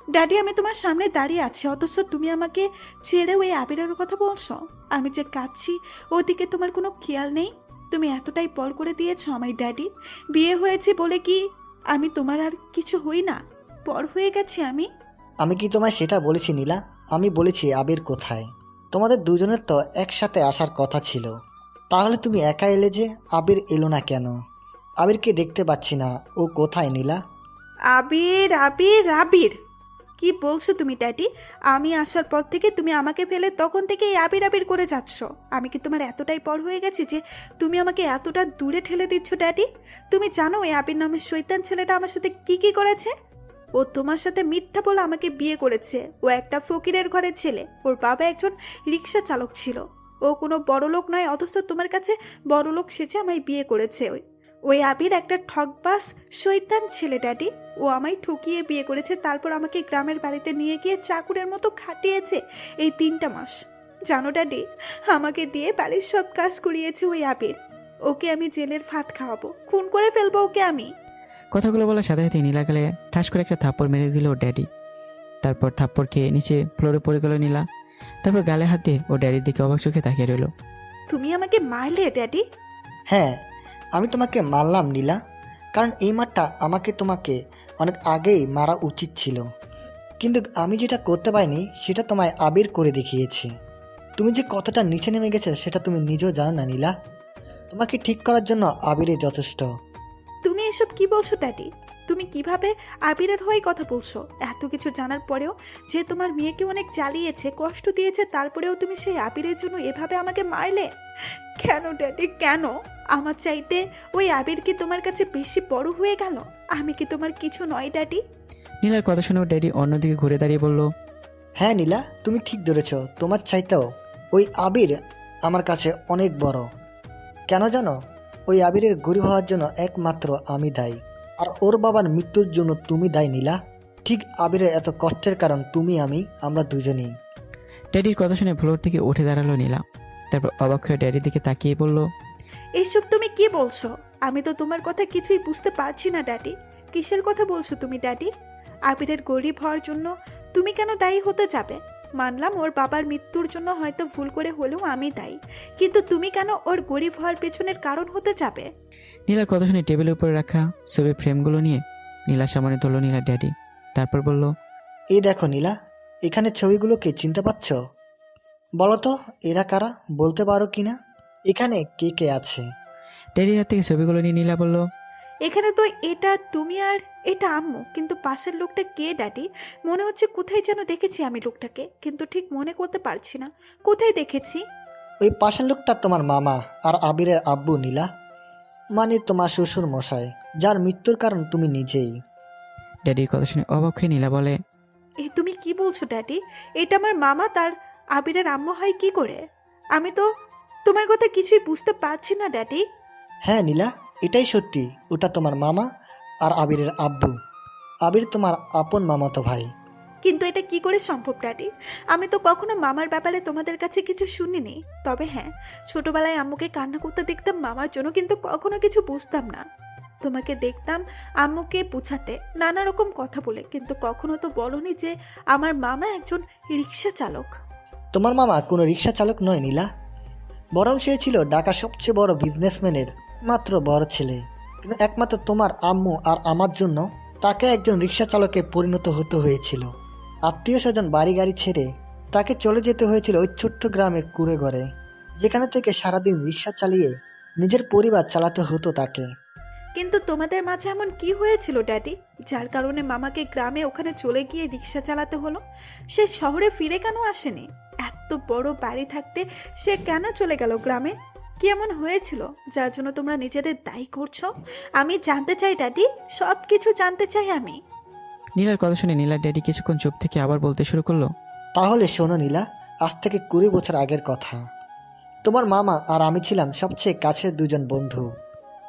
ড্যাডি আমি তোমার সামনে দাঁড়িয়ে আছি, অথচ তুমি আমাকে ছেড়ে ওই আবিরের কথা বলছো। আমি যে কাঁদছি ওদিকে তোমার কোনো খেয়াল নেই। তুমি এতটাই পর করে দিয়েছো আমায় ড্যাডি। বিয়ে হয়েছে বলে কি আমি তোমার আর কিছু হই না? পর হয়ে গেছি আমি। আমি কি তোমায় সেটা বলেছি নীলা? আমি বলেছি আবির কোথায়। তোমাদের দুজনের তো একসাথে আসার কথা ছিল, তাহলে তুমি একা এলে যে? আবির এলো না কেন? আবিরকে দেখতে পাচ্ছি না, ও কোথায় নীলা? আবির আবির আবির কি বলছো তুমি ড্যাডি? আমি আসার পর থেকে তুমি আমাকে ফেলে তখন থেকে এই আবির আবির করে যাচ্ছ। আমি কি তোমার এতটাই পর হয়ে গেছি যে তুমি আমাকে এতটা দূরে ঠেলে দিচ্ছ ড্যাডি? তুমি জানো এই আবির নামের শয়তান ছেলেটা আমার সাথে কি কি করেছে? ও তোমার সাথে মিথ্যা বলে আমাকে বিয়ে করেছে। ও একটা ফকিরের ঘরের ছেলে, ওর বাবা একজন রিক্সা চালক ছিল। ও কোনো বড়লোক নয়, অথচ তোমার কাছে বড়লোক সেজে আমায় বিয়ে করেছে। ওই আবির একটা ঠকবাজ শয়তান ছেলে ড্যাডি। ও আমায় ঠকিয়ে বিয়ে করেছে, তারপর আমাকে গ্রামের বাড়িতে নিয়ে গিয়ে চাকরের মতো খাটিয়েছে এই 3টা মাস। জানো ড্যাডি, আমাকে দিয়ে বাড়ির সব কাজ করিয়েছে ওই আবির। ওকে আমি জেলের ভাত খাওয়াবো, খুন করে ফেলবো ওকে আমি। কথাগুলো বলার সাথে সাথে নীলা গালে ঠাস করে একটা থাপ্পড় মেরে দিল ওর ড্যাডি। তারপর থাপ্পড় খেয়ে নিচে ফ্লোরে পড়ে গেল নীলা। তারপর গালে হাত দিয়ে ওর ড্যাডির দিকে অবাক চোখে তাকিয়ে রইল। তুমি আমাকে মারলে ড্যাডি? হ্যাঁ, আমি তোমাকে মারলাম নীলা, কারণ এই মারটা আমাকে তোমাকে অনেক আগেই মারা উচিত ছিল। কিন্তু আমি যেটা করতে পারিনি সেটা তোমায় আবির করে দেখিয়েছে। তুমি যে কতটা নিচে নেমে গেছে সেটা তুমি নিজেও জানো না নীলা। তোমাকে ঠিক করার জন্য আবিরই যথেষ্ট। তুমি এসব কি বলছো ড্যাডি? তুমি কিভাবে আবিরের হয়ে কথা বলছো? এত কিছু জানার পরেও যে তোমার মেয়েকে অনেক জ্বালিয়েছে, কষ্ট দিয়েছে, তারপরেও তুমি সেই আবিরের জন্য এভাবে আমাকে মারলে কেন ড্যাডি? কেন? আমার চাইতে ওই আবির কি তোমার কাছে বেশি বড় হয়ে গেল? আমি কি তোমার কিছু নয় ড্যাডি? নীলার কথা শুনে ওর ড্যাডি অন্যদিকে ঘুরে দাঁড়িয়ে বলল, হ্যাঁ নীলা, তুমি ঠিক ধরেছ। তোমার চাইতেও ওই আবির আমার কাছে অনেক বড়। কেন জানো? ওই আবিরের গরিব হওয়ার জন্য একমাত্র আমি দায়ী, আর ওর বাবার মৃত্যুর জন্য তুমি দায়ী নীলা। ঠিক আবিরের এত কষ্টের কারণ তুমি, আমরা দুজনেই। ড্যাডির কথা শুনে ফ্লোর থেকে উঠে দাঁড়ালো নীলা। তারপর অবাক হয়ে ড্যাডির দিকে তাকিয়ে বলল, এইসব তুমি কি বলছো? আমি তো তোমার কথা কিছুই বুঝতে পারছি না ড্যাডি। কিসের কথা বলছো তুমি ড্যাডি? আবিরের গরিব হওয়ার জন্য তুমি কেন দায়ী হতে যাবে? মানলাম ওর বাবার মৃত্যুর জন্য হয়তো ভুল করে হলেও আমি দায়ী, কিন্তু তুমি কেন ওর গরিব হওয়ার পেছনের কারণ হতে যাবে? নীলার কথা শুনে টেবিলের উপরে রাখা ছবির ফ্রেমগুলো নিয়ে নীলার সামনে ধরল নীলার ড্যাডি। তারপর বলল, এই দেখো নীলা, এখানে ছবিগুলোকে চিনতে পারছ? বলো তো এরা কারা, বলতে পারো কি না? এখানে কে কে আছে? ড্যাডির হাত থেকে ছবিগুলো নিয়ে নীলা বলল, এখানে তো এটা তুমি আর এটা আম্মু, কিন্তু পাশের লোকটা কে ড্যাডি? মনে হচ্ছে কোথায় যেন দেখেছি আমি লোকটাকে, কিন্তু ঠিক মনে করতে পারছি না কোথায় দেখেছি। ওই পাশের লোকটা তোমার মামা আর আবিরের আব্বু নীলা, মানে তোমার শ্বশুর মশাই, যার মৃত্যুর কারণ তুমি নিজেই। ড্যাডির কথা শুনে অবাক হয়ে নীলা বলে, এ তুমি কি বলছো ড্যাডি? এটা আমার মামা, তার আবিরের আম্মু হয় কি করে? আমি তো তোমার কথা কিছুই বুঝতে পারছি না ড্যাডি। হ্যাঁ নীলা, এটাই সত্যি। ওটা তোমার মামা আর আবিরের আব্বু। আবির তোমার আপন মামাতো ভাই। কিন্তু এটা কি করে সম্ভব ড্যাডি? আমি তো কখনো মামার ব্যাপারে তোমাদের কাছে কিছু শুনিনি। তবে হ্যাঁ, ছোটবেলায় আম্মুকে কান্না করতে দেখতাম মামার জন্য, কিন্তু কখনো কিছু বুঝতাম না। তোমাকে দেখতাম আম্মুকে পুছাতে নানা রকম কথা বলে, কিন্তু কখনো তো বলনি যে আমার মামা একজন রিক্সা চালক। তোমার মামা কোনো রিক্সা চালক নয় নীলা, বরং সে ছিল ঢাকার সবচেয়ে বড় বিজনেসম্যানের মাত্র বড় ছেলে। কিন্তু একমাত্র তোমার আম্মু আর আমার জন্য তাকে একজন রিক্সা চালকে পরিণত হতে হয়েছিল। আত্মীয় স্বজন বাড়ি গাড়ি ছেড়ে তাকে চলে যেতে হয়েছিল ওই ছোট্ট গ্রামের কুঁড়ে ঘরে, যেখানে থেকে সারাদিন রিক্সা চালিয়ে নিজের পরিবার চালাতে হতো তাকে। কিন্তু তোমাদের মাঝে এমন কি হয়েছিল ড্যাডি, যার কারণে মামাকে গ্রামে ওখানে চলে গিয়ে রিক্সা চালাতে হলো? সে শহরে ফিরে কেন আসেনি? এত বড় বাড়ি থাকতে সে কেন চলে গেল গ্রামে? কি এমন হয়েছিল যার জন্য তোমরা নিজেদের দায়ী করছো? আমি জানতে চাই ড্যাডি, সব কিছু জানতে চাই আমি। নীলার কথা শুনে নীলার ড্যাডি কিছুক্ষণ চুপ থেকে আবার বলতে শুরু করলো, তাহলে শোনো নীলা, আজ থেকে 20 বছর আগের কথা। তোমার মামা আর আমি ছিলাম সবচেয়ে কাছের দুজন বন্ধু।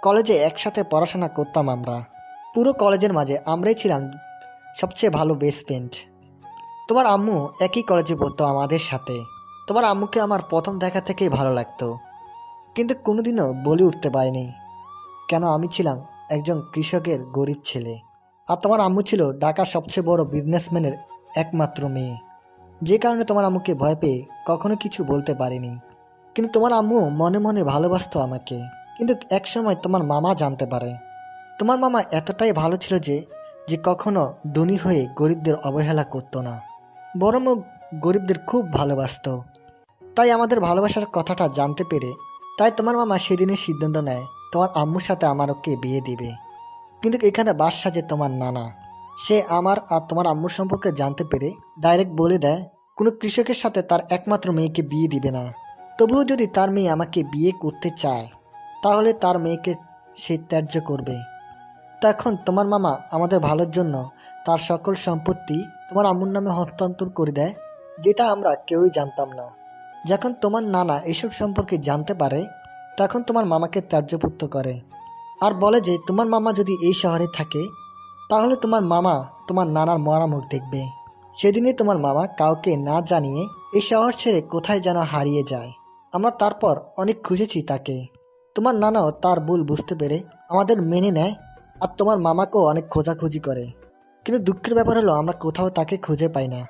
কলেজে একসাথে পড়াশোনা করতাম আমরা। পুরো কলেজের মাঝে আমরাই ছিলাম সবচেয়ে ভালো বেস্ট ফ্রেন্ড। তোমার আম্মু একই কলেজে পড়তো আমাদের সাথে। তোমার আম্মুকে আমার প্রথম দেখা থেকেই ভালো লাগতো, কিন্তু কোনোদিনও বলে উঠতে পারিনি কেন আমি ছিলাম একজন কৃষকের গরিব ছেলে, আর তোমার আম্মু ছিল ঢাকার সবচেয়ে বড় বিজনেসম্যানের একমাত্র মেয়ে। যে কারণে তোমার আম্মুকে ভয় পেয়ে কখনো কিছু বলতে পারিনি। কিন্তু তোমার আম্মু মনে মনে ভালোবাসতো আমাকে। কিন্তু একসময় তোমার মামা জানতে পারে। তোমার মামা এতটাই ভালো ছিল যে যে কখনো ধনী হয়ে গরিবদের অবহেলা করতো না, বরং ও গরিবদের খুব ভালোবাসতো। তাই আমাদের ভালোবাসার কথাটা জানতে পেরে তাই তোমার মামা সেদিনের সিদ্ধান্ত নেয় তোমার আম্মুর সাথে আমার ওকে বিয়ে দিবে। কিন্তু এখানে বাস সাজে তোমার নানা। সে আমার আর তোমার আম্মুর সম্পর্কে জানতে পেরে ডাইরেক্ট বলে দেয় কোনো কৃষকের সাথে তার একমাত্র মেয়েকে বিয়ে দিবে না। তবুও যদি তার মেয়ে আমাকে বিয়ে করতে চায় তাহলে তার মেয়েকে সে ত্যায্য করবে। তখন তোমার মামা আমাদের ভালোর জন্য তার সকল সম্পত্তি তোমার আম্মুর নামে হস্তান্তর করে দেয়, যেটা আমরা কেউই জানতাম না। যখন তোমার নানা এসব সম্পর্কে জানতে পারে তখন তোমার মামাকে ত্যায্যপুত্র করে আর বলে যে তোমার মামা যদি এই শহরে থাকে তাহলে তোমার মামা তোমার নানার মরা মুখ দেখবে। সেদিনে তোমার মামা কাউকে না জানিয়ে এই শহর ছেড়ে কোথায় যেন হারিয়ে যায়। আমরা তারপর অনেক খুঁজেছি তাকে। তোমার নানাও তার ভুল বুঝতে পেরে আমাদের মেনে নেয় আর তোমার মামাকেও অনেক খোঁজাখুঁজি করে। কিন্তু দুঃখের ব্যাপার হলো আমরা কোথাও তাকে খুঁজে পাই না।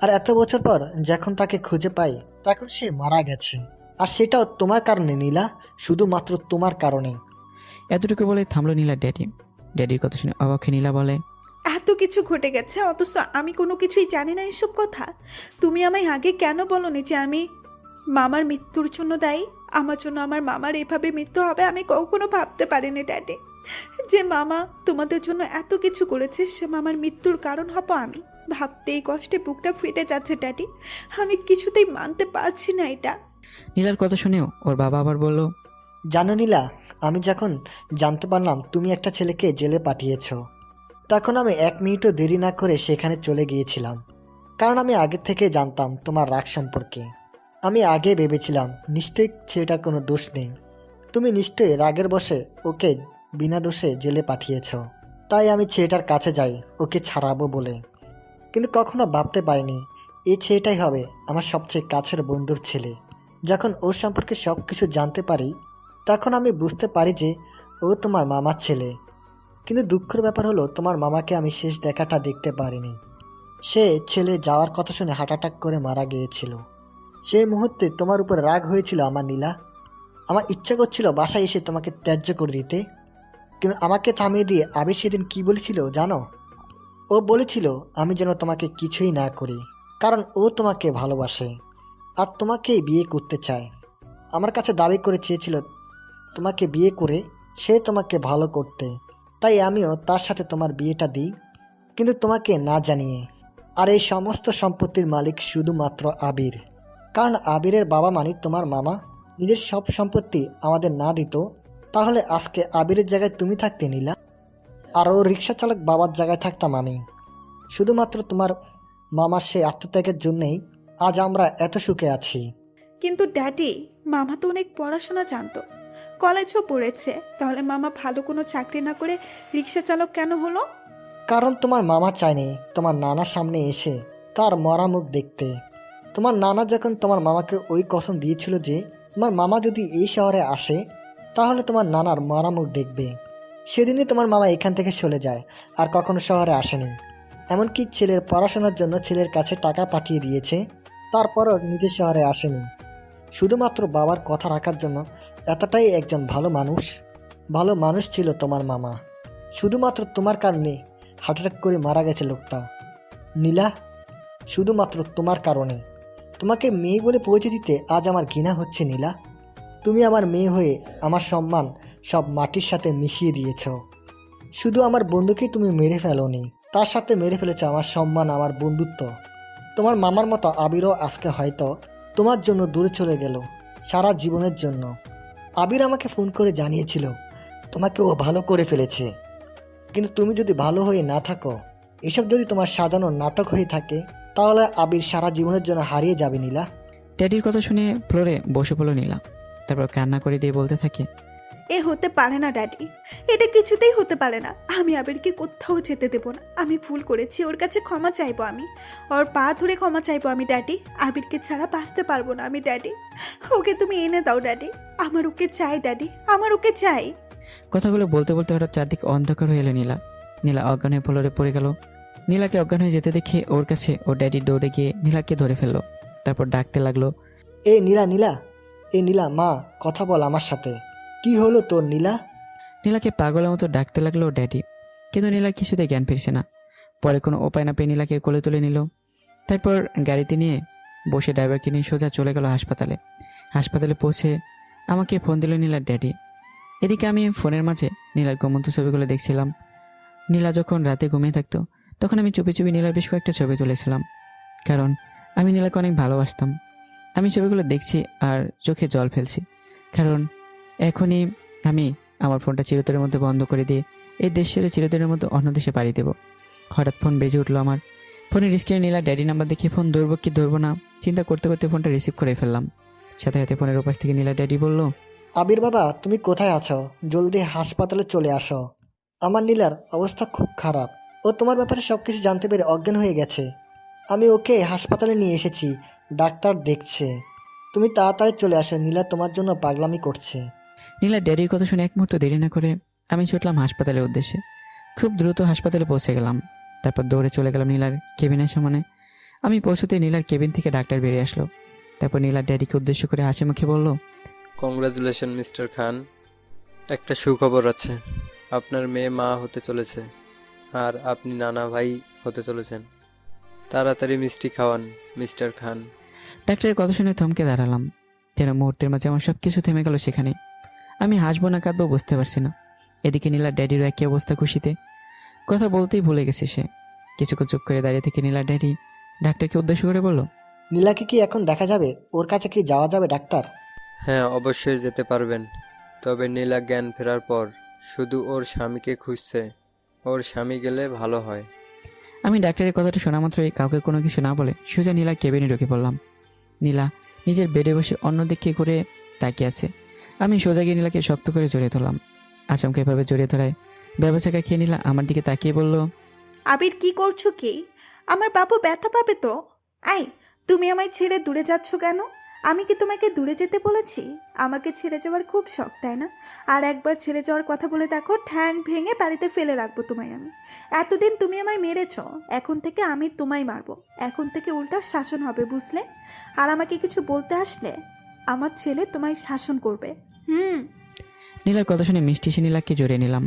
আর এত বছর পর যখন তাকে খুঁজে পাই তখন সে মারা গেছে। আর সেটাও তোমার কারণে নীলা, শুধুমাত্র তোমার কারণে। এতটুকু বলে থামলো নীলার ড্যাডি। ড্যাডির কথা শুনে অবাক হয়ে নীলা বলে, এত কিছু ঘটে গেছে অথচ আমি কোনো কিছুই জানি না এসব কথা। তুমি আমায় আগে কেন বলনি যে আমি মামার মৃত্যুর জন্য দায়ী? আমার জন্য আমার মামার এভাবে মৃত্যু হবে আমি কখনো ভাবতে পারিনি ড্যাডি। যে মামা তোমাদের জন্য এত কিছু করেছে সে মামার মৃত্যুর কারণ হব আমি। ভাবতেই কষ্টে বুকটা ফেটে যাচ্ছে ড্যাডি। আমি কিছুতেই মানতে পারছি না এটা। নীলার কথা শুনেও ওর বাবা আবার বলল, জানো নীলা, আমি যখন জানতে পারলাম তুমি একটা ছেলেকে জেলে পাঠিয়েছ তখন আমি 1 মিনিটও দেরি না করে সেখানে চলে গিয়েছিলাম। কারণ আমি আগে থেকে জানতাম তোমার রাগ সম্পর্কে। আমি আগে ভেবেছিলাম নিশ্চয়ই ছেলেটার কোনো দোষ নেই। তুমি নিশ্চয়ই রাগের বশে ওকে বিনা দোষে জেলে পাঠিয়েছ। তাই আমি ছেলেটার কাছে যাই ওকে ছাড়াবো বলে। কিন্তু কখনো ভাবতে পারিনি এই ছেলেটাই হবে আমার সবচেয়ে কাছের বন্ধুর ছেলে। যখন ওর সম্পর্কে সব কিছু জানতে পারি তখন আমি বুঝতে পারি যে ও তোমার মামার ছেলে। কিন্তু দুঃখের ব্যাপার হলো তোমার মামাকে আমি শেষ দেখাটা দেখতে পারিনি। সে ছেলে যাওয়ার কথা শুনে হার্ট অ্যাটাক করে মারা গিয়েছিল। সেই মুহূর্তে তোমার উপর রাগ হয়েছিল আমার নীলা। আমার ইচ্ছা করছিল বাসায় এসে তোমাকে ত্যায্য করে দিতে, কিন্তু আমাকে থামিয়ে দিয়ে আবির সেদিন কি বলেছিল জানো? ও বলেছিল আমি যেন তোমাকে কিছুই না করি, কারণ ও তোমাকে ভালোবাসে আর তোমাকেই বিয়ে করতে চায়। আমার কাছে দাবি করে চেয়েছিল তোমাকে বিয়ে করে সে তোমাকে ভালো করতে, তাই আমিও তার সাথে তোমার বিয়েটা দিই, কিন্তু তোমাকে না জানিয়ে। আর এই সমস্ত সম্পত্তির মালিক শুধুমাত্র আবির, কারণ আবিরের বাবা মানে তোমার মামা নিজের সব সম্পত্তি আমাদের না দিত তাহলে আজকে আবিরের জায়গায় তুমি থাকতে নীলা। আর ও রিক্সা চালক বাবার জায়গায় থাকতাম আমি। শুধুমাত্র তোমার মামার সেই আত্মত্যাগের জন্যেই আজ আমরা এত সুখে আছি। কিন্তু ড্যাডি, মামা তো অনেক পড়াশোনা জানতো, কলেজও পড়েছে, তাহলে মামা ভালো কোনো চাকরি না করে রিক্সা চালক কেন হলো? কারণ তোমার মামা চায়নি তোমার নানার সামনে এসে তার মরা মুখ দেখতে। তোমার নানা যখন তোমার মামাকে ওই কসম দিয়েছিল যে তোমার মামা যদি এই শহরে আসে তাহলে তোমার নানার মরা মুখ দেখবে, সেদিনই তোমার মামা এখান থেকে চলে যায় আর কখনো শহরে আসেনি। এমনকি ছেলের পড়াশোনার জন্য ছেলের কাছে টাকা পাঠিয়ে দিয়েছে, তারপরও নিজের শহরে আসেনি। শুধুমাত্র বাবার কথা রাখার জন্য। এতটাই একজন ভালো মানুষ ছিল তোমার মামা। শুধুমাত্র তোমার কারণে হার্ট অ্যাটাক করে মারা গেছে লোকটা। নীলা, শুধুমাত্র তোমার কারণে। তোমাকে মেয়ে বলে পৌঁছে দিতে আজ আমার ঘৃণা হচ্ছে নীলা। তুমি আমার মেয়ে হয়ে আমার সম্মান সব মাটির সাথে মিশিয়ে দিয়েছ। শুধু আমার বন্ধুকেই তুমি মেরে ফেলোনি, তার সাথে মেরে ফেলেছ আমার সম্মান, আমার বন্ধুত্ব। তোমার মামার মতো আবিরও আজকে হয়তো তোমার জন্য দূরে চলে গেল, সারা জীবনের জন্য। আবির আমাকে ফোন করে জানিয়েছিল তোমাকে ও ভালো করে ফেলেছে। কিন্তু তুমি যদি ভালো হয়ে না থাকো, এসব যদি তোমার সাজানো নাটক হয়ে থাকে, তাহলে আবির সারা জীবনের জন্য হারিয়ে যাবে নীলা। ড্যাডির কথা শুনে ফ্লোরে বসে পড়ল নীলা। তারপর কান্না করে দিয়ে বলতে থাকে, এ হতে পারে না ড্যাডি, এটা কিছুতেই হতে পারে না। আমি আবিরকে কোথাও যেতে দেবো না। আমি ভুল করেছি, ওর কাছে ক্ষমা চাইবো, আমি ওর পা ধরে ক্ষমা চাইবো আমি ড্যাডি। আবিরকে ছাড়া বাঁচতে পারবো না আমি ড্যাডি। ওকে তুমি এনে দাও ড্যাডি, আমার ওকে চাই ড্যাডি, আমার ওকে চাই। কথাগুলো বলতে বলতে হঠাৎ চারদিকে অন্ধকার হয়ে এলো নীলা অজ্ঞান হয়ে ফ্লোরে পড়ে গেল। নীলাকে অজ্ঞান হয়ে যেতে দেখে ওর কাছে ওর ড্যাডি দৌড়ে গিয়ে নীলাকে ধরে ফেললো। তারপর ডাকতে লাগলো, এ নীলা, মা কথা বল আমার সাথে। কি হলো তোর নীলা? নীলাকে পাগলের মতো ডাকতে লাগলো ওর ড্যাডি। কিন্তু নীলা কিছুতে জ্ঞান ফিরছে না। পরে কোনো উপায় না পেয়ে নীলাকে কোলে তুলে নিল। তারপর গাড়িতে নিয়ে বসে ড্রাইভারকে নিয়ে সোজা চলে গেল হাসপাতালে পৌঁছে আমাকে ফোন দিল নীলার ড্যাডি। এদিকে আমি ফোনের মাঝে নীলার ঘুমন্ত ছবিগুলো দেখছিলাম। নীলা যখন রাতে ঘুমিয়ে থাকতো তখন আমি চুপি চুপি নীলার বেশ কয়েকটা ছবি তুলেছিলাম, কারণ আমি নীলাকে অনেক ভালোবাসতাম। আমি ছবিগুলো দেখছি আর চোখে জল ফেলছি, কারণ এখনই আমি আমার ফোনটা চিরতরের মধ্যে বন্ধ করে দিয়ে এই দেশ ছেড়ে চিরতরের মধ্যে অন্য দেশে পাড়ি দেবো। হঠাৎ ফোন বেজে উঠলো আমার। ফোনের স্ক্রিনে নীলার ড্যাডি নাম্বার দেখে ফোন ধরবো কি ধরবো না চিন্তা করতে করতে ফোনটা রিসিভ করে ফেললাম। সাথে সাথে ফোনের ওপাশ থেকে নীলার ড্যাডি বলল, আবির বাবা, তুমি কোথায় আছো? জলদি হাসপাতালে চলে আসো। আমার নীলার অবস্থা খুব খারাপ। ও তোমার ব্যাপারে সব কিছু জানতে পেরে অজ্ঞান হয়ে গেছে। আমি ওকে হাসপাতালে নিয়ে এসেছি, ডাক্তার দেখছে। তুমি তাড়াতাড়ি চলে আসো, নীলা তোমার জন্য পাগলামি করছে। নীলার ড্যাডির কথা শুনে এক মুহূর্ত দেরি না করে আমি ছুটলাম হাসপাতালের উদ্দেশ্যে। খুব দ্রুত হাসপাতালে পৌঁছে গেলাম। তারপর দৌড়ে চলে গেলাম নীলার কেবিনের সামনে। আমি পৌঁছতে নীলার কেবিন থেকে ডাক্তার বেরিয়ে আসলো। তারপর নীলার ড্যাডিকে উদ্দেশ্য করে হাসি মুখে বলল, কংগ্রাচুলেশন মিস্টার খান, একটা সুখবর আছে। আপনার মেয়ে মা হতে চলেছে আর আপনি নানা ভাই হতে চলেছেন। তাড়াতাড়ি মিষ্টি খাওয়ান মিস্টার খান। ডাক্তারের কথা শুনে থমকে দাঁড়ালাম, যেন মুহূর্তের মাঝে আমার সব কিছু থেমে গেল সেখানে। আমি হাসবো না কাঁদবো বুঝতে পারছি না। এদিকে নীলার ড্যাডিরও একই অবস্থা, খুশিতে কথা বলতেই ভুলে গেছে সে। কিছুক্ষণ চুপ করে দাঁড়িয়ে থেকে নীলার ড্যাডি ডাক্তারকে উদ্দেশ্য করে বলল, নীলাকে কি এখন দেখা যাবে? ওর কাছে কি যাওয়া যাবে ডাক্তার? হ্যাঁ, অবশ্যই যেতে পারবেন। তবে নীলা জ্ঞান ফেরার পর শুধু ওর স্বামীকে খুঁজছে। ওর স্বামী গেলে ভালো হয়। আমি ডাক্তারের কথাটা শোনা মাত্রই কাউকে কোনো কিছু না বলে সোজা নীলার কেবিনে ঢুকে পড়লাম। নীলা নিজের বেডে বসে অন্য দিকে করে তাকিয়ে আছে। আমি সোজা গিয়ে নীলাকে শক্ত করে জড়িয়ে ধরলাম। আচমকা এভাবে জড়িয়ে ধরায় ব্যবসাকা খেয়ে নীলা আমার দিকে তাকিয়ে বলল, আবির কি করছো কি? আমার বাবু ব্যথা পাবে তো। আই, তুমি আমায় ছেড়ে দূরে যাচ্ছ কেন? আমি কি তোমাকে দূরে যেতে বলেছি? আমাকে ছেড়ে যাওয়ার খুব শখ, তাই না? আর একবার ছেড়ে যাওয়ার কথা বলে দেখো, ঠ্যাং ভেঙে বাড়িতে ফেলে রাখবো তোমায় আমি। এতদিন তুমি আমায় মেরেছ, এখন থেকে আমি তোমায় মারবো। এখন থেকে উল্টা শাসন হবে, বুঝলে? আর আমাকে কিছু বলতে আসলে আমার ছেলে তোমায় শাসন করবে। নীলার কথা শুনে মিষ্টি সে নীলাকে জড়িয়ে নিলাম।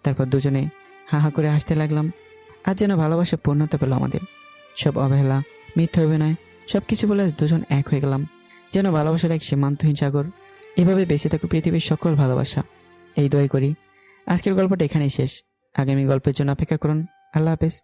তারপর দুজনে হা হা করে হাসতে লাগলাম। আজ যেন ভালোবাসা পূর্ণতা পেল আমাদের। সব অবহেলা, মিথ্যা অভিনয় সব কিছু বলে আজ দুজন এক হয়ে গেলাম, যেন ভালোবাসার এক সীমান্তহীন সাগর। এভাবে বেঁচে থাকুক পৃথিবীর সকল ভালোবাসা, এই দোয়াই করি। আজকের গল্পটা এখানেই শেষ। আগামী গল্পের জন্য অপেক্ষা করুন। আল্লাহ হাফেজ।